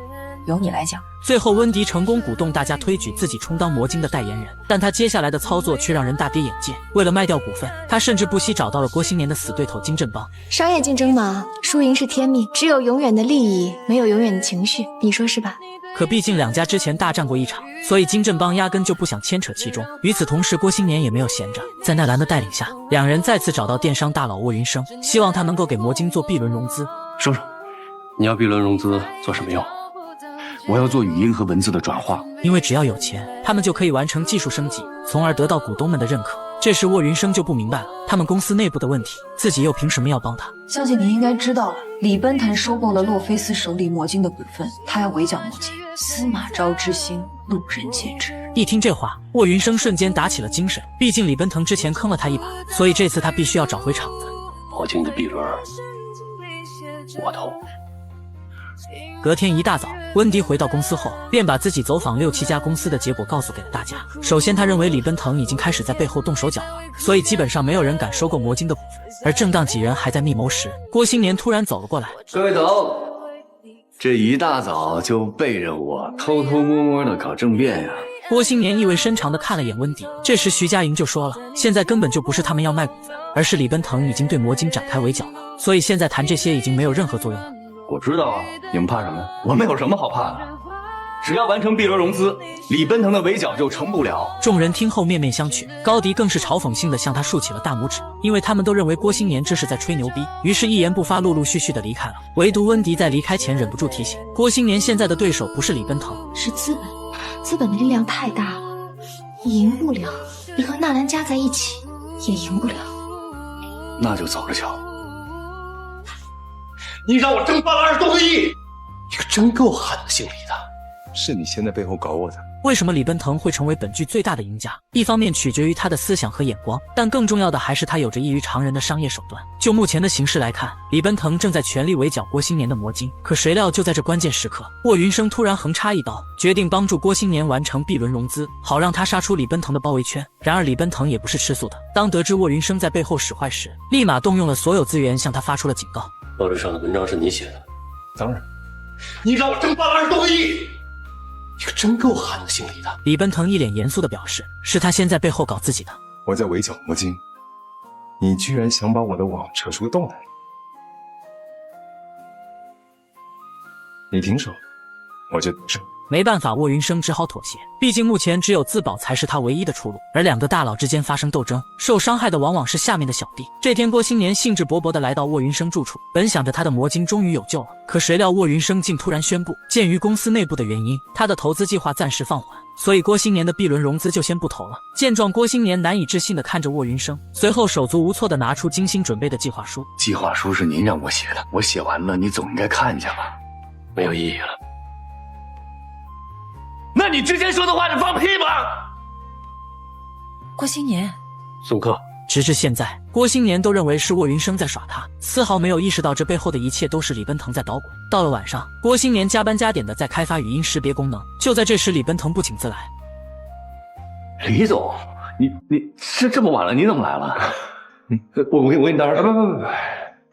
由你来讲。最后，温迪成功鼓动大家推举自己充当魔晶的代言人，但他接下来的操作却让人大跌眼镜。为了卖掉股份，他甚至不惜找到了郭新年的死对头金振邦。商业竞争嘛，输赢是天命，只有永远的利益，没有永远的情绪，你说是吧？可毕竟两家之前大战过一场，所以金振邦压根就不想牵扯其中。与此同时，郭新年也没有闲着，在奈兰的带领下，两人再次找到电商大佬沃云生，希望他能够给魔晶做 B 轮融资。说说，你要 B 轮融资做什么用？我要做语音和文字的转化，因为只要有钱，他们就可以完成技术升级，从而得到股东们的认可。这时沃云生就不明白了，他们公司内部的问题，自己又凭什么要帮他？相信你应该知道了，李奔腾收购了洛菲斯手里魔晶的股份，他要围剿魔晶，司马昭之心，路人皆知。一听这话，沃云生瞬间打起了精神，毕竟李奔腾之前坑了他一把，所以这次他必须要找回场子。魔晶的 B 轮，我投。隔天一大早，温迪回到公司后，便把自己走访6、7家公司的结果告诉给了大家。首先，他认为李奔腾已经开始在背后动手脚了，所以基本上没有人敢收购魔晶的股份。而正当几人还在密谋时，郭新年突然走了过来。各位董，这一大早就背着我偷偷摸摸的搞政变呀！郭新年意味深长地看了眼温迪。这时徐佳莹就说了，现在根本就不是他们要卖股份，而是李奔腾已经对魔晶展开围剿了，所以现在谈这些已经没有任何作用了。我知道啊，你们怕什么？我们有什么好怕的？只要完成 B 轮融资，李奔腾的围剿就成不了。众人听后面面相觑，高迪更是嘲讽性的向他竖起了大拇指，因为他们都认为郭新年这是在吹牛逼，于是一言不发，陆陆续续的离开了。唯独温迪在离开前忍不住提醒，郭新年现在的对手不是李奔腾，是资本，资本的力量太大了，你赢不了，你和纳兰加在一起也赢不了。那就走着瞧。你让我挣820多个亿，你可真够狠的，姓李的。是你先在背后搞我的。为什么李奔腾会成为本剧最大的赢家？一方面取决于他的思想和眼光，但更重要的还是他有着异于常人的商业手段。就目前的形势来看，李奔腾正在全力围剿郭新年的魔晶，可谁料就在这关键时刻，沃云生突然横插一刀，决定帮助郭新年完成 B 轮融资，好让他杀出李奔腾的包围圈。然而李奔腾也不是吃素的，当得知沃云生在背后使坏时，立马动用了所有资源向他发出了警告。报纸上的文章是你写的？当然。你让我挣820多个亿，你可真够狠的，姓李的。李奔腾一脸严肃地表示，是他先在背后搞自己的。我在围剿魔晶，你居然想把我的网扯出个洞来？你停手，我就这。没办法，沃云生只好妥协，毕竟目前只有自保才是他唯一的出路。而两个大佬之间发生斗争，受伤害的往往是下面的小弟。这天，郭新年兴致勃勃地来到沃云生住处，本想着他的魔晶终于有救了，可谁料沃云生竟突然宣布，鉴于公司内部的原因，他的投资计划暂时放缓，所以郭新年的 B 轮融资就先不投了。见状，郭新年难以置信地看着沃云生，随后手足无措地拿出精心准备的计划书。计划书是您让我写的，我写完了，你总应该看一下吧？没有意义了。那你之前说的话是放屁吗？郭新年，送客。直至现在，郭新年都认为是沃云生在耍他，丝毫没有意识到这背后的一切都是李奔腾在捣鬼。到了晚上，郭新年加班加点的在开发语音识别功能。就在这时，李奔腾不请自来。李总，你是这么晚了，你怎么来了？我给你当时不。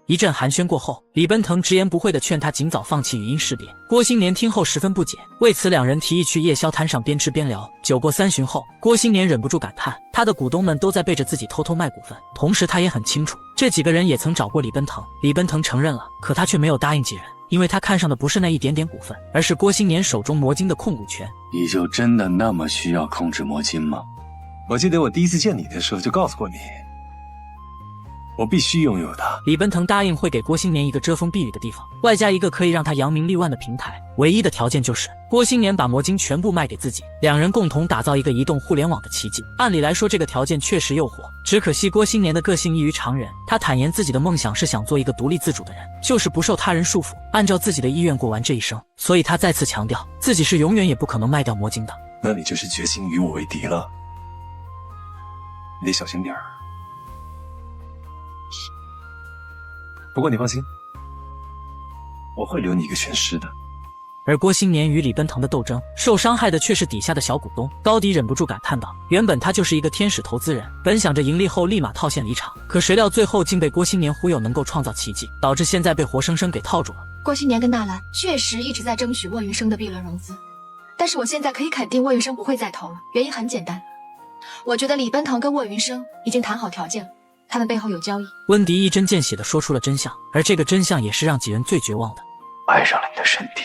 一阵寒暄过后，李奔腾直言不讳地劝他尽早放弃语音识别。郭新年听后十分不解，为此两人提议去夜宵摊上边吃边聊。酒过3巡后，郭新年忍不住感叹，他的股东们都在背着自己偷偷卖股份，同时他也很清楚，这几个人也曾找过李奔腾。李奔腾承认了，可他却没有答应几人。因为他看上的不是那一点点股份，而是郭新年手中魔晶的控股权。你就真的那么需要控制魔晶吗？我记得我第一次见你的时候就告诉过你，我必须拥有它。李奔腾答应会给郭新年一个遮风避雨的地方，外加一个可以让他扬名立万的平台。唯一的条件就是郭新年把魔晶全部卖给自己，两人共同打造一个移动互联网的奇迹。按理来说，这个条件确实诱惑，只可惜郭新年的个性异于常人。他坦言自己的梦想是想做一个独立自主的人，就是不受他人束缚，按照自己的意愿过完这一生。所以他再次强调，自己是永远也不可能卖掉魔晶的。那你就是决心与我为敌了，你得小心点儿。不过你放心，我会留你一个全尸的。而郭新年与李奔腾的斗争，受伤害的却是底下的小股东。高迪忍不住感叹道：“原本他就是一个天使投资人，本想着盈利后立马套现离场，可谁料最后竟被郭新年忽悠，能够创造奇迹，导致现在被活生生给套住了。”郭新年跟纳兰确实一直在争取沃云生的 B 轮融资，但是我现在可以肯定沃云生不会再投了。原因很简单，我觉得李奔腾跟沃云生已经谈好条件了，他们背后有交易。温迪一针见血地说出了真相，而这个真相也是让几人最绝望的。爱上了你的身体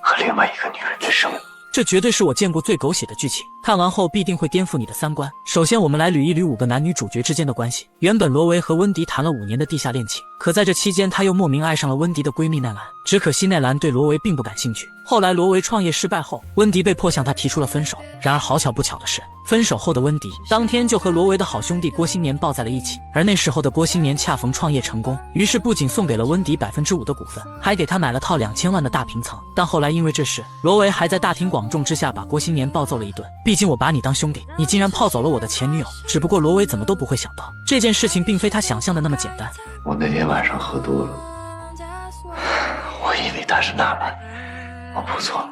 和另外一个女人之生。这绝对是我见过最狗血的剧情，看完后必定会颠覆你的三观。首先我们来捋一捋5个男女主角之间的关系。原本罗维和温迪谈了5年的地下恋情，可在这期间他又莫名爱上了温迪的闺蜜奈兰，只可惜奈兰对罗维并不感兴趣。后来罗维创业失败后，温迪被迫向他提出了分手。然而好巧不巧的是，分手后的温迪当天就和罗维的好兄弟郭新年抱在了一起，而那时候的郭新年恰逢创业成功，于是不仅送给了温迪5%的股份，还给他买了套2000万的大平层。但后来因为这事，罗维还在大庭广众之下把郭新年暴揍了一顿。毕竟我把你当兄弟，你竟然泡走了我的前女友。只不过罗维怎么都不会想到，这件事情并非他想象的那么简单。我那天晚上喝多了，我以为他是纳兰，我不错了。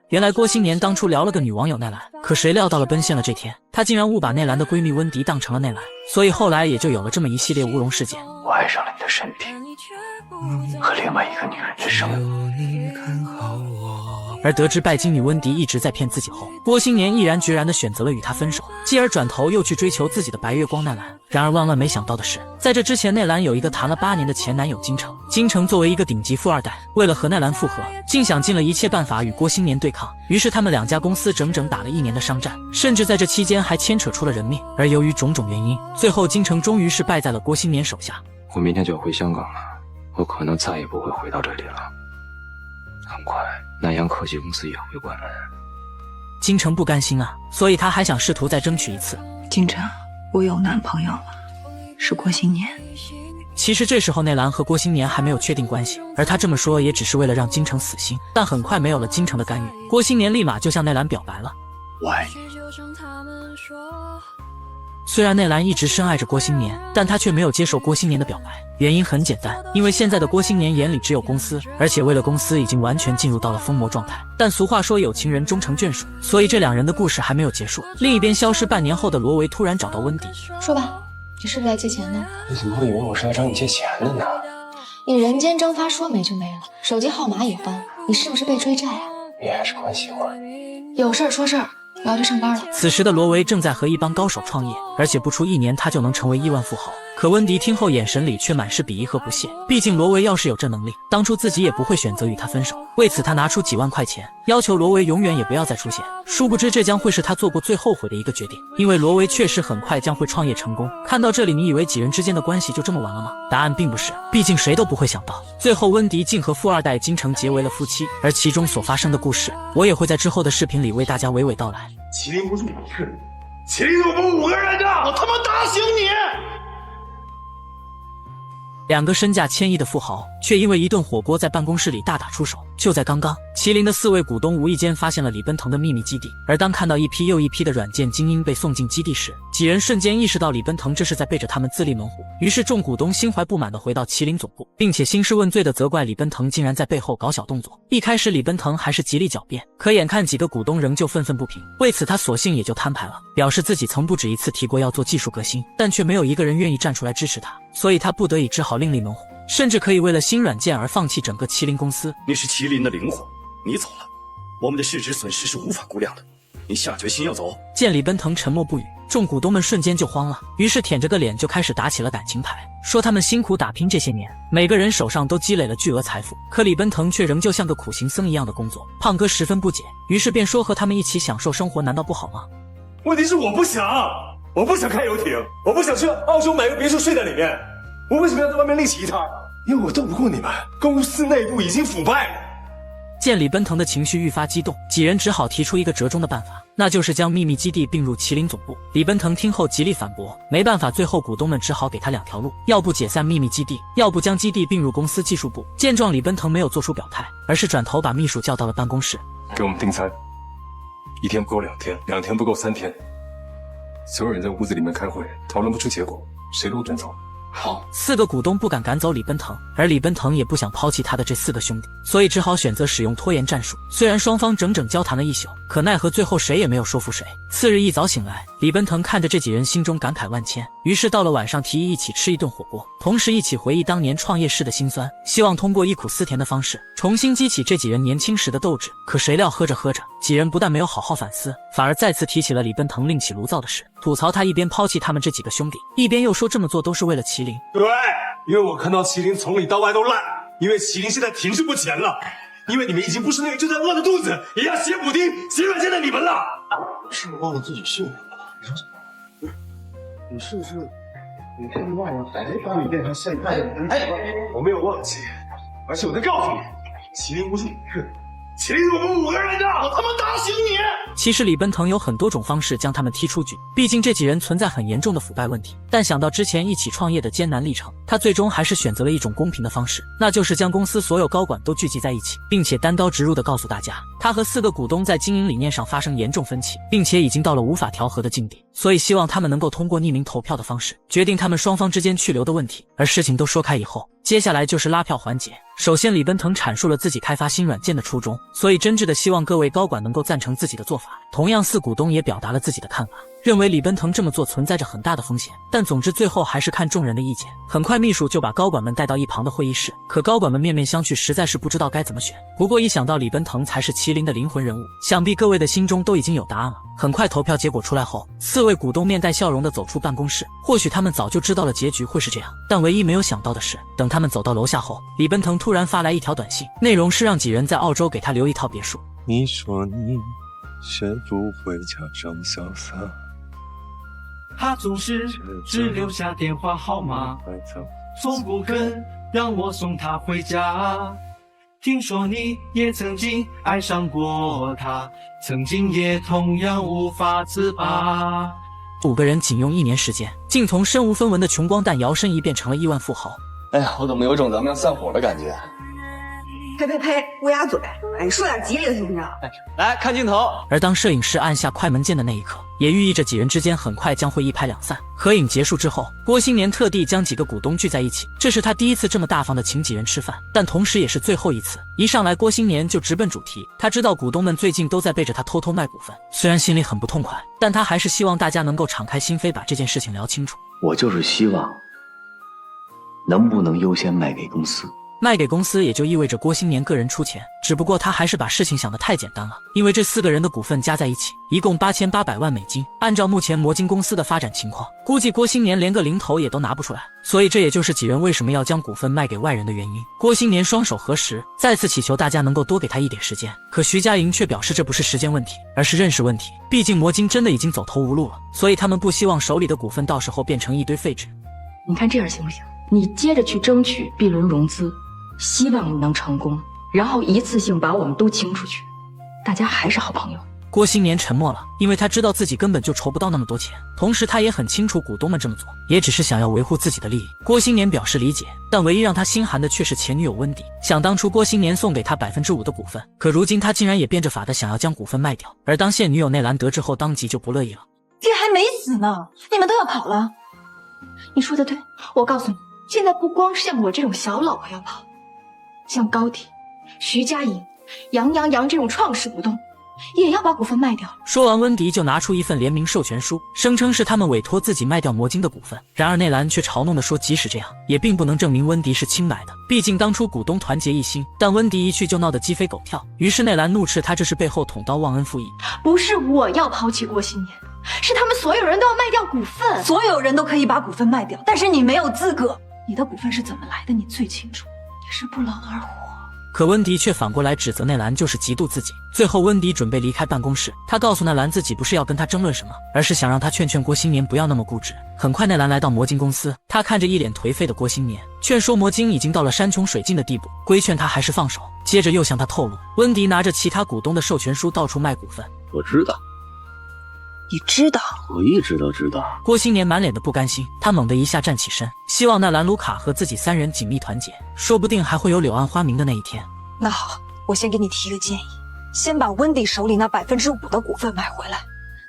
原来郭新年当初聊了个女网友奈兰，可谁料到了奔现了这天，他竟然误把奈兰的闺蜜温迪当成了奈兰，所以后来也就有了这么一系列乌龙事件。我爱上了你的身体和另外一个女人之生。而得知拜金女温迪一直在骗自己后，郭新年毅然决然地选择了与她分手，继而转头又去追求自己的白月光奈兰。然而万万没想到的是，在这之前奈兰有一个谈了8年的前男友金城。金城作为一个顶级富二代，为了和奈兰复合，竟想尽了一切办法与郭新年对抗。于是他们2家公司整整打了1年的商战，甚至在这期间还牵扯出了人命。而由于种种原因，最后金城终于是败在了郭新年手下。我明天就要回香港了，我可能再也不会回到这里了。很快南洋科技公司也会关门。金城不甘心啊，所以他还想试图再争取一次。金城，我有男朋友了，是郭新年。其实这时候内兰和郭新年还没有确定关系，而他这么说也只是为了让金城死心。但很快没有了金城的干预，郭新年立马就向内兰表白了。我爱你。虽然内兰一直深爱着郭新年，但他却没有接受郭新年的表白。原因很简单，因为现在的郭新年眼里只有公司，而且为了公司已经完全进入到了疯魔状态。但俗话说有情人终成眷属，所以这2人的故事还没有结束。另一边消失半年后的罗维突然找到温迪，说吧，你是不是来借钱的？你怎么会以为我是来找你借钱的呢？你人间蒸发说没就没了，手机号码也换，你是不是被追债啊？你还是关心我。有事儿说事儿，我要去上班了。此时的罗维正在和一帮高手创业，而且不出1年他就能成为亿万富豪。可温迪听后眼神里却满是鄙夷和不屑，毕竟罗维要是有这能力，当初自己也不会选择与他分手。为此他拿出几万块钱，要求罗维永远也不要再出现。殊不知这将会是他做过最后悔的一个决定，因为罗维确实很快将会创业成功。看到这里，你以为几人之间的关系就这么完了吗？答案并不是，毕竟谁都不会想到，最后温迪竟和富二代金城结为了夫妻。而其中所发生的故事，我也会在之后的视频里为大家娓娓道来。麒麟不是1个人，麒麟有我们5个人的，我他妈打醒你！2个身价1000亿的富豪，却因为一顿火锅在办公室里大打出手。就在刚刚，麒麟的4位股东无意间发现了李奔腾的秘密基地，而当看到一批又一批的软件精英被送进基地时，几人瞬间意识到李奔腾这是在背着他们自立门户。于是众股东心怀不满地回到麒麟总部，并且兴师问罪地责怪李奔腾竟然在背后搞小动作。一开始李奔腾还是极力狡辩，可眼看几个股东仍旧愤愤不平，为此他索性也就摊牌了，表示自己曾不止一次提过要做技术革新，但却没有一个人愿意站出来支持他，所以他不得已只好另立门户，甚至可以为了新软件而放弃整个麒麟公司。你是麒麟的灵魂，你走了，我们的市值损失是无法估量的。你下决心要走？见李奔腾沉默不语，众股东们瞬间就慌了，于是舔着个脸就开始打起了感情牌，说他们辛苦打拼这些年，每个人手上都积累了巨额财富，可李奔腾却仍旧像个苦行僧一样的工作。胖哥十分不解，于是便说和他们一起享受生活难道不好吗？问题是我不想开游艇，我不想去澳洲买个别墅睡在里面，我为什么要在外面另起一摊？因为我斗不过你们，公司内部已经腐败了。见李奔腾的情绪愈发激动，几人只好提出一个折中的办法，那就是将秘密基地并入麒麟总部。李奔腾听后极力反驳，没办法，最后股东们只好给他2条路，要不解散秘密基地，要不将基地并入公司技术部。见状，李奔腾没有做出表态，而是转头把秘书叫到了办公室，给我们订餐，1天不够2天，2天不够3天，所有人在屋子里面开会，讨论不出结果，谁都准走。好，4个股东不敢赶走李奔腾，而李奔腾也不想抛弃他的这4个兄弟，所以只好选择使用拖延战术。虽然双方整整交谈了1宿，可奈何最后谁也没有说服谁。次日一早醒来，李奔腾看着这几人，心中感慨万千，于是到了晚上提议一起吃一顿火锅，同时一起回忆当年创业时的辛酸，希望通过忆苦思甜的方式重新激起这几人年轻时的斗志。可谁料喝着喝着，几人不但没有好好反思，反而再次提起了李奔腾另起炉灶的事，吐槽他一边抛弃他们这几个兄弟，一边又说这么做都是为了麒麟。对，因为我看到麒麟从里到外都烂，因为麒麟现在停滞不前了，因为你们已经不是那个正在饿着肚子也要写补丁写软件的你们了。是我忘了自己姓名了？你说什么？你是不是忘了把你变成现在的人？我没有忘记，而且我在告诉你，麒麟不是你一个人，麒麟是我们5个人的，我他妈打醒你！其实李奔腾有很多种方式将他们踢出局，毕竟这几人存在很严重的腐败问题。但想到之前一起创业的艰难历程，他最终还是选择了一种公平的方式，那就是将公司所有高管都聚集在一起，并且单刀直入地告诉大家，他和4个股东在经营理念上发生严重分歧，并且已经到了无法调和的境地，所以希望他们能够通过匿名投票的方式决定他们双方之间去留的问题。而事情都说开以后，接下来就是拉票环节。首先，李奔腾阐述了自己开发新软件的初衷，所以真挚的希望各位高管能够赞成自己的做法。同样，4股东也表达了自己的看法，认为李奔腾这么做存在着很大的风险，但总之最后还是看众人的意见。很快，秘书就把高管们带到一旁的会议室，可高管们面面相觑，实在是不知道该怎么选。不过一想到李奔腾才是麒麟的灵魂人物，想必各位的心中都已经有答案了。很快，投票结果出来后，4位股东面带笑容地走出办公室。或许他们早就知道了结局会是这样，但唯一没有想到的是，等他们走到楼下后，李奔腾突然发来一条短信，内容是让几人在澳洲给他留一套别墅。你说你学不会假装潇洒，他总是只留下电话号码，从不肯让我送他回家。听说你也曾经爱上过他，曾经也同样无法自拔。5个人仅用1年时间，竟从身无分文的穷光蛋摇身一变成了亿万富豪。哎呀，我怎么有种咱们要散伙的感觉？呸！乌鸦嘴！哎，说点吉利的行不行？来看镜头。而当摄影师按下快门键的那一刻，也寓意着几人之间很快将会一拍两散。合影结束之后，郭新年特地将几个股东聚在一起，这是他第一次这么大方的请几人吃饭，但同时也是最后一次。一上来，郭新年就直奔主题，他知道股东们最近都在背着他偷偷卖股份，虽然心里很不痛快，但他还是希望大家能够敞开心扉，把这件事情聊清楚。我就是希望，能不能优先卖给公司？卖给公司也就意味着郭新年个人出钱，只不过他还是把事情想得太简单了，因为这4个人的股份加在一起一共8800万美金，按照目前魔晶公司的发展情况，估计郭新年连个零头也都拿不出来，所以这也就是几人为什么要将股份卖给外人的原因。郭新年双手合十，再次祈求大家能够多给他一点时间，可徐佳莹却表示这不是时间问题，而是认识问题，毕竟魔晶真的已经走投无路了，所以他们不希望手里的股份到时候变成一堆废纸。你看这样行不行？你接着去争取 B 轮融资，希望你能成功，然后一次性把我们都清出去，大家还是好朋友。郭新年沉默了，因为他知道自己根本就筹不到那么多钱，同时他也很清楚股东们这么做也只是想要维护自己的利益。郭新年表示理解，但唯一让他心寒的却是前女友温迪。想当初郭新年送给他5%的股份，可如今他竟然也变着法的想要将股份卖掉，而当现女友内兰得知后当即就不乐意了。爹还没死呢，你们都要跑了。你说的对，我告诉你，现在不光是像我这种小老婆要跑，像高铁、徐佳莹、杨洋洋这种创始股东也要把股份卖掉。说完，温迪就拿出一份联名授权书，声称是他们委托自己卖掉魔晶的股份。然而内兰却嘲弄地说，即使这样，也并不能证明温迪是清白的，毕竟当初股东团结一心，但温迪一去就闹得鸡飞狗跳。于是内兰怒斥他这是背后捅刀忘恩负义。不是我要抛弃郭新年，是他们所有人都要卖掉股份。所有人都可以把股份卖掉，但是你没有资格。你的股份是怎么来的，你最清楚。你是不劳而获。可温迪却反过来指责内兰就是嫉妒自己。最后温迪准备离开办公室，他告诉奈兰自己不是要跟他争论什么，而是想让他劝劝郭新年不要那么固执。很快奈兰来到魔晶公司，他看着一脸颓废的郭新年，劝说魔晶已经到了山穷水尽的地步，规劝他还是放手。接着又向他透露，温迪拿着其他股东的授权书到处卖股份。我知道。你知道？我一直都知道。郭新年满脸的不甘心，他猛地一下站起身，希望纳兰卢卡和自己3人紧密团结，说不定还会有柳暗花明的那一天。那好，我先给你提个建议，先把温迪手里那5%的股份买回来。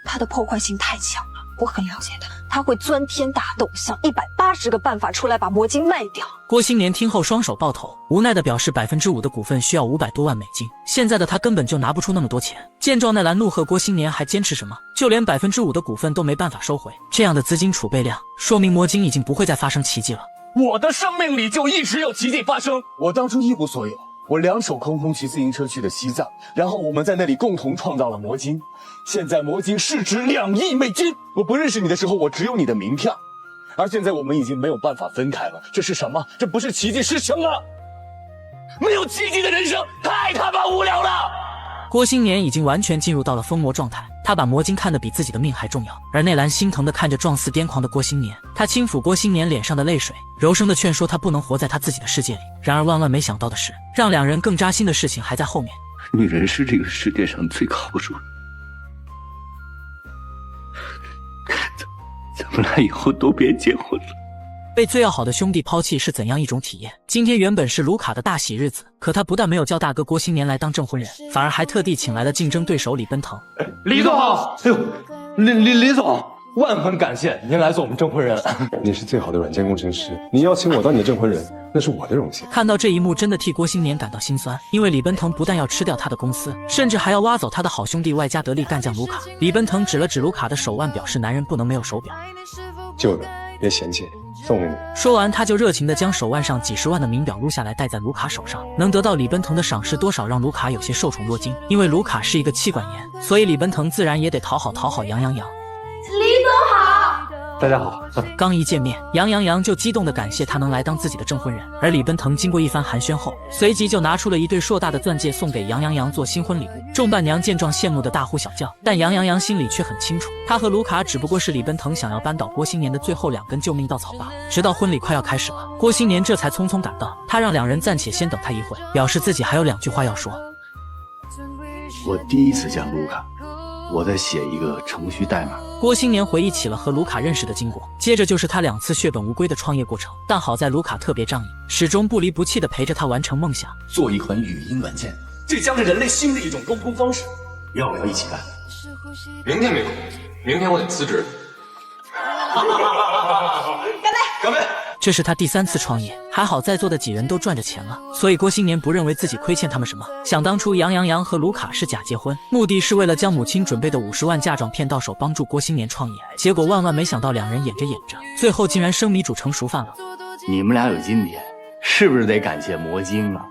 他的破坏性太强了，我很了解他，他会钻天大洞，想180个办法出来把魔晶卖掉。郭新年听后双手抱头，无奈地表示5%的股份需要500多万美金，现在的他根本就拿不出那么多钱。见状，奈兰怒喝郭新年还坚持什么？就连5%的股份都没办法收回，这样的资金储备量，说明魔晶已经不会再发生奇迹了。我的生命里就一直有奇迹发生。我当初一无所有，我2手空空骑自行车去的西藏，然后我们在那里共同创造了魔晶。现在魔晶市值2亿美金。我不认识你的时候，我只有你的名片，而现在我们已经没有办法分开了。这是什么？这不是奇迹，是什么？没有奇迹的人生太他妈无聊了。郭新年已经完全进入到了疯魔状态，他把魔晶看得比自己的命还重要。而内兰心疼地看着状似癫狂的郭新年，他轻抚郭新年脸上的泪水，柔声地劝说他不能活在他自己的世界里。然而万万没想到的是，让两人更扎心的事情还在后面。女人是这个世界上最靠不住的，咱们俩以后都别结婚了。被最要好的兄弟抛弃是怎样一种体验？今天原本是卢卡的大喜日子，可他不但没有叫大哥郭新年来当证婚人，反而还特地请来了竞争对手李奔腾。李总好！哎呦，李总，万分感谢您来做我们证婚人。你是最好的软件工程师，你邀请我当你的证婚人，那是我的荣幸。看到这一幕，真的替郭新年感到心酸，因为李奔腾不但要吃掉他的公司，甚至还要挖走他的好兄弟外加得力干将卢卡。李奔腾指了指卢卡的手腕，表示男人不能没有手表。旧的别嫌弃，送给你。说完，他就热情地将手腕上几10万的名表撸下来戴在卢卡手上。能得到李奔腾的赏识多少，让卢卡有些受宠若惊。因为卢卡是一个妻管严，所以李奔腾自然也得讨好杨。李总好。大家好。刚一见面，杨就激动地感谢他能来当自己的证婚人。而李奔腾经过一番寒暄后，随即就拿出了一对硕大的钻戒送给杨做新婚礼物。众伴娘见状羡慕的大呼小叫，但杨心里却很清楚，他和卢卡只不过是李奔腾想要扳倒郭新年的最后2根救命稻草罢了。直到婚礼快要开始了，郭新年这才匆匆赶到，他让两人暂且先等他一会，表示自己还有2句话要说。我第一次见卢卡，我在写一个程序代码。郭新年回忆起了和卢卡认识的经过，接着就是他2次血本无归的创业过程。但好在卢卡特别仗义，始终不离不弃地陪着他完成梦想。做一款语音软件，这将是人类新的一种沟通方式。要不要一起干？明天没空，明天我得辞职。干杯！这是他第3次创业，还好在座的几人都赚着钱了，所以郭新年不认为自己亏欠他们什么。想当初杨和卢卡是假结婚，目的是为了将母亲准备的50万嫁妆骗到手，帮助郭新年创业。结果万万没想到，两人演着最后竟然生米煮成熟饭了。你们俩有今天，是不是得感谢魔晶啊？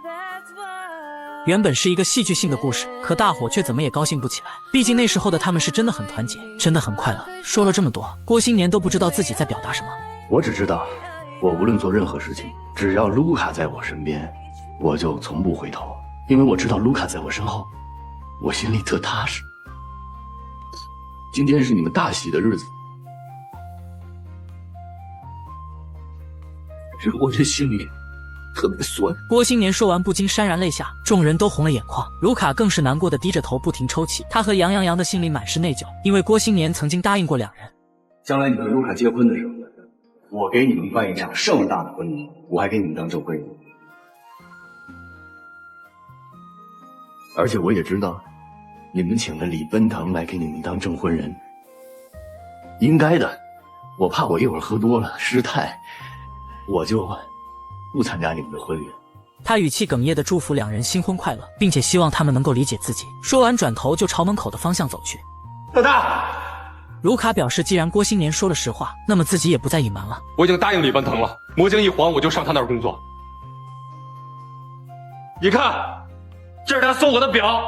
原本是一个戏剧性的故事，可大伙却怎么也高兴不起来。毕竟那时候的他们是真的很团结，真的很快乐。说了这么多，郭新年都不知道自己在表达什么。我只知道，我无论做任何事情，只要卢卡在我身边，我就从不回头，因为我知道卢卡在我身后，我心里特踏实。今天是你们大喜的日子，我这心里特别酸。郭新年说完不禁潸然泪下，众人都红了眼眶。卢卡更是难过的低着头不停抽泣，他和杨的心里满是内疚，因为郭新年曾经答应过两人，将来你和卢卡结婚的时候，我给你们办一场盛大的婚礼，我还给你们当证婚人。而且我也知道，你们请了李奔腾来给你们当证婚人，应该的。我怕我一会儿喝多了失态，我就不参加你们的婚礼。他语气哽咽地祝福两人新婚快乐，并且希望他们能够理解自己。说完转头就朝门口的方向走去。老大，卢卡表示既然郭新年说了实话，那么自己也不再隐瞒了。我已经答应李奔腾了，魔晶一还我就上他那儿工作。你看，这是他送我的表。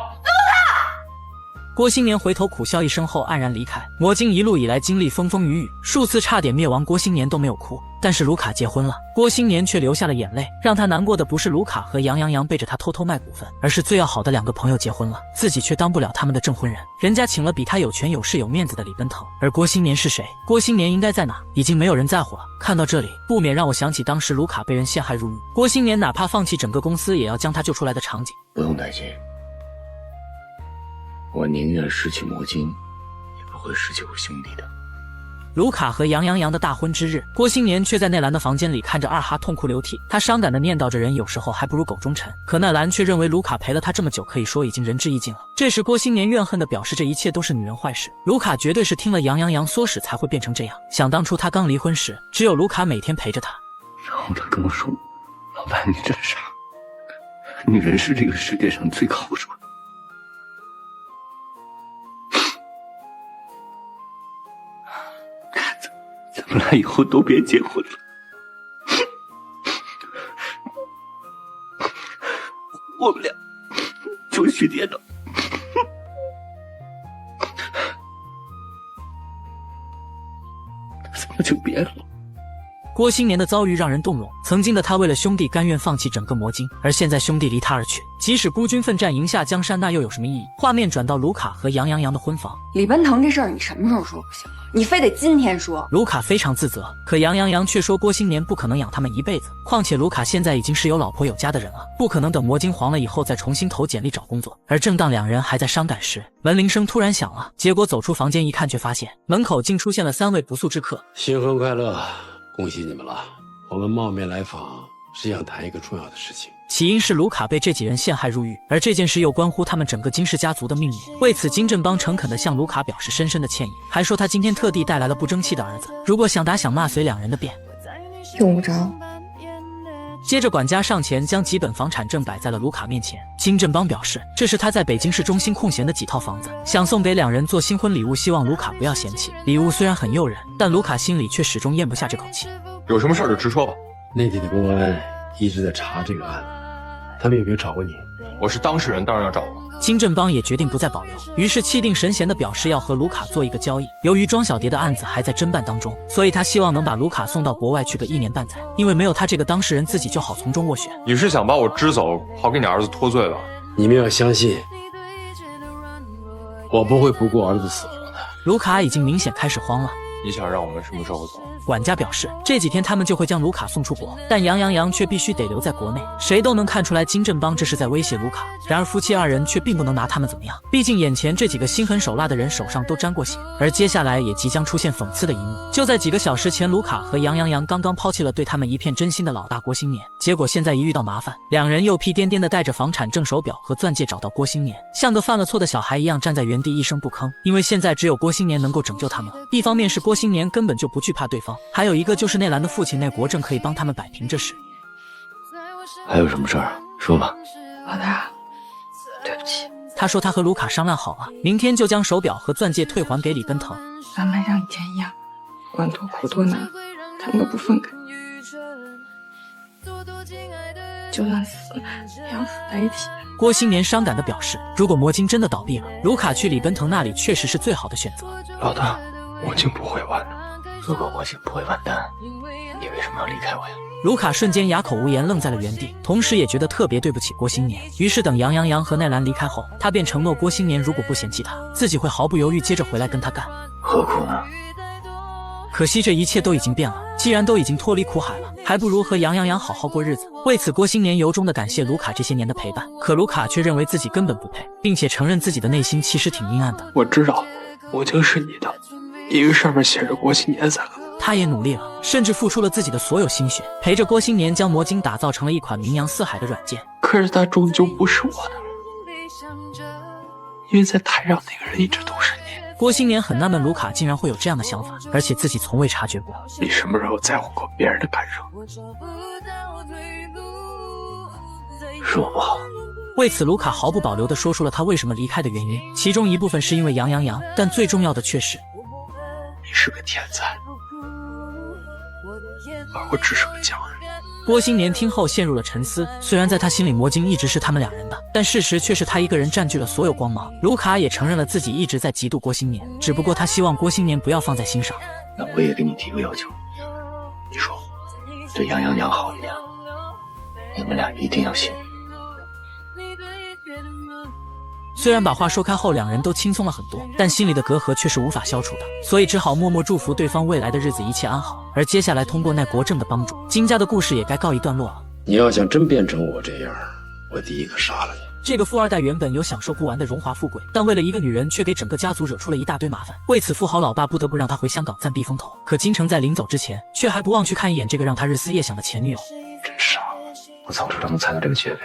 郭新年回头苦笑一声后黯然离开。魔晶一路以来经历风风雨雨，数次差点灭亡，郭新年都没有哭。但是卢卡结婚了，郭新年却流下了眼泪。让他难过的不是卢卡和杨洋洋背着他偷偷卖股份，而是最要好的2个朋友结婚了，自己却当不了他们的证婚人。人家请了比他有权有势有面子的李奔腾，而郭新年是谁？郭新年应该在哪？已经没有人在乎了。看到这里，不免让我想起当时卢卡被人陷害入狱，郭新年哪怕放弃整个公司也要将他救出来的场景。不用担心，我宁愿失去魔晶，也不会失去我兄弟的。卢卡和杨洋洋的大婚之日，郭新年却在内兰的房间里看着二哈痛哭流涕。他伤感地念叨着，人有时候还不如狗忠诚。可奈兰却认为卢卡陪了他这么久，可以说已经仁至义尽了。这时郭新年怨恨地表示，这一切都是女人坏事，卢卡绝对是听了杨洋洋唆使才会变成这样。想当初他刚离婚时，只有卢卡每天陪着他。然后他跟我说：“老板，你真傻，女人是这个世界上最靠不住的。”咱们俩以后都别结婚了，我们俩就许电脑。咱们就别了。郭新年的遭遇让人动容，曾经的他为了兄弟甘愿放弃整个魔晶，而现在兄弟离他而去，即使孤军奋战赢下江山，那又有什么意义？画面转到卢卡和杨洋洋的婚房，李奔腾这事儿你什么时候说不行？你非得今天说。卢卡非常自责，可杨洋洋却说郭新年不可能养他们一辈子，况且卢卡现在已经是有老婆有家的人了，不可能等魔晶黄了以后再重新投简历找工作。而正当2人还在伤感时，门铃声突然响了，结果走出房间一看，却发现门口竟出现了3位不速之客。新婚快乐，恭喜你们了！我们冒面来访，是想谈一个重要的事情。起因是卢卡被这几人陷害入狱，而这件事又关乎他们整个金氏家族的命运。为此，金振邦诚恳地向卢卡表示深深的歉意，还说他今天特地带来了不争气的儿子，如果想打想骂随2人的便。用不着。接着管家上前将几本房产证摆在了卢卡面前，金振邦表示这是他在北京市中心空闲的几套房子，想送给2人做新婚礼物，希望卢卡不要嫌弃。礼物虽然很诱人，但卢卡心里却始终咽不下这口气。有什么事就直说吧。内地的公安一直在查这个案子，他们有没有找过你？我是当事人，当然要找我。金振邦也决定不再保留，于是气定神闲地表示要和卢卡做一个交易。由于庄小蝶的案子还在侦办当中，所以他希望能把卢卡送到国外去个1年半载，因为没有他这个当事人，自己就好从中斡旋。你是想把我支走，好给你儿子脱罪吧？你们要相信，我不会不顾儿子死活的。卢卡已经明显开始慌了。你想让我们什么时候走？管家表示这几天他们就会将卢卡送出国，但杨洋洋却必须得留在国内。谁都能看出来金振邦这是在威胁卢卡，然而夫妻2人却并不能拿他们怎么样，毕竟眼前这几个心狠手辣的人手上都沾过血。而接下来也即将出现讽刺的一幕，就在几个小时前，卢卡和杨洋洋刚刚抛弃了对他们一片真心的老大郭新年，结果现在一遇到麻烦，2人又屁颠颠的带着房产证、手表和钻戒找到郭新年，像个犯了错的小孩一样站在原地一声不吭。因为现在只有郭新年能够拯救他们，一方面是郭新年根本就不惧怕对方，还有一个就是内兰的父亲内国正可以帮他们摆平这事。还有什么事儿？说吧。老大，对不起。他说他和卢卡商量好了，明天就将手表和钻戒退还给李奔腾。咱们像以前一样，不管多苦多难，咱们都不分开。就算死，也要死在一起。郭新年伤感地表示，如果魔晶真的倒闭了，卢卡去李奔腾那里确实是最好的选择。老大，魔晶不会完的。如果魔晶不会完蛋，你为什么要离开我呀？卢卡瞬间哑口无言，愣在了原地，同时也觉得特别对不起郭新年。于是等杨洋洋和奈兰离开后，他便承诺郭新年如果不嫌弃他，自己会毫不犹豫接着回来跟他干。何苦呢？可惜这一切都已经变了，既然都已经脱离苦海了，还不如和杨洋洋好好过日子。为此，郭新年由衷地感谢卢卡这些年的陪伴，可卢卡却认为自己根本不配，并且承认自己的内心其实挺阴暗的。我知道魔晶是你的，因为上面写着郭新年3个字。他也努力了，甚至付出了自己的所有心血，陪着郭新年将魔晶打造成了一款名扬四海的软件。可是他终究不是我的，因为在台上那个人一直都是你。郭新年很纳闷卢卡竟然会有这样的想法，而且自己从未察觉过。你什么时候在乎过别人的感受？是我不好。为此，卢卡毫不保留地说出了他为什么离开的原因，其中一部分是因为杨洋洋，但最重要的却是你是个天才，而我只是个匠人。郭新年听后陷入了沉思，虽然在他心里魔晶一直是他们两人的，但事实却是他一个人占据了所有光芒。卢卡也承认了自己一直在嫉妒郭新年，只不过他希望郭新年不要放在心上。那我也给你提个要求，你说对杨洋洋好一点，你们俩一定要信。虽然把话说开后两人都轻松了很多，但心里的隔阂却是无法消除的，所以只好默默祝福对方未来的日子一切安好。而接下来通过那国政的帮助，金家的故事也该告一段落了。你要想真变成我这样，我第一个杀了你。这个富二代原本有享受不完的荣华富贵，但为了一个女人却给整个家族惹出了一大堆麻烦。为此富豪老爸不得不让他回香港暂避风头。可金城在临走之前，却还不忘去看一眼这个让他日思夜想的前女友。真傻，我早知道能踩到这个劫位，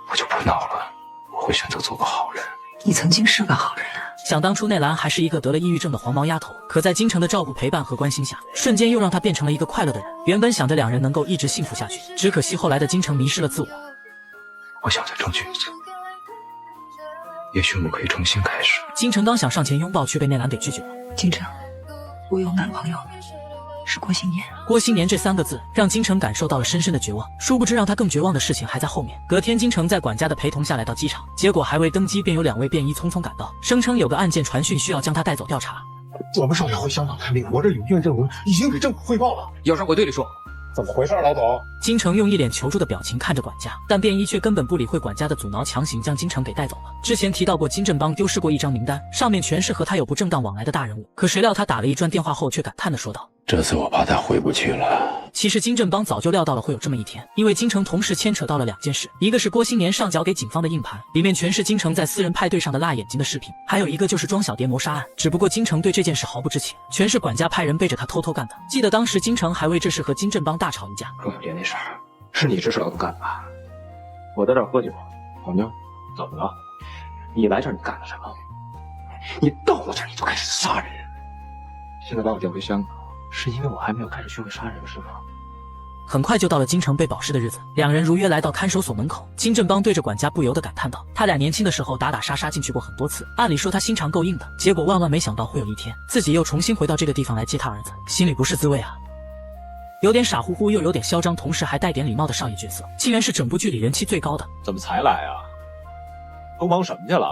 我就不闹了。我会选择做个好人。你曾经是个好人啊。想当初内兰还是一个得了抑郁症的黄毛丫头，可在金城的照顾陪伴和关心下，瞬间又让她变成了一个快乐的人。原本想着两人能够一直幸福下去，只可惜后来的金城迷失了自我。我想再争取一次，也许我们可以重新开始。金城刚想上前拥抱，却被内兰给拒绝了。金城，我有男朋友，是郭新年。郭新年这3个字让金城感受到了深深的绝望，殊不知让他更绝望的事情还在后面。隔天，金城在管家的陪同下来到机场，结果还未登机，便有2位便衣匆匆赶到，声称有个案件传讯需要将他带走调查。我们少爷回香港探病，我这有验证文，已经给政府汇报了，要上回队里说。怎么回事，老总？金城用一脸求助的表情看着管家，但便衣却根本不理会管家的阻挠，强行将金城给带走了。之前提到过金正邦丢失过一张名单，上面全是和他有不正当往来的大人物，可谁料他打了一转电话后却感叹地说道：这次我怕他回不去了。其实金正邦早就料到了会有这么一天，因为金城同时牵扯到了2件事，一个是郭新年上缴给警方的硬盘，里面全是金城在私人派对上的辣眼睛的视频，还有一个就是庄小蝶谋杀案。只不过金城对这件事毫不知情，全是管家派人背着他偷偷干的。记得当时金城还为这事和金正邦大吵一架。庄小蝶那事儿是你指使老子干的吧？我在这儿喝酒，老妞，怎么了？你来这儿你干了什么？你到了这儿你就开始杀人，现在把我调回香港，是因为我还没有开始学会杀人是吗？很快就到了金城被保释的日子，两人如约来到看守所门口。金正邦对着管家不由得感叹道：他俩年轻的时候打打杀杀进去过很多次，按理说他心肠够硬的，结果万万没想到会有一天自己又重新回到这个地方来接他儿子，心里不是滋味啊。有点傻乎乎又有点嚣张，同时还带点礼貌的少爷角色，竟然是整部剧里人气最高的。怎么才来啊？都忙什么去了？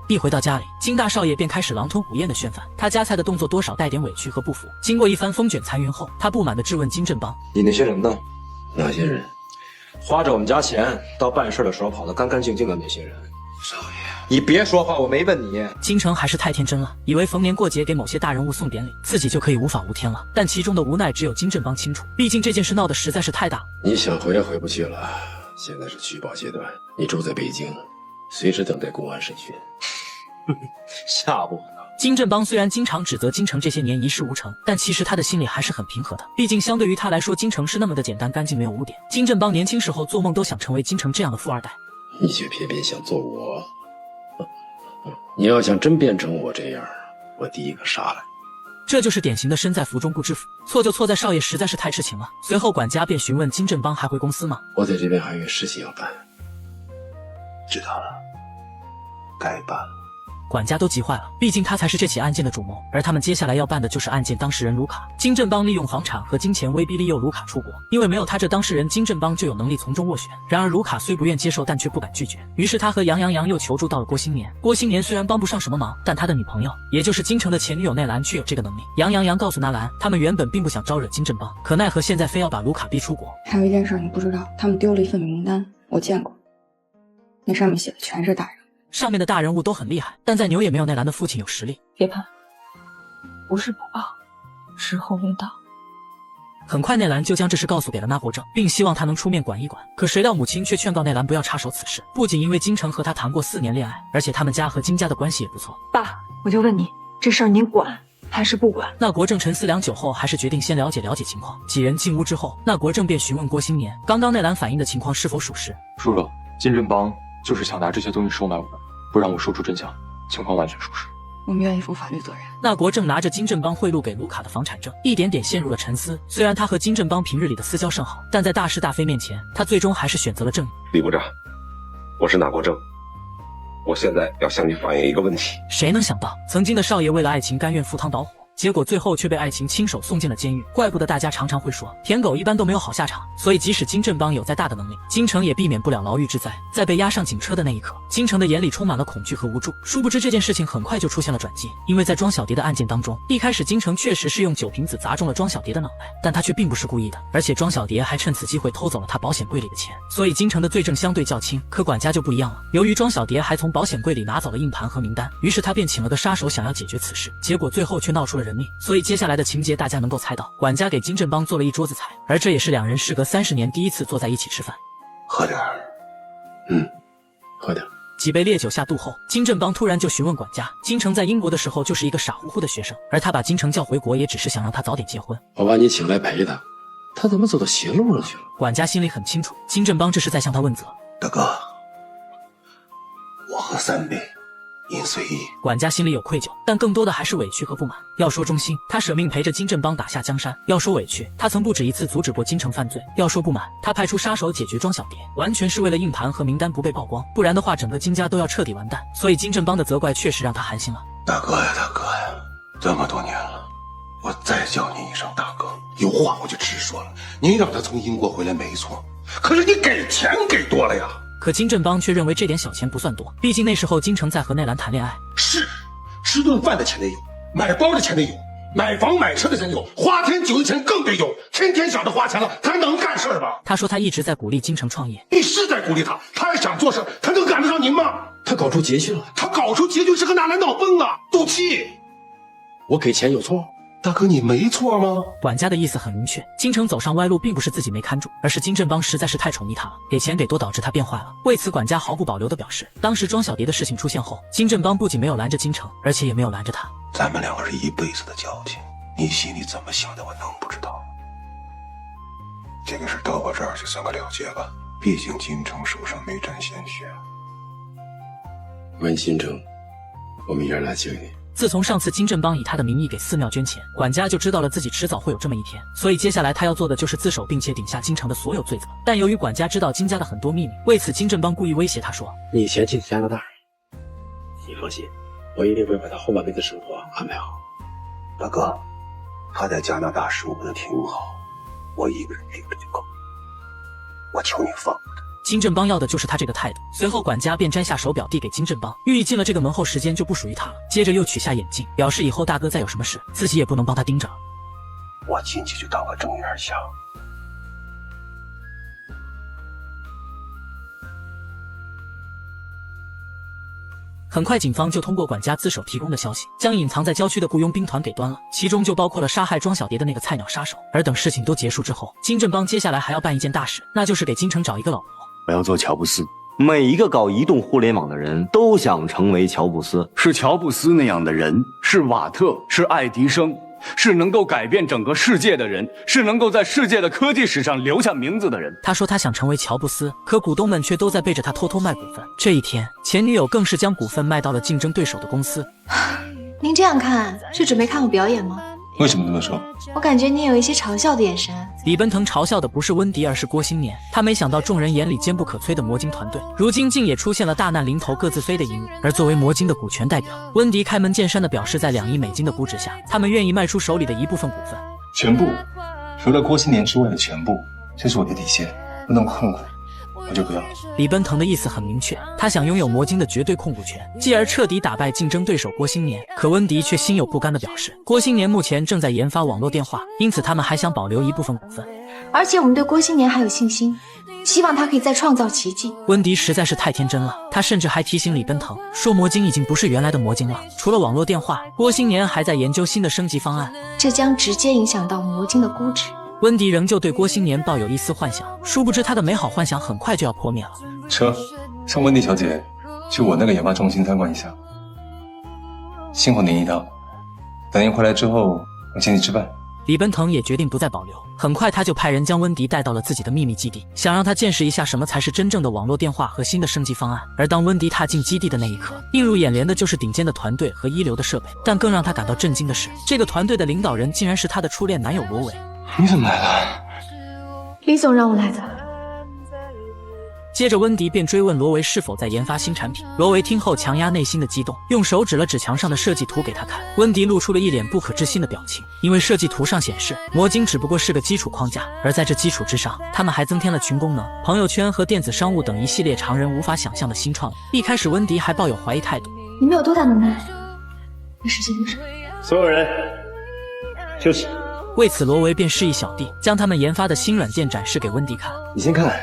一回到家里，金大少爷便开始狼吞虎咽的炫饭，他夹菜的动作多少带点委屈和不服。经过一番风卷残云后，他不满地质问金正邦：你那些人呢？哪些人？花着我们家钱到办事的时候跑得干干净净的那些人。少爷，你别说话，我没问你。金城还是太天真了，以为逢年过节给某些大人物送点礼，自己就可以无法无天了。但其中的无奈只有金正邦清楚，毕竟这件事闹得实在是太大了。你想回也回不去了，现在是取保阶段，你住在北京，随时等待公安审讯。吓我呢！金正邦虽然经常指责金城这些年一事无成，但其实他的心里还是很平和的。毕竟相对于他来说，金城是那么的简单干净，没有污点。金正邦年轻时候做梦都想成为金城这样的富二代，你却偏偏想做我。你要想真变成我这样，我第一个杀了你。这就是典型的身在福中不知福，错就错在少爷实在是太痴情了。随后管家便询问金正邦还回公司吗？我在这边还有事情要办。知道了，该办了。管家都急坏了，毕竟他才是这起案件的主谋，而他们接下来要办的就是案件当事人卢卡。金正邦利用房产和金钱威逼利诱卢卡出国，因为没有他这当事人，金正邦就有能力从中斡旋。然而卢卡虽不愿接受，但却不敢拒绝，于是他和杨洋洋又求助到了郭新年。郭新年虽然帮不上什么忙，但他的女朋友，也就是金城的前女友奈兰却有这个能力。杨洋洋告诉纳兰，他们原本并不想招惹金正邦，可奈何现在非要把卢卡逼出国。还有一件事你不知道，他们丢了一份名单，我见过，那上面写的全是大人。上面的大人物都很厉害，但再牛也没有奈兰的父亲有实力。别怕，不是不报，时候未到。很快内兰就将这事告诉给了那国正，并希望他能出面管一管。可谁料母亲却劝告内兰不要插手此事，不仅因为金城和他谈过4年恋爱，而且他们家和金家的关系也不错。爸，我就问你，这事儿您管还是不管？那国正沉思良久后，还是决定先了解了解情况。几人进屋之后，那国正便询问郭新年，刚刚内兰反映的情况是否属实。叔叔，金正邦就是想拿这些东西收买我们，不让我说出真相，情况完全属实。我们愿意负法律责任。那国正拿着金正邦贿赂给卢卡的房产证，一点点陷入了沉思。虽然他和金正邦平日里的私交甚好，但在大是大非面前，他最终还是选择了正义。李部长，我是那国正，我现在要向你反映一个问题。谁能想到，曾经的少爷为了爱情甘愿赴汤蹈火，结果最后却被爱情亲手送进了监狱。怪不得大家常常会说，舔狗一般都没有好下场。所以即使金振邦有再大的能力，京城也避免不了牢狱之灾。在被押上警车的那一刻，京城的眼里充满了恐惧和无助。殊不知这件事情很快就出现了转机，因为在庄小蝶的案件当中，一开始京城确实是用酒瓶子砸中了庄小蝶的脑袋，但他却并不是故意的，而且庄小蝶还趁此机会偷走了他保险柜里的钱。所以京城的罪证相对较轻，可管家就不一样了。由于庄小蝶还从保险柜里拿走了硬盘和名单，于是他便请了个杀手想要解决此事，结果最后却闹出了人命。所以接下来的情节大家能够猜到，管家给金振邦做了一桌子菜，而这也是两人时隔30年第一次坐在一起吃饭。喝点儿，喝点儿。几杯烈酒下肚后，金振邦突然就询问管家，金城在英国的时候就是一个傻乎乎的学生，而他把金城叫回国也只是想让他早点结婚。我把你请来陪他，他怎么走到邪路上去了？管家心里很清楚，金振邦这是在向他问责。大哥，我喝3杯，您随意。管家心里有愧疚，但更多的还是委屈和不满。要说忠心，他舍命陪着金振邦打下江山；要说委屈，他曾不止一次阻止过金城犯罪；要说不满，他派出杀手解决庄小蝶，完全是为了硬盘和名单不被曝光，不然的话整个金家都要彻底完蛋。所以金振邦的责怪确实让他寒心了。大哥呀，大哥呀，这么多年了，我再叫您一声大哥，有话我就直说了。您让他从英国回来没错，可是你给钱给多了呀。可金振邦却认为这点小钱不算多，毕竟那时候金城在和内兰谈恋爱。是，吃顿饭的钱得有，买包的钱得有，买房买车的钱有，花天酒的钱更得有。天天想着花钱了，他能干事吗？他说他一直在鼓励金城创业。你是在鼓励他，他要想做事，他能赶得上您吗？他搞出拮据了。他搞出拮据是个哪来脑崩啊？赌气。我给钱有错？大哥，你没错吗？管家的意思很明确，金城走上歪路并不是自己没看住，而是金振邦实在是太宠溺他了，给钱给多导致他变坏了。为此管家毫不保留地表示，当时庄小蝶的事情出现后，金振邦不仅没有拦着金城，而且也没有拦着他。咱们两个是一辈子的交情，你心里怎么想的我能不知道？这个事到我这儿就算个了结吧，毕竟金城手上没沾鲜血。问金城，我们爷俩敬你。自从上次金振邦以他的名义给寺庙捐钱，管家就知道了自己迟早会有这么一天，所以接下来他要做的就是自首，并且顶下金城的所有罪责。但由于管家知道金家的很多秘密，为此金振邦故意威胁他说：“你以前去加拿大，你放心，我一定会把他后半辈子生活安排好。”大哥，他在加拿大生活的挺好，我一个人顶着就够，我求你放过他。金振邦要的就是他这个态度。随后管家便摘下手表递给金振邦，寓意进了这个门后时间就不属于他了。接着又取下眼镜，表示以后大哥再有什么事，自己也不能帮他盯着了。我进去就当个正眼瞎。很快警方就通过管家自首提供的消息，将隐藏在郊区的雇佣兵团给端了，其中就包括了杀害庄小蝶的那个菜鸟杀手。而等事情都结束之后，金振邦接下来还要办一件大事，那就是给金城找一个老婆。我要做乔布斯。每一个搞移动互联网的人都想成为乔布斯，是乔布斯那样的人，是瓦特，是爱迪生，是能够改变整个世界的人，是能够在世界的科技史上留下名字的人。他说他想成为乔布斯，可股东们却都在背着他偷偷卖股份。这一天，前女友更是将股份卖到了竞争对手的公司。您这样看，是准备看我表演吗？为什么这么说？我感觉你有一些嘲笑的眼神。李奔腾嘲笑的不是温迪，而是郭新年。他没想到众人眼里坚不可摧的魔晶团队，如今竟也出现了大难临头各自飞的一幕。而作为魔晶的股权代表，温迪开门见山地表示，在2亿美金的估值下，他们愿意卖出手里的一部分股份。全部，除了郭新年之外的全部，这是我的底线，不能控股，我就不要。李奔腾的意思很明确，他想拥有魔晶的绝对控股权，继而彻底打败竞争对手郭新年。可温迪却心有不甘地表示，郭新年目前正在研发网络电话，因此他们还想保留一部分股份。而且我们对郭新年还有信心，希望他可以再创造奇迹。温迪实在是太天真了，他甚至还提醒李奔腾说，魔晶已经不是原来的魔晶了，除了网络电话，郭新年还在研究新的升级方案，这将直接影响到魔晶的估值。温迪仍旧对郭新年抱有一丝幻想，殊不知他的美好幻想很快就要破灭了。车，向温迪小姐去我那个研发中心参观一下。辛苦您一趟，等您回来之后，我请你吃饭。李奔腾也决定不再保留，很快他就派人将温迪带到了自己的秘密基地，想让他见识一下什么才是真正的网络电话和新的升级方案。而当温迪踏进基地的那一刻，映入眼帘的就是顶尖的团队和一流的设备，但更让他感到震惊的是，这个团队的领导人竟然是他的初恋男友罗伟。你怎么来了？李总让我来的。接着温迪便追问罗维是否在研发新产品。罗维听后强压内心的激动，用手指了指墙上的设计图给他看。温迪露出了一脸不可置信的表情，因为设计图上显示魔晶只不过是个基础框架，而在这基础之上，他们还增添了群功能、朋友圈和电子商务等一系列常人无法想象的新创意。一开始温迪还抱有怀疑态度，你们有多大能耐，要实现多少？所有人休息。为此罗维便示意小弟将他们研发的新软件展示给温迪看。你先看，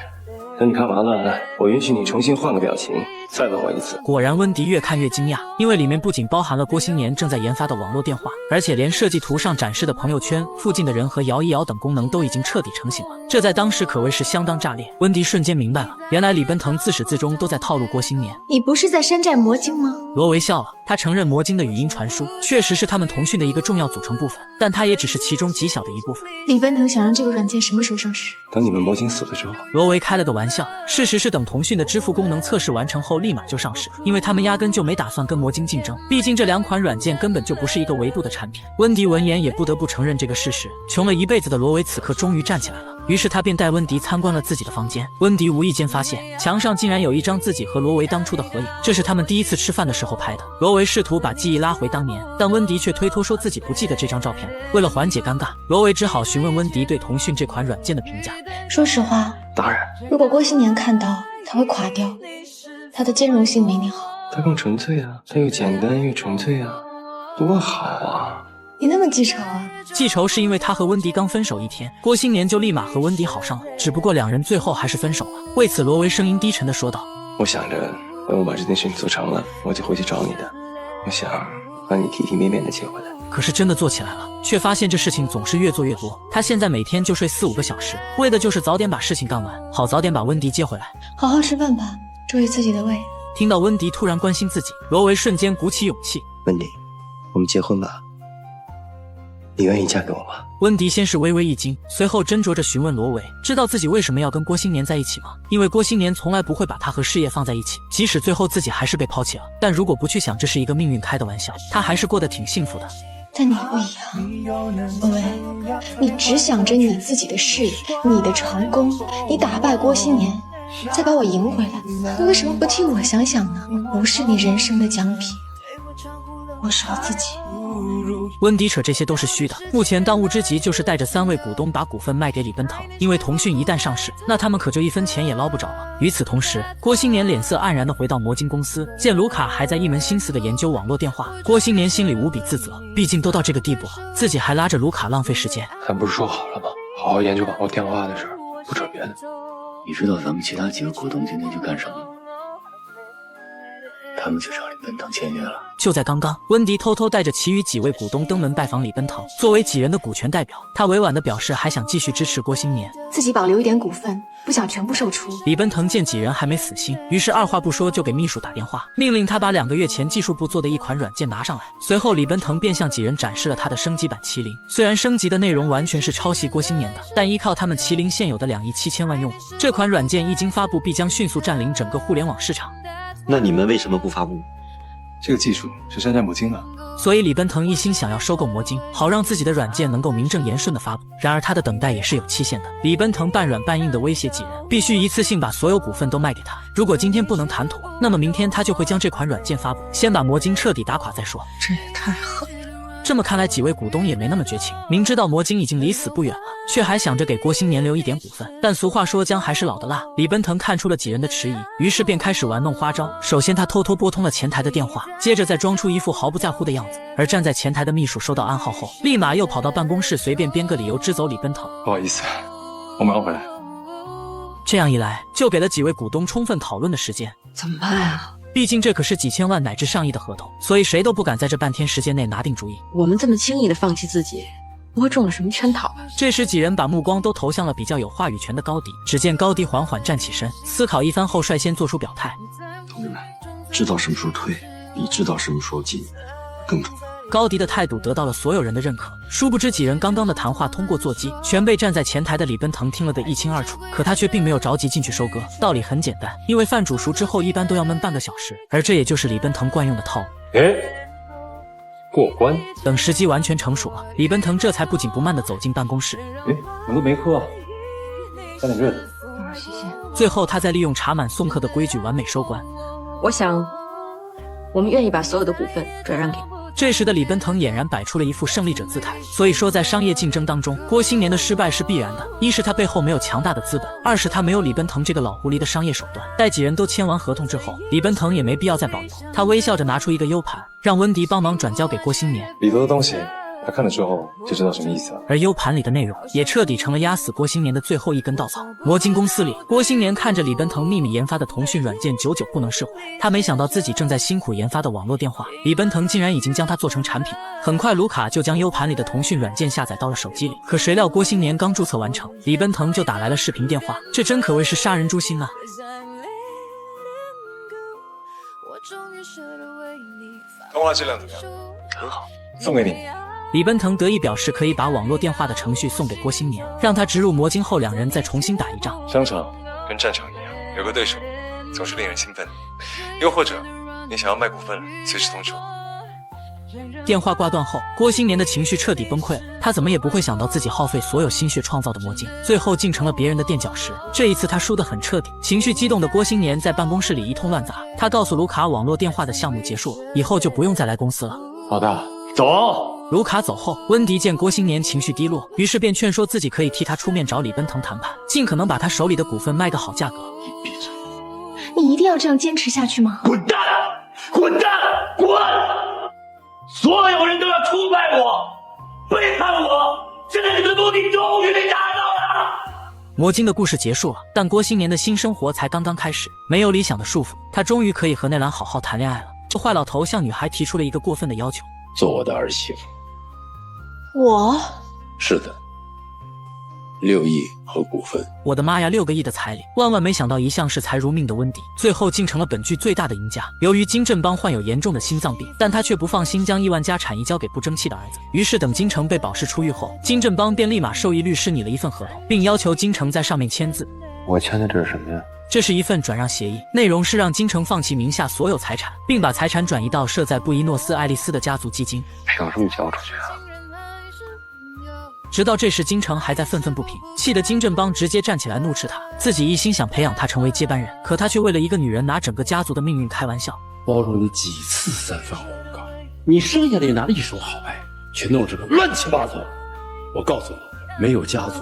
等你看完了，我允许你重新换个表情，再问我一次。果然温迪越看越惊讶，因为里面不仅包含了郭新年正在研发的网络电话，而且连设计图上展示的朋友圈、附近的人和摇一摇等功能都已经彻底成型了。这在当时可谓是相当炸裂。温迪瞬间明白了，原来李奔腾自始至终都在套路郭新年。你不是在山寨魔晶吗？罗维笑了，他承认魔晶的语音传输确实是他们腾讯的一个重要组成部分，但它也只是其中极小的一部分。李奔腾想让这个软件什么时候上市？等你们魔晶死了之后。罗维开了个玩笑，事实是等腾讯的支付功能测试完成后立马就上市，因为他们压根就没打算跟魔晶竞争，毕竟这两款软件根本就不是一个维度的产品。温迪闻言也不得不承认这个事实，穷了一辈子的罗维此刻终于站起来了。于是他便带温迪参观了自己的房间。温迪无意间发现墙上竟然有一张自己和罗维当初的合影，这是他们第一次吃饭的时候拍的。罗维试图把记忆拉回当年，但温迪却推脱说自己不记得这张照片了。为了缓解尴尬，罗维只好询问温迪对腾讯这款软件的评价。说实话，当然，如果郭新年看到，他会垮掉，他的兼容性没你好。它更纯粹啊，它又简单又纯粹啊，多好啊！你那么记仇啊？记仇是因为他和温迪刚分手一天，郭新年就立马和温迪好上了，只不过两人最后还是分手了。为此罗维声音低沉地说道：我想着等我把这件事情做成了，我就回去找你的，我想把你体体面面的接回来。可是真的做起来了，却发现这事情总是越做越多。他现在每天就睡4-5个小时，为的就是早点把事情干完，好早点把温迪接回来。好好吃饭吧，注意自己的胃。听到温迪突然关心自己，罗维瞬间鼓起勇气。温迪，我们结婚吧，你愿意嫁给我吗？温迪先是微微一惊，随后斟酌着询问罗维，知道自己为什么要跟郭新年在一起吗？因为郭新年从来不会把他和事业放在一起，即使最后自己还是被抛弃了，但如果不去想这是一个命运开的玩笑，他还是过得挺幸福的。但你不一样，罗维，你只想着你自己的事业，你的成功，你打败郭新年，再把我赢回来，你为什么不替我想想呢？我不是你人生的奖品，我是我自己。温迪扯这些都是虚的，目前当务之急就是带着3位股东把股份卖给李奔腾，因为腾讯一旦上市，那他们可就一分钱也捞不着了。与此同时，郭新年脸色黯然地回到魔晶公司，见卢卡还在一门心思地研究网络电话，郭新年心里无比自责，毕竟都到这个地步了，自己还拉着卢卡浪费时间。咱不是说好了吗？好好研究网络电话的事儿，不扯别的。你知道咱们其他几个股东今天去干什么吗？他们去找李奔腾签约了。就在刚刚，温迪偷偷带着其余几位股东登门拜访李奔腾。作为几人的股权代表，他委婉地表示还想继续支持郭新年，自己保留一点股份，不想全部售出。李奔腾见几人还没死心，于是二话不说就给秘书打电话，命令他把2个月前技术部做的一款软件拿上来。随后李奔腾便向几人展示了他的升级版麒麟，虽然升级的内容完全是抄袭郭新年的，但依靠他们麒麟现有的2亿7千万用户，这款软件一经发布必将迅速占领整个互联网市场。那你们为什么不发布？这个技术是山寨魔晶啊。所以李奔腾一心想要收购魔晶，好让自己的软件能够名正言顺的发布。然而他的等待也是有期限的。李奔腾半软半硬的威胁几人，必须一次性把所有股份都卖给他。如果今天不能谈妥，那么明天他就会将这款软件发布，先把魔晶彻底打垮再说。这也太狠了。这么看来，几位股东也没那么绝情，明知道魔晶已经离死不远了，却还想着给郭新年留一点股份。但俗话说姜还是老的辣，李奔腾看出了几人的迟疑，于是便开始玩弄花招。首先他偷偷拨通了前台的电话，接着再装出一副毫不在乎的样子。而站在前台的秘书收到暗号后，立马又跑到办公室随便编个理由支走李奔腾。不好意思，我马上回来。这样一来，就给了几位股东充分讨论的时间。怎么办啊？毕竟这可是几千万乃至上亿的合同，所以谁都不敢在这半天时间内拿定主意。我们这么轻易的放弃自己，不会中了什么圈套吧？这时几人把目光都投向了比较有话语权的高迪。只见高迪缓缓站起身，思考一番后率先做出表态。同志们，知道什么时候退，比知道什么时候进更重要。高迪的态度得到了所有人的认可，殊不知几人刚刚的谈话通过座机，全被站在前台的李奔腾听了得一清二楚。可他却并没有着急进去收割，道理很简单，因为饭煮熟之后一般都要焖半个小时，而这也就是李奔腾惯用的套路。过关。等时机完全成熟了，李奔腾这才不紧不慢地走进办公室。我都没喝，加点热的。谢谢。最后他再利用查满送客的规矩完美收官。我想，我们愿意把所有的股份转让给你。这时的李奔腾俨然摆出了一副胜利者姿态，所以说在商业竞争当中，郭新年的失败是必然的。一是他背后没有强大的资本，二是他没有李奔腾这个老狐狸的商业手段。待几人都签完合同之后，李奔腾也没必要再保留。他微笑着拿出一个 U 盘，让温迪帮忙转交给郭新年。里头的东西，他看了之后就知道什么意思了。而 U 盘里的内容也彻底成了压死郭新年的最后一根稻草。魔晶公司里，郭新年看着李奔腾秘密研发的通讯软件久久不能释怀。他没想到自己正在辛苦研发的网络电话，李奔腾竟然已经将它做成产品了。很快，卢卡就将 U 盘里的通讯软件下载到了手机里。可谁料郭新年刚注册完成，李奔腾就打来了视频电话，这真可谓是杀人诛心啊！通话质量怎么样？很好，送给你。李奔腾得意表示可以把网络电话的程序送给郭新年，让他植入魔晶后，两人再重新打一仗。商场跟战场一样，有个对手总是令人兴奋。又或者你想要卖股份了，随时通知我。电话挂断后，郭新年的情绪彻底崩溃了。他怎么也不会想到自己耗费所有心血创造的魔晶，最后竟成了别人的垫脚石。这一次他输得很彻底。情绪激动的郭新年在办公室里一通乱砸。他告诉卢卡，网络电话的项目结束了，以后就不用再来公司了。老大，走。卢卡走后，温迪见郭新年情绪低落，于是便劝说自己可以替他出面找李奔腾谈判，尽可能把他手里的股份卖个好价格。你一定要这样坚持下去吗？滚蛋！滚蛋！滚！所有人都要出卖我，背叛我，现在这个目的终于被达到了。魔晶的故事结束了，但郭新年的新生活才刚刚开始。没有理想的束缚，他终于可以和内兰好好谈恋爱了。这坏老头向女孩提出了一个过分的要求：做我的儿媳妇。我？是的，6亿和股份。我的妈呀，6个亿的彩礼！万万没想到，一向视财如命的温迪，最后竟成了本剧最大的赢家。由于金振邦患有严重的心脏病，但他却不放心将亿万家产移交给不争气的儿子。于是等金城被保释出狱后，金振邦便立马授意律师拟了一份合同，并要求金城在上面签字。我签的这是什么呀？这是一份转让协议，内容是让金城放弃名下所有财产，并把财产转移到设在布宜诺斯艾利斯的家族基金。凭什么交出去啊？直到这时，金城还在愤愤不平，气得金振邦直接站起来怒斥他。自己一心想培养他成为接班人，可他却为了一个女人拿整个家族的命运开玩笑。包容你几次散放诬告，你剩下的也拿了一手好牌，却弄成个乱七八糟。我告诉你，没有家族，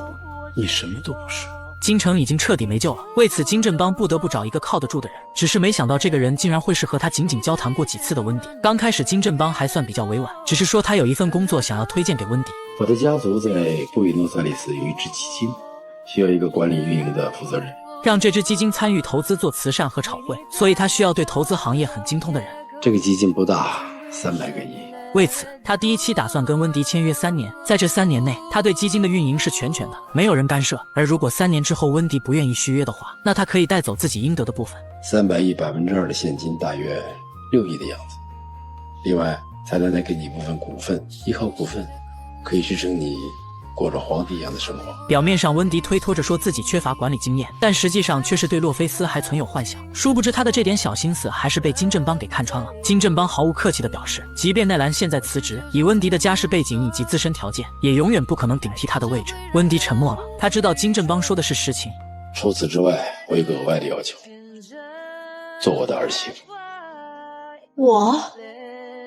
你什么都不是。金城已经彻底没救了，为此金振邦不得不找一个靠得住的人。只是没想到这个人竟然会是和他仅仅交谈过几次的温迪。刚开始金振邦还算比较委婉，只是说他有一份工作想要推荐给温迪。我的家族在布宜诺斯艾利斯有一支基金，需要一个管理运营的负责人，让这支基金参与投资做慈善和炒汇，所以他需要对投资行业很精通的人。这个基金不大，300个亿。为此，他第一期打算跟温迪签约3年，在这3年内，他对基金的运营是全权的，没有人干涉。而如果3年之后温迪不愿意续约的话，那他可以带走自己应得的部分。300亿2%的现金，大约6亿的样子。另外，才能再给你一部分股份，依靠股份可以支撑你过着皇帝一样的生活。表面上温迪推脱着说自己缺乏管理经验，但实际上却是对洛菲斯还存有幻想。殊不知他的这点小心思还是被金振邦给看穿了。金振邦毫无客气地表示，即便奈兰现在辞职，以温迪的家世背景以及自身条件，也永远不可能顶替他的位置。温迪沉默了，他知道金振邦说的是实情。除此之外，我有个额外的要求，做我的儿媳妇。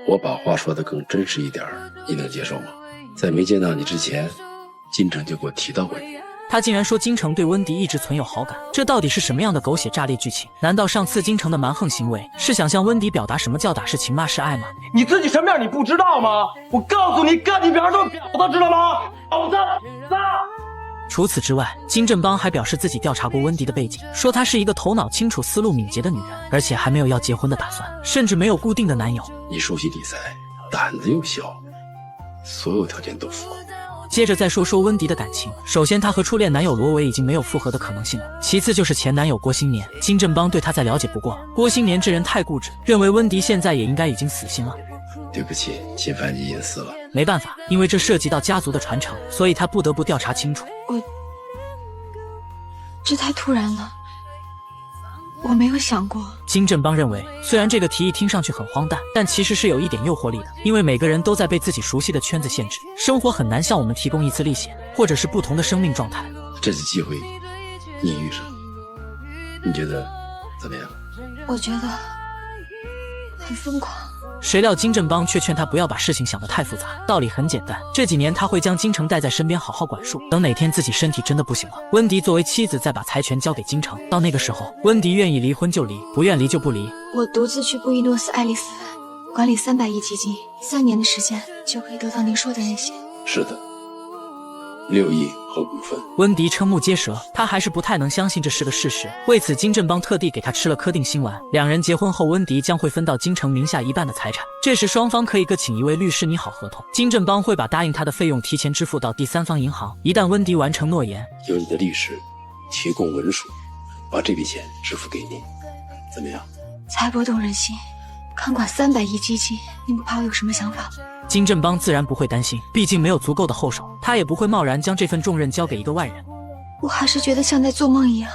我把话说得更真实一点，你能接受吗？在没见到你之前，金城就给我提到过你。他竟然说金城对温迪一直存有好感，这到底是什么样的狗血炸裂剧情？难道上次金城的蛮横行为是想向温迪表达什么叫打是情骂是爱吗？你自己什么样你不知道吗？我告诉你，干你表都婊子，知道吗？婊子！除此之外，金振邦还表示自己调查过温迪的背景，说她是一个头脑清楚、思路敏捷的女人，而且还没有要结婚的打算，甚至没有固定的男友。你熟悉理财，胆子又小，所有条件都符合。接着再说说温迪的感情，首先她和初恋男友罗维已经没有复合的可能性了，其次就是前男友郭新年，金振邦对他再了解不过了。郭新年这人太固执，认为温迪现在也应该已经死心了。对不起，侵犯你隐私了。没办法，因为这涉及到家族的传承，所以他不得不调查清楚。这太突然了，我没有想过。金振邦认为，虽然这个提议听上去很荒诞，但其实是有一点诱惑力的，因为每个人都在被自己熟悉的圈子限制，生活很难向我们提供一次历险，或者是不同的生命状态。这次机会，你遇上。你觉得怎么样？我觉得很疯狂。谁料金振邦却劝他不要把事情想得太复杂，道理很简单，这几年他会将金城带在身边好好管束，等哪天自己身体真的不行了，温迪作为妻子再把财权交给金城，到那个时候，温迪愿意离婚就离，不愿离就不离。我独自去布宜诺斯艾利斯管理300亿基金，3年的时间就可以得到您说的那些。是的，6亿和股份。温迪瞠目结舌，他还是不太能相信这是个事实。为此，金振邦特地给他吃了颗定心丸。两人结婚后，温迪将会分到金城名下1半的财产，这时双方可以各请一位律师拟好合同。金振邦会把答应他的费用提前支付到第三方银行，一旦温迪完成诺言，由你的律师提供文书，把这笔钱支付给你，怎么样？财帛动人心，看管300亿基金，您不怕我有什么想法吗？金振邦自然不会担心，毕竟没有足够的后手，他也不会贸然将这份重任交给一个外人。我还是觉得像在做梦一样，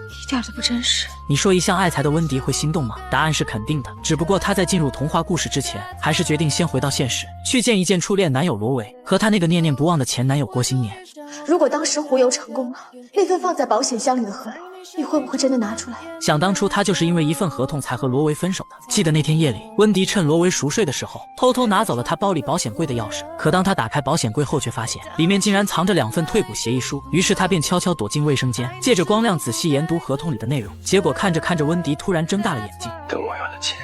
一点都不真实。你说一向爱财的温迪会心动吗？答案是肯定的，只不过他在进入童话故事之前，还是决定先回到现实，去见一见初恋男友罗维和他那个念念不忘的前男友郭新年。如果当时胡游成功了，那份放在保险箱里的合同，你会不会真的拿出来？想当初他就是因为一份合同才和罗维分手的。记得那天夜里，温迪趁罗维熟睡的时候，偷偷拿走了他包里保险柜的钥匙。可当他打开保险柜后，却发现里面竟然藏着2份退股协议书。于是他便悄悄躲进卫生间，借着光亮仔细研读合同里的内容。结果看着看着，温迪突然睁大了眼睛。等我有了钱，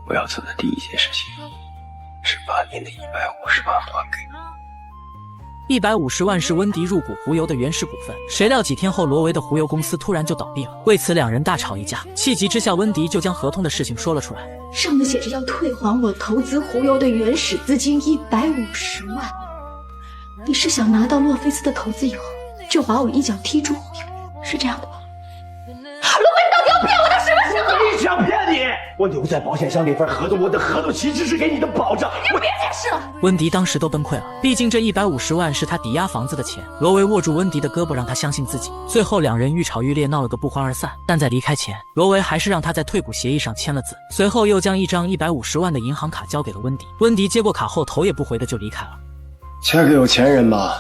我要做的第一件事情是把您的150万还给我。150万是温迪入股胡游的原始股份，谁料几天后，罗维的胡游公司突然就倒闭了。为此，两人大吵一架。气急之下，温迪就将合同的事情说了出来。上面写着要退还我投资胡游的原始资金150万。你是想拿到洛菲斯的投资以后，就把我一脚踢出胡游，是这样的吗？罗维，你到底要骗我到什么时候？我想骗你！我留在保险箱那份合同，我的合同其实是给你的保障。你别解释了。温迪当时都崩溃了，毕竟这150万是他抵押房子的钱。罗维握住温迪的胳膊，让他相信自己。最后两人愈吵愈烈，闹了个不欢而散。但在离开前，罗维还是让他在退股协议上签了字，随后又将一张150万的银行卡交给了温迪。温迪接过卡后，头也不回的就离开了。嫁给有钱人吧，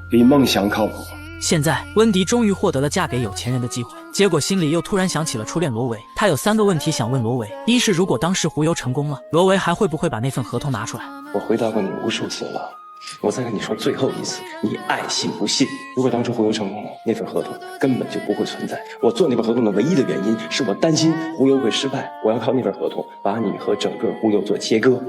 比梦想靠谱。现在，温迪终于获得了嫁给有钱人的机会，结果心里又突然想起了初恋罗维。他有3个问题想问罗维：一是如果当时胡游成功了，罗维还会不会把那份合同拿出来？我回答过你无数次了，我再跟你说最后一次，你爱信不信。如果当初胡游成功了，那份合同根本就不会存在。我做那份合同的唯一的原因是我担心胡游会失败，我要靠那份合同把你和整个胡游做切割。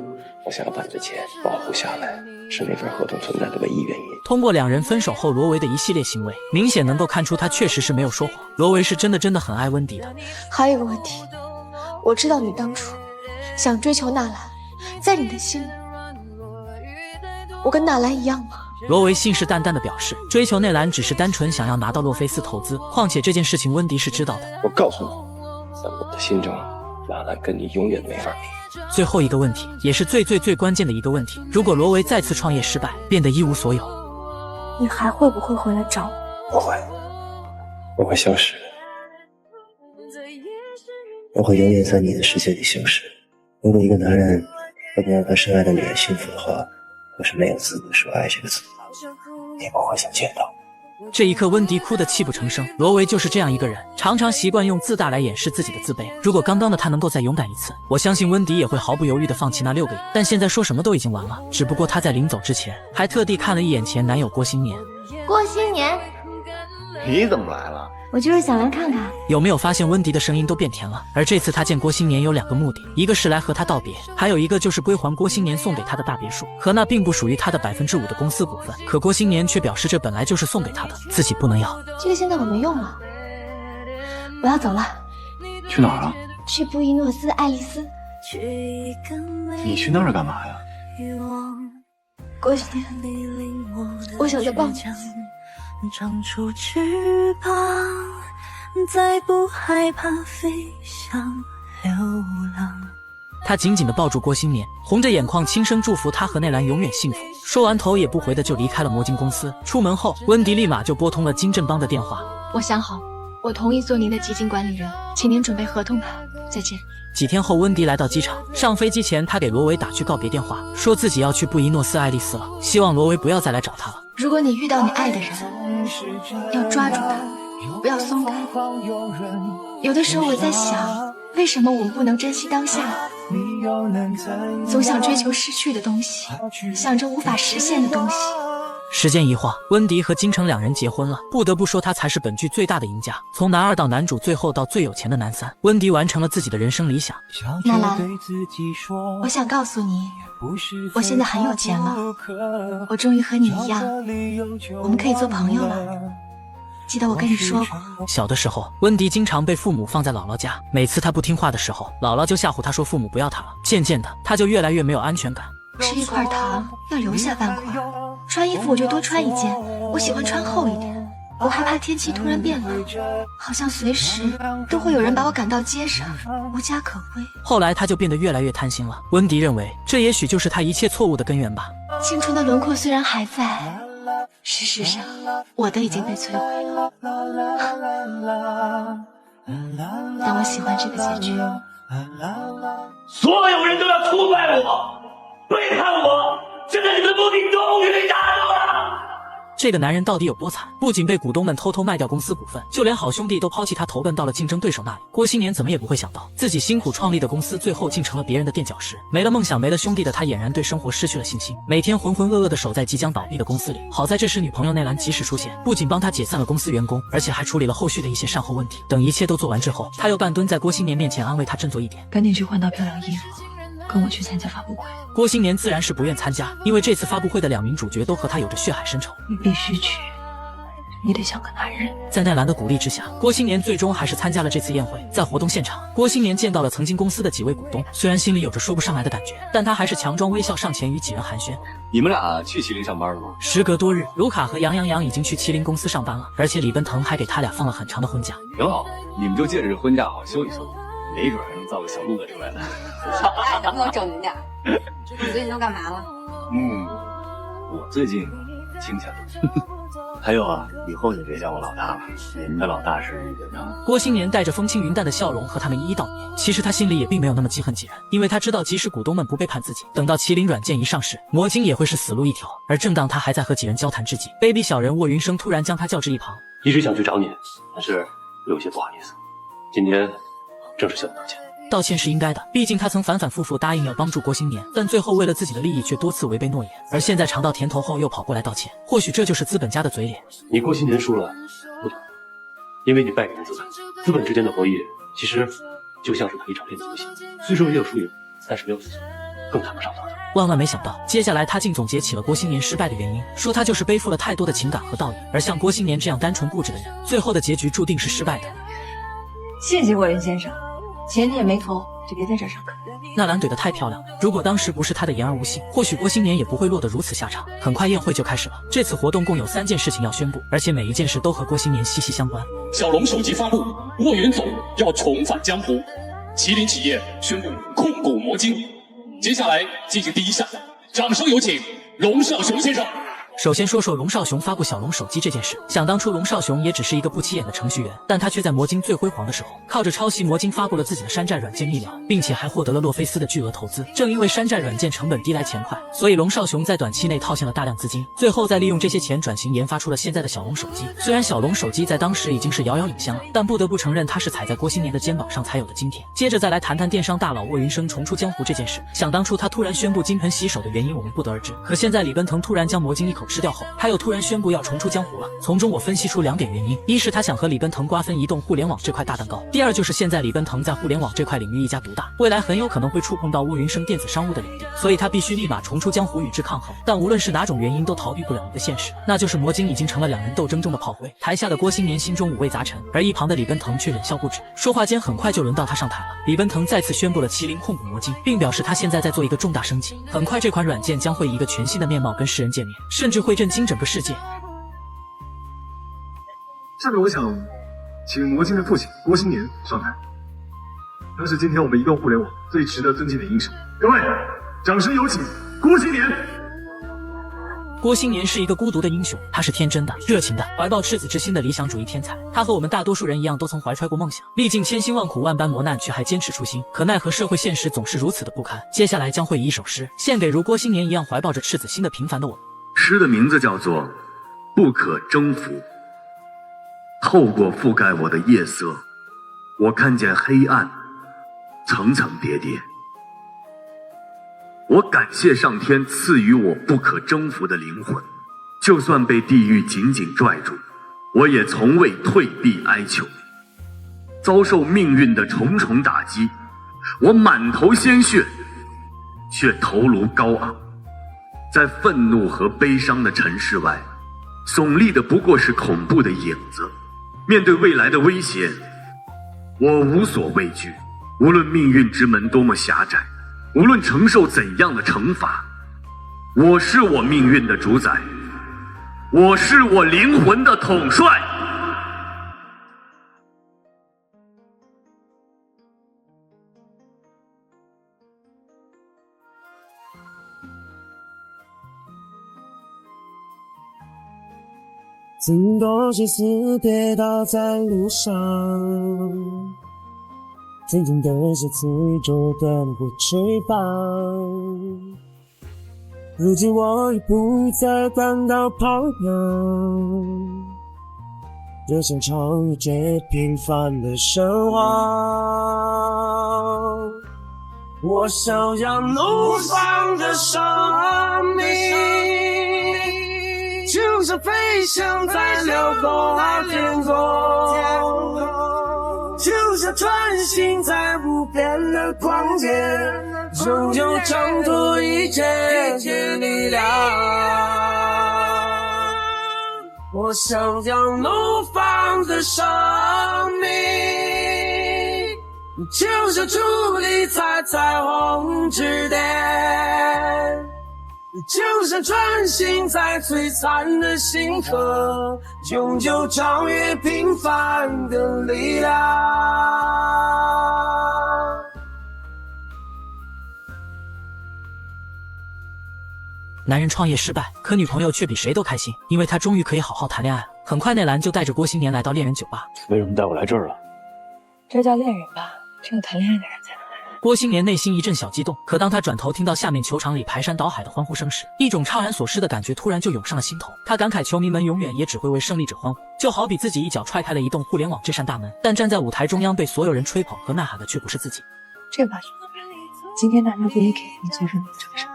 我想要把你的钱保护下来，是那份合同存在的唯一原因。通过两人分手后罗维的一系列行为，明显能够看出他确实是没有说谎。罗维是真的很爱温迪的。还有一个问题，我知道你当初想追求纳兰，在你的心里，我跟纳兰一样吗？罗维信誓旦旦地表示，追求内兰只是单纯想要拿到洛菲斯投资，况且这件事情温迪是知道的。我告诉你，在我的心中，纳兰跟你永远没法比。最后一个问题，也是最关键的一个问题，如果罗维再次创业失败，变得一无所有，你还会不会回来找我？不会，我会消失的，我会永远在你的世界里消失。如果一个男人不能让他深爱的女人幸福的话，我是没有资格说爱这个词的，你不会想见到。这一刻，温迪哭得泣不成声。罗维就是这样一个人，常常习惯用自大来掩饰自己的自卑。如果刚刚的他能够再勇敢一次，我相信温迪也会毫不犹豫地放弃那6个亿。但现在说什么都已经晚了，只不过他在临走之前，还特地看了一眼前男友郭新年。郭新年，你怎么来了？我就是想来看看。有没有发现温迪的声音都变甜了？而这次他见郭新年有2个目的，一个是来和他道别，还有一个就是归还郭新年送给他的大别墅。可那并不属于他的5%的公司股份，可郭新年却表示这本来就是送给他的，自己不能要。这个现在我没用了，我要走了。去哪儿啊？去布宜诺斯艾利斯。你去那儿干嘛呀？郭新年，我想再抱你。长出翅膀，再不害怕飞向流浪。他紧紧地抱住郭新年，红着眼眶轻声祝福他和内兰永远幸福。说完头也不回的就离开了魔晶公司。出门后，温迪立马就拨通了金振邦的电话。我想好，我同意做您的基金管理人，请您准备合同吧。再见。几天后，温迪来到机场，上飞机前他给罗维打去告别电话，说自己要去布宜诺斯艾利斯了，希望罗维不要再来找他了。如果你遇到你爱的人，要抓住他，不要松开。有的时候我在想，为什么我们不能珍惜当下？总想追求失去的东西，想着无法实现的东西。时间一晃，温迪和金城两人结婚了。不得不说，他才是本剧最大的赢家。从男二到男主，最后到最有钱的男三，温迪完成了自己的人生理想。纳兰，我想告诉你，我现在很有钱了，我终于和你一样，我们可以做朋友了。记得我跟你说过，小的时候，温迪经常被父母放在姥姥家，每次他不听话的时候，姥姥就吓唬他说父母不要他了。渐渐的，他就越来越没有安全感。吃一块糖要留下半块，穿衣服我就多穿一件，我喜欢穿厚一点，我害怕天气突然变冷，好像随时都会有人把我赶到街上，无家可归。后来他就变得越来越贪心了。温迪认为，这也许就是他一切错误的根源吧。青春的轮廓虽然还在，事实上我的已经被摧毁了，但我喜欢这个结局。所有人都要出卖我，背叛我，现在你们的目的终于达到了。这个男人到底有多惨？不仅被股东们偷偷卖掉公司股份，就连好兄弟都抛弃他，投奔到了竞争对手那里。郭新年怎么也不会想到，自己辛苦创立的公司最后竟成了别人的垫脚石。没了梦想，没了兄弟的他，俨然对生活失去了信心，每天浑浑噩噩地守在即将倒闭的公司里。好在这时女朋友内兰及时出现，不仅帮他解散了公司员工，而且还处理了后续的一些善后问题。等一切都做完之后，他又半蹲在郭新年面前安慰他振作一点，赶紧去换套漂亮衣服，跟我去参加发布会。郭新年自然是不愿参加，因为这次发布会的2名主角都和他有着血海深仇。你必须去，你得像个男人。在奈兰的鼓励之下，郭新年最终还是参加了这次宴会。在活动现场，郭新年见到了曾经公司的几位股东，虽然心里有着说不上来的感觉，但他还是强装微笑上前与几人寒暄。你们俩去麒麟上班了吗？时隔多日，卢卡和杨洋洋已经去麒麟公司上班了，而且李奔腾还给他俩放了很长的婚假。挺好，你们就借着这婚假好好休息休息，没准还能造个小路子出来呢。哎，能不能整点？你最近都干嘛了？我最近清闲了。还有啊，以后就别叫我老大了，你们的老大是李奔腾。郭新年带着风轻云淡的笑容和他们一一道别，其实他心里也并没有那么记恨几人，因为他知道即使股东们不背叛自己，等到麒麟软件一上市，魔晶也会是死路一条。而正当他还在和几人交谈之际，卑鄙小人卧云生突然将他叫至一旁，一直想去找你，但是有些不好意思，今天正式向你道歉。道歉是应该的，毕竟他曾反反复复答应要帮助郭新年，但最后为了自己的利益却多次违背诺言，而现在尝到甜头后又跑过来道歉，或许这就是资本家的嘴脸。你郭新年输了，不对，因为你败给了资本，资本之间的博弈其实就像是打一场电子游戏，虽说也有输赢，但是没有死罪，更谈不上道德。万万没想到，接下来他竟总结起了郭新年失败的原因，说他就是背负了太多的情感和道义，而像郭新年这样单纯固执的人，最后的结局注定是失败的。谢谢霍云先生，钱你也没投，就别在这儿上课。纳兰怼得太漂亮了，如果当时不是他的言而无信，或许郭新年也不会落得如此下场。很快宴会就开始了，这次活动共有3件事情要宣布，而且每一件事都和郭新年息息相关。小龙手机发布，卧云总要重返江湖，麒麟企业宣布控股魔晶。接下来进行第一项，掌声有请龙少雄先生。首先说说龙少雄发布小龙手机这件事。想当初龙少雄也只是一个不起眼的程序员，但他却在魔晶最辉煌的时候，靠着抄袭魔晶发布了自己的山寨软件密聊，并且还获得了洛菲斯的巨额投资。正因为山寨软件成本低来钱快，所以龙少雄在短期内套现了大量资金，最后再利用这些钱转型研发出了现在的小龙手机。虽然小龙手机在当时已经是遥遥领先了，但不得不承认它是踩在郭新年的肩膀上才有的今天。接着再来谈谈电商大佬卧云生重出江湖这件事。想当初他突然宣布金盆洗手的原因我们不得而知，可现在李奔腾突然将魔晶一口吃掉后，他又突然宣布要重出江湖了。从中我分析出2点原因，一是他想和李奔腾瓜分移动互联网这块大蛋糕，第二就是现在李奔腾在互联网这块领域一家独大，未来很有可能会触碰到卧云生电子商务的领地，所以他必须立马重出江湖与之抗衡。但无论是哪种原因都逃避不了一个现实，那就是魔晶已经成了2人斗争中的炮灰。台下的郭新年心中五味杂陈，而一旁的李奔腾却忍笑不止。说话间很快就轮到他上台了，李奔腾再次宣布了麒麟控股魔晶，并表示他现在在做一个重大升级，很快这款软件将会以一个全新的面貌跟世人见面，甚至会震惊整个世界。下面我想请魔晶的父亲郭新年上台，他是今天我们移动互联网最值得尊敬的英雄。各位，掌声有请郭新年。郭新年是一个孤独的英雄，他是天真的、热情的，怀抱赤子之心的理想主义天才。他和我们大多数人一样，都曾怀揣过梦想，历尽千辛万苦、万般磨难，却还坚持初心。可奈何社会现实总是如此的不堪。接下来将会以一首诗献给如郭新年一样怀抱着赤子心的平凡的我们。诗的名字叫做《不可征服》。透过覆盖我的夜色，我看见黑暗层层叠叠。我感谢上天赐予我不可征服的灵魂，就算被地狱紧紧拽住，我也从未退避哀求。遭受命运的重重打击，我满头鲜血，却头颅高昂。在愤怒和悲伤的尘世外，耸立的不过是恐怖的影子。面对未来的威胁，我无所畏惧。无论命运之门多么狭窄，无论承受怎样的惩罚，我是我命运的主宰，我是我灵魂的统帅。曾多少次跌倒在路上，曾经的是刺中断或翅膀，如今我已不再感到彷徨，就像超越最平凡的生活。我想要怒放的生命，就像飞翔在辽阔天空，就像穿行在无边的光界，终究挣脱一切力量。我想要怒放的生命，就像矗立在彩虹之巅，就像穿行在璀璨的星河，终究超越平凡的力量。男人创业失败，可女朋友却比谁都开心，因为她终于可以好好谈恋爱了。很快，内兰就带着郭新年来到恋人酒吧。为什么带我来这儿了？这叫恋人吧？只有谈恋爱的人才能来。郭新年内心一阵小激动，可当他转头听到下面球场里排山倒海的欢呼声时，一种怅然所失的感觉突然就涌上了心头。他感慨球迷们永远也只会为胜利者欢呼，就好比自己一脚踹开了移动互联网这扇大门，但站在舞台中央被所有人吹捧和呐喊的却不是自己。这把今天大家不也给你最胜利的掌声？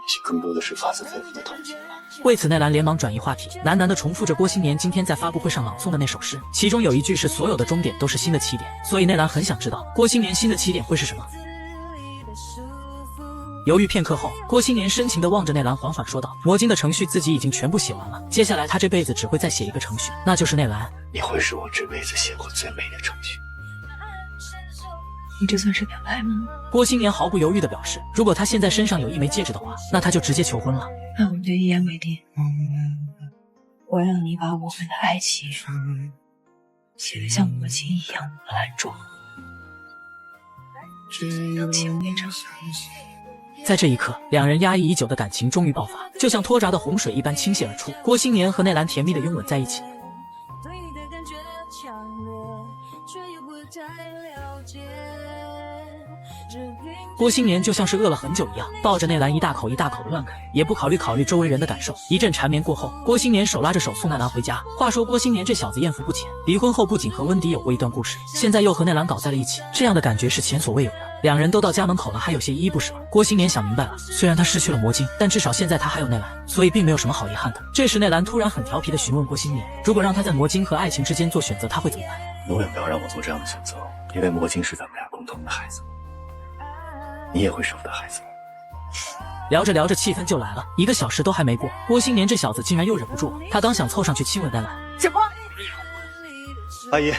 也许更多的是发自肺腑的同情吧。为此，内兰连忙转移话题，喃喃地重复着郭新年今天在发布会上朗诵的那首诗，其中有一句是所有的终点都是新的起点，所以内兰很想知道郭新年新的起点会是什么。犹豫片刻后，郭新年深情地望着内兰，缓缓说道：“魔晶的程序自己已经全部写完了，接下来他这辈子只会再写一个程序，那就是内兰。你会是我这辈子写过最美的程序。”你这算是表白吗？郭新年毫不犹豫地表示，如果他现在身上有一枚戒指的话，那他就直接求婚了。那我们就一言为定。我让你把我们的爱情写得像魔晶一样的蓝状，请变成。在这一刻，两人压抑已久的感情终于爆发，就像拖闸的洪水一般倾泻而出。郭新年和内兰甜蜜的拥吻在一起。郭新年就像是饿了很久一样，抱着内兰一大口一大口的乱啃，也不考虑周围人的感受。一阵缠绵过后，郭新年手拉着手送内兰回家。话说郭新年这小子艳福不浅，离婚后不仅和温迪有过一段故事，现在又和内兰搞在了一起，这样的感觉是前所未有的。两人都到家门口了，还有些依依不舍。郭新年想明白了，虽然他失去了魔晶，但至少现在他还有内兰，所以并没有什么好遗憾的。这时内兰突然很调皮地询问郭新年，如果让他在魔晶和爱情之间做选择，他会怎么办？永远不要让我做这样的选择，因为魔晶是咱们俩共同的孩子，你也会是我的孩子。聊着聊着，气氛就来了。1个小时都还没过，郭新年这小子竟然又忍不住了，他刚想凑上去亲吻内兰。什么？阿姨，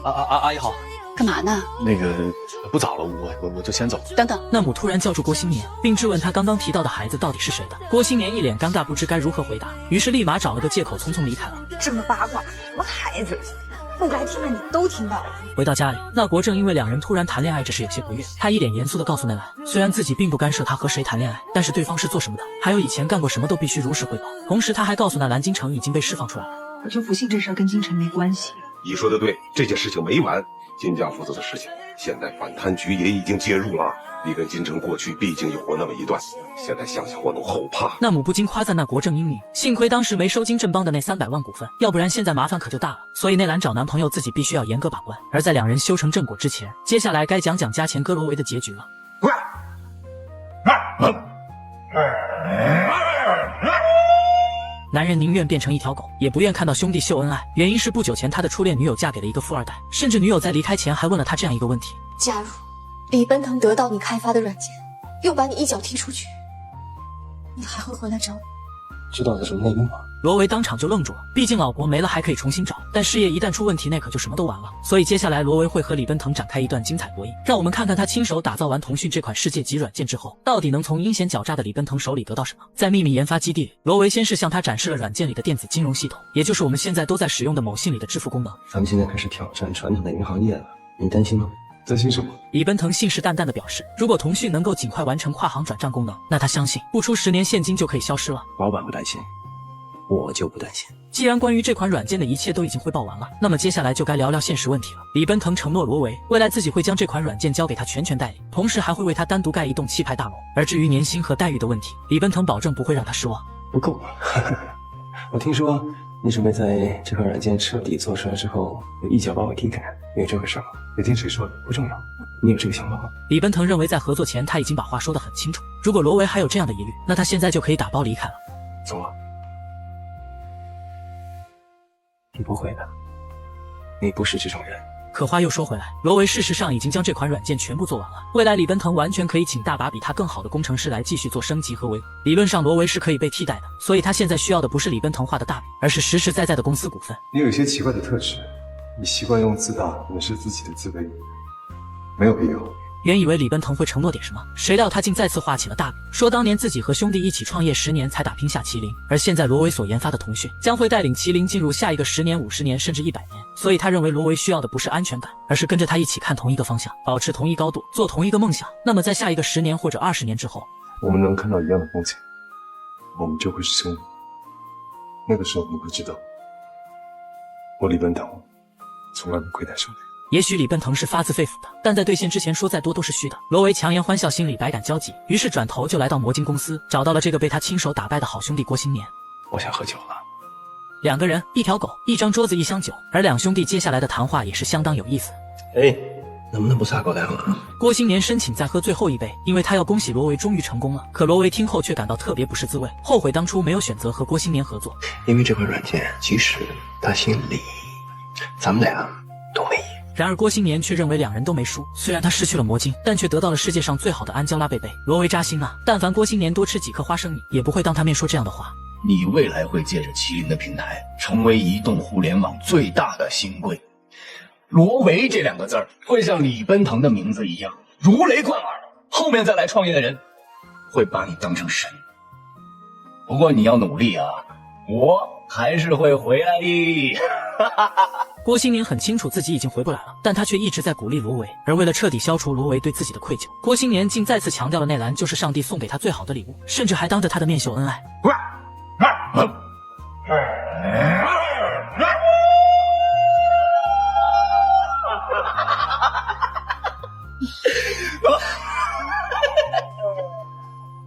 阿姨好。干嘛呢？那个不早了，我就先走。等等，那母突然叫住郭新年，并质问他刚刚提到的孩子到底是谁的。郭新年一脸尴尬，不知该如何回答，于是立马找了个借口匆匆离开了。这么八卦，什么孩子？不该听的你都听到了。回到家里，那国正因为两人突然谈恋爱这事有些不悦，他一脸严肃地告诉内兰，虽然自己并不干涉他和谁谈恋爱，但是对方是做什么的，还有以前干过什么都必须如实汇报。同时他还告诉那蓝京城已经被释放出来了。我就不信这事儿跟京城没关系。你说的对，这件事情没完，金家负责的事情，现在反贪局也已经介入了。你跟金城过去毕竟有过那么一段，现在想想我都后怕。那母不禁夸赞那国政英明，幸亏当时没收金振邦的那300万股份，要不然现在麻烦可就大了。所以内兰找男朋友自己必须要严格把关。而在两人修成正果之前，接下来该讲讲加钱割罗维的结局了。男人宁愿变成一条狗，也不愿看到兄弟秀恩爱。原因是不久前他的初恋女友嫁给了一个富二代，甚至女友在离开前还问了他这样一个问题：假如李奔腾得到你开发的软件，又把你一脚踢出去，你还会回来找我？知道有什么内幕吗？罗维当场就愣住了，毕竟老婆没了还可以重新找，但事业一旦出问题，那可就什么都完了。所以接下来罗维会和李奔腾展开一段精彩博弈，让我们看看他亲手打造完腾讯这款世界级软件之后，到底能从阴险狡诈的李奔腾手里得到什么。在秘密研发基地里，罗维先是向他展示了软件里的电子金融系统，也就是我们现在都在使用的某信里的支付功能。咱们现在开始挑战传统的银行业了，你担心吗？担心什么？李奔腾信誓旦旦地表示，如果腾讯能够尽快完成跨行转账功能，那他相信不出10年现金就可以消失了。老板不担心，我就不担心。既然关于这款软件的一切都已经汇报完了，那么接下来就该聊聊现实问题了。李奔腾承诺罗维，未来自己会将这款软件交给他全权代理，同时还会为他单独盖一栋气派大楼。而至于年薪和待遇的问题，李奔腾保证不会让他失望。不够。我听说你准备在这款软件彻底做出来之后，一脚把我踢开，有这回事吗？别听谁说的，不重要。你有这个想法吗？李奔腾认为在合作前他已经把话说得很清楚，如果罗维还有这样的疑虑，那他现在就可以打包离开了。走了。你不会的，你不是这种人。可话又说回来，罗维事实上已经将这款软件全部做完了，未来李奔腾完全可以请大把比他更好的工程师来继续做升级和维护。理论上罗维是可以被替代的，所以他现在需要的不是李奔腾画的大饼，而是实实在在的公司股份。你有一些奇怪的特质，你习惯用自大掩饰自己的自卑，没有必要。原以为李奔腾会承诺点什么，谁料他竟再次画起了大饼，说当年自己和兄弟一起创业10年才打拼下麒麟，而现在罗维所研发的腾讯将会带领麒麟进入下一个10年、50年甚至100年。所以他认为罗维需要的不是安全感，而是跟着他一起看同一个方向，保持同一高度，做同一个梦想。那么在下一个10年或者20年之后，我们能看到一样的风景，我们就会是兄弟。那个时候你会知道，我李奔腾从来不亏待兄弟。也许李奔腾是发自肺腑的，但在兑现之前说再多都是虚的。罗维强颜欢笑，心里百感交集，于是转头就来到魔晶公司，找到了这个被他亲手打败的好兄弟郭新年。我想喝酒了。2个人，一条狗，一张桌子，一箱酒。而两兄弟接下来的谈话也是相当有意思。哎，能不能不撒狗粮了？郭新年申请再喝最后一杯，因为他要恭喜罗维终于成功了。可罗维听后却感到特别不是滋味，后悔当初没有选择和郭新年合作。因为这款软件，其实他心里，咱们俩都没赢。然而郭新年却认为2人都没输，虽然他失去了魔晶，但却得到了世界上最好的安娇拉贝贝。罗维扎心啊，但凡郭新年多吃几颗花生米，也不会当他面说这样的话。你未来会借着麒麟的平台，成为移动互联网最大的新贵。罗维这2个字儿会像李奔腾的名字一样如雷贯耳，后面再来创业的人会把你当成神。不过你要努力啊，我还是会回来的。郭新年很清楚自己已经回不来了，但他却一直在鼓励罗维。而为了彻底消除罗维对自己的愧疚，郭新年竟再次强调了内兰就是上帝送给他最好的礼物，甚至还当着他的面秀恩爱。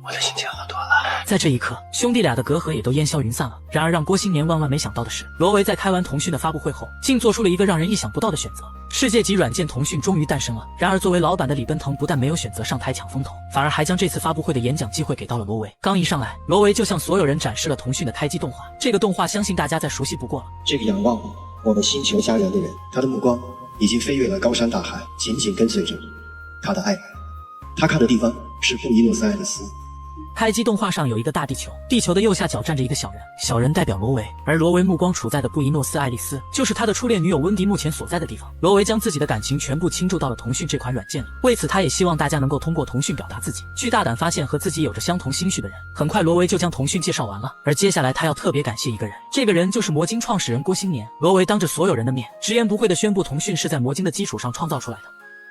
我的心情好多了。在这一刻，兄弟俩的隔阂也都烟消云散了。然而让郭新年万万没想到的是，罗维在开完腾讯的发布会后，竟做出了一个让人意想不到的选择。世界级软件腾讯终于诞生了。然而作为老板的李奔腾不但没有选择上台抢风头，反而还将这次发布会的演讲机会给到了罗维。刚一上来，罗维就向所有人展示了腾讯的开机动画。这个动画相信大家再熟悉不过了。这个仰望我们星球家人的人，他的目光已经飞越了高山大海，紧紧跟随着他的爱人。他看的地方是布宜诺斯艾利斯。开机动画上有一个大地球，地球的右下角站着一个小人，小人代表罗维，而罗维目光处在的布宜诺斯艾利斯就是他的初恋女友温迪目前所在的地方。罗维将自己的感情全部倾注到了腾讯这款软件里，为此他也希望大家能够通过腾讯表达自己，去大胆发现和自己有着相同心绪的人。很快罗维就将腾讯介绍完了，而接下来他要特别感谢一个人，这个人就是魔晶创始人郭新年。罗维当着所有人的面直言不讳地宣布腾讯是在魔晶的基础上创造出来的，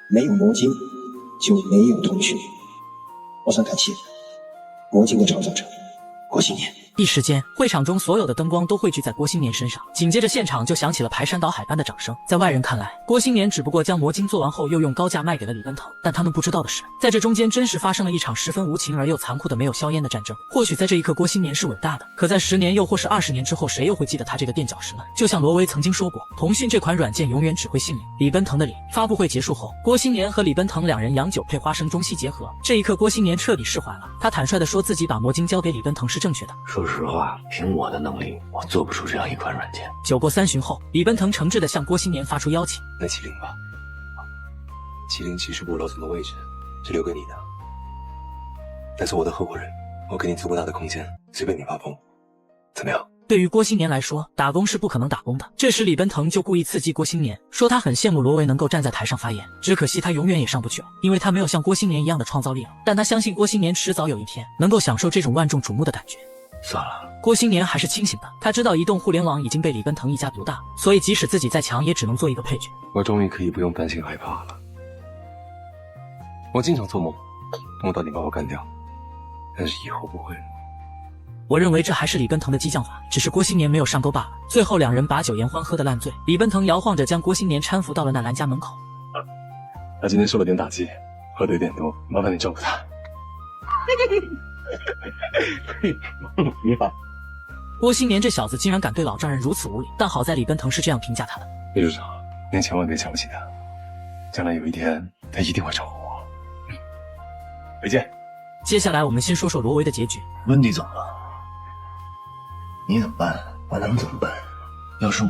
没有魔晶就没有腾讯。我想感谢魔晶的创造者郭新年。一时间，会场中所有的灯光都汇聚在郭新年身上，紧接着现场就响起了排山倒海般的掌声。在外人看来，郭新年只不过将魔晶做完后又用高价卖给了李奔腾，但他们不知道的是，在这中间真实发生了一场十分无情而又残酷的没有硝烟的战争。或许在这一刻郭新年是伟大的，可在10年又或是20年之后，谁又会记得他这个垫脚石呢？就像罗维曾经说过，腾讯这款软件永远只会姓李奔腾的李。发布会结束后，郭新年和李奔腾两人洋酒配花生，中西结合。这一刻郭新年彻底释怀了，他坦率地说自己把魔晶交给李奔腾是正确的。说实话，凭我的能力，我做不出这样一款软件。酒过3巡后，李奔腾诚挚地向郭新年发出邀请。那麒麟吧，麒麟骑士部楼层的位置是留给你的，但是我的合伙人，我给你足够大的空间，随便你发疯，怎么样？对于郭新年来说，打工是不可能打工的。这时李奔腾就故意刺激郭新年，说他很羡慕罗维能够站在台上发言，只可惜他永远也上不去了，因为他没有像郭新年一样的创造力了。但他相信郭新年迟早有一天能够享受这种万众瞩目的感觉。算了，郭新年还是清醒的，他知道移动互联网已经被李奔腾一家独大，所以即使自己再强，也只能做一个配角。我终于可以不用担心害怕了。我经常做梦，梦到你把我干掉，但是以后不会了。我认为这还是李奔腾的激将法，只是郭新年没有上钩罢了。最后两人把酒言欢，喝得烂醉，李奔腾摇晃着将郭新年搀扶到了纳兰家门口。他今天受了点打击，喝得有点多，麻烦你照顾他。你好。郭新年这小子竟然敢对老丈人如此无礼，但好在李奔腾是这样评价他的：李处长，您千万别瞧不起他，将来有一天他一定会找我。回见。接下来我们先说说罗维的结局。温迪走了，你怎么办？我能怎么办？要是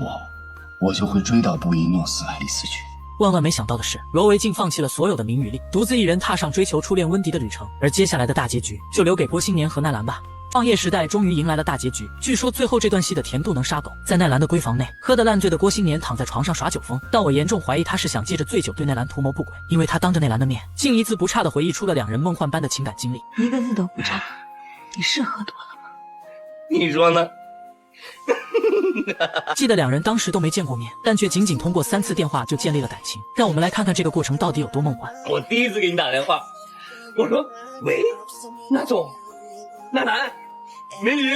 我就会追到布宜诺斯艾利斯去。万万没想到的是，罗维竟放弃了所有的名与利，独自一人踏上追求初恋温迪的旅程。而接下来的大结局就留给郭新年和奈兰吧。创业时代终于迎来了大结局，据说最后这段戏的甜度能杀狗。在奈兰的闺房内，喝得烂醉的郭新年躺在床上耍酒疯，但我严重怀疑他是想借着醉酒对奈兰图谋不轨，因为他当着奈兰的面，竟一字不差地回忆出了两人梦幻般的情感经历。一个字都不差，你是喝多了吗？你说呢？记得两人当时都没见过面，但却仅仅通过3次电话就建立了感情。让我们来看看这个过程到底有多梦幻。我第一次给你打电话，我说喂，那总，那男。美女，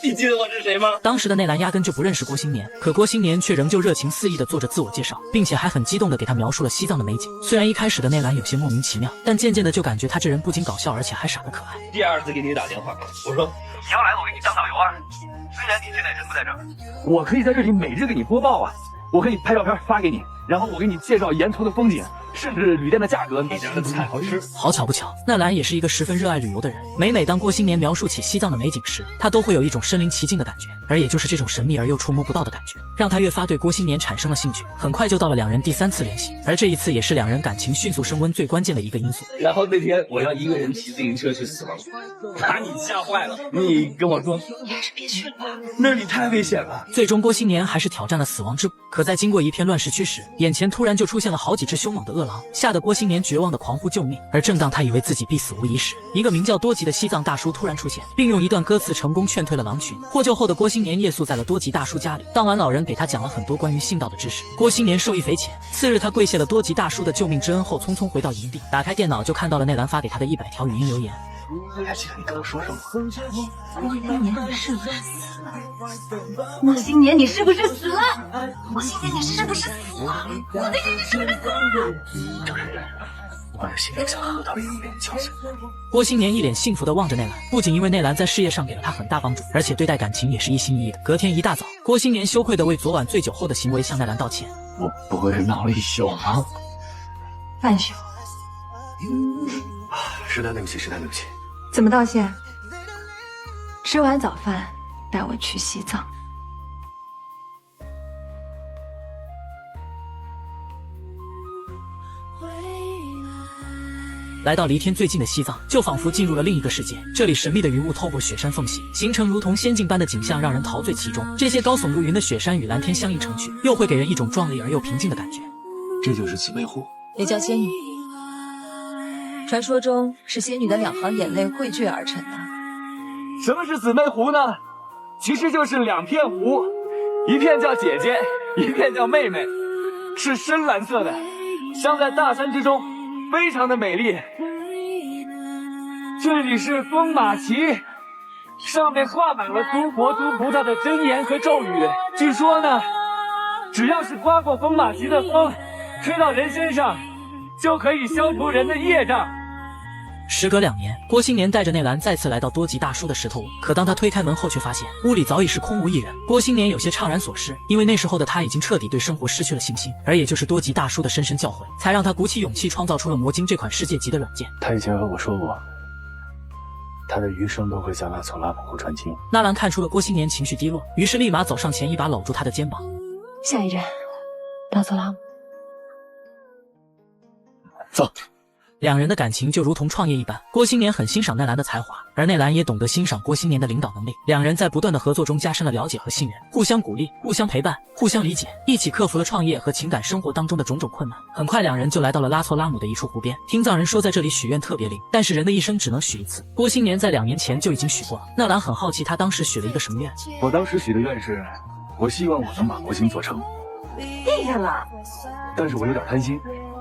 你记得我是谁吗？当时的内兰压根就不认识郭新年，可郭新年却仍旧热情肆意地做着自我介绍，并且还很激动地给他描述了西藏的美景。虽然一开始的内兰有些莫名其妙，但渐渐的就感觉他这人不仅搞笑，而且还傻得可爱。第二次给你打电话，我说你要来，我给你当导游啊。虽然你现在人不在这儿，我可以在这里每日给你播报啊。我可以拍照片发给你，然后我给你介绍沿途的风景，甚至旅店的价格，你家的菜好吃。好巧不巧，纳兰也是一个十分热爱旅游的人。每当郭新年描述起西藏的美景时，他都会有一种身临其境的感觉，而也就是这种神秘而又触摸不到的感觉，让他越发对郭新年产生了兴趣。很快就到了两人第3次联系，而这一次也是两人感情迅速升温最关键的一个因素。然后那天我要一个人骑自行车去死亡谷，把你吓坏了。你跟我说，你还是别去了吧，那里太危险了。最终郭新年还是挑战了死亡之谷，可在经过一片乱石区时，眼前突然就出现了好几只凶猛的饿狼，吓得郭新年绝望的狂呼救命。而正当他以为自己必死无疑时，一个名叫多吉的西藏大叔突然出现，并用一段歌词成功劝退了狼群。获救后的郭新年夜宿在了多吉大叔家里，当晚老人给他讲了很多关于信道的知识，郭新年受益匪浅。次日他跪谢了多吉大叔的救命之恩后，匆匆回到营地，打开电脑就看到了内兰发给他的100条语音留言。你还记得你刚刚说什么？莫新年，你是不是死了？莫新年，你是不是死了？莫新年，你是不是死了？就是我的心里像核桃一样被敲碎。郭新年一脸幸福地望着内兰，不仅因为内兰在事业上给了他很大帮助，而且对待感情也是一心一意的。隔天一大早，郭新年羞愧地为昨晚醉酒后的行为向内兰道歉。我不会是闹了一宿吗？半宿。实在对不起，实在对不起。怎么道歉？吃完早饭带我去西藏。来到离天最近的西藏，就仿佛进入了另一个世界。这里神秘的云雾透过雪山缝隙，形成如同仙境般的景象，让人陶醉其中。这些高耸入云的雪山与蓝天相映成趣，又会给人一种壮丽而又平静的感觉。这就是姊妹湖，也叫仙女。传说中是仙女的2行眼泪汇聚而成的。什么是姊妹湖呢？其实就是2片湖，一片叫姐姐，一片叫妹妹，是深蓝色的，镶在大山之中，非常的美丽。这里是风马旗，上面挂满了诸佛诸菩萨的真言和咒语。据说呢，只要是刮过风马旗的风，吹到人身上，就可以消除人的业障。时隔2年，郭新年带着内兰再次来到多吉大叔的石头屋。可当他推开门后，却发现屋里早已是空无一人。郭新年有些怅然所失，因为那时候的他已经彻底对生活失去了信心，而也就是多吉大叔的深深教诲，才让他鼓起勇气创造出了魔晶这款世界级的软件。他以前和我说过，他的余生都会向拉索拉姆湖传经。纳兰看出了郭新年情绪低落，于是立马走上前，一把搂住他的肩膀。下一站，拉索拉姆。走。两人的感情就如同创业一般，郭新年很欣赏奈兰的才华，而奈兰也懂得欣赏郭新年的领导能力。两人在不断的合作中加深了了解和信任，互相鼓励，互相陪伴，互相理解，一起克服了创业和情感生活当中的种种困难。很快，两人就来到了拉措拉姆的一处湖边。听藏人说，在这里许愿特别灵，但是人的一生只能许一次。郭新年在2年前就已经许过了。纳兰很好奇，他当时许了一个什么愿？我当时许的愿是，我希望我能把模型做成。厉害了！但是我有点贪心，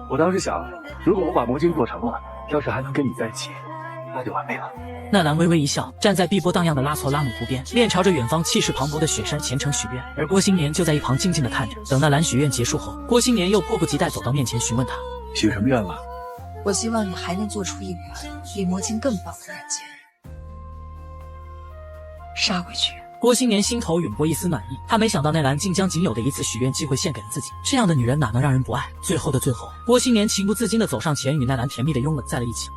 我当时想，如果我把魔晶做成了，要是还能跟你在一起，那就完美了。纳兰微微一笑，站在碧波荡漾的拉措拉姆湖边，面朝着远方气势磅礴的雪山虔诚许愿。而郭新年就在一旁静静的看着。等纳兰许愿结束后，郭新年又迫不及待走到面前询问他：许什么愿了？我希望你还能做出一款比魔晶更棒的软件。杀回去。郭新年心头涌过一丝暖意，他没想到奈兰竟将仅有的一次许愿机会献给了自己，这样的女人哪能让人不爱？最后的最后，郭新年情不自禁地走上前，与奈兰甜蜜地拥吻在了一起。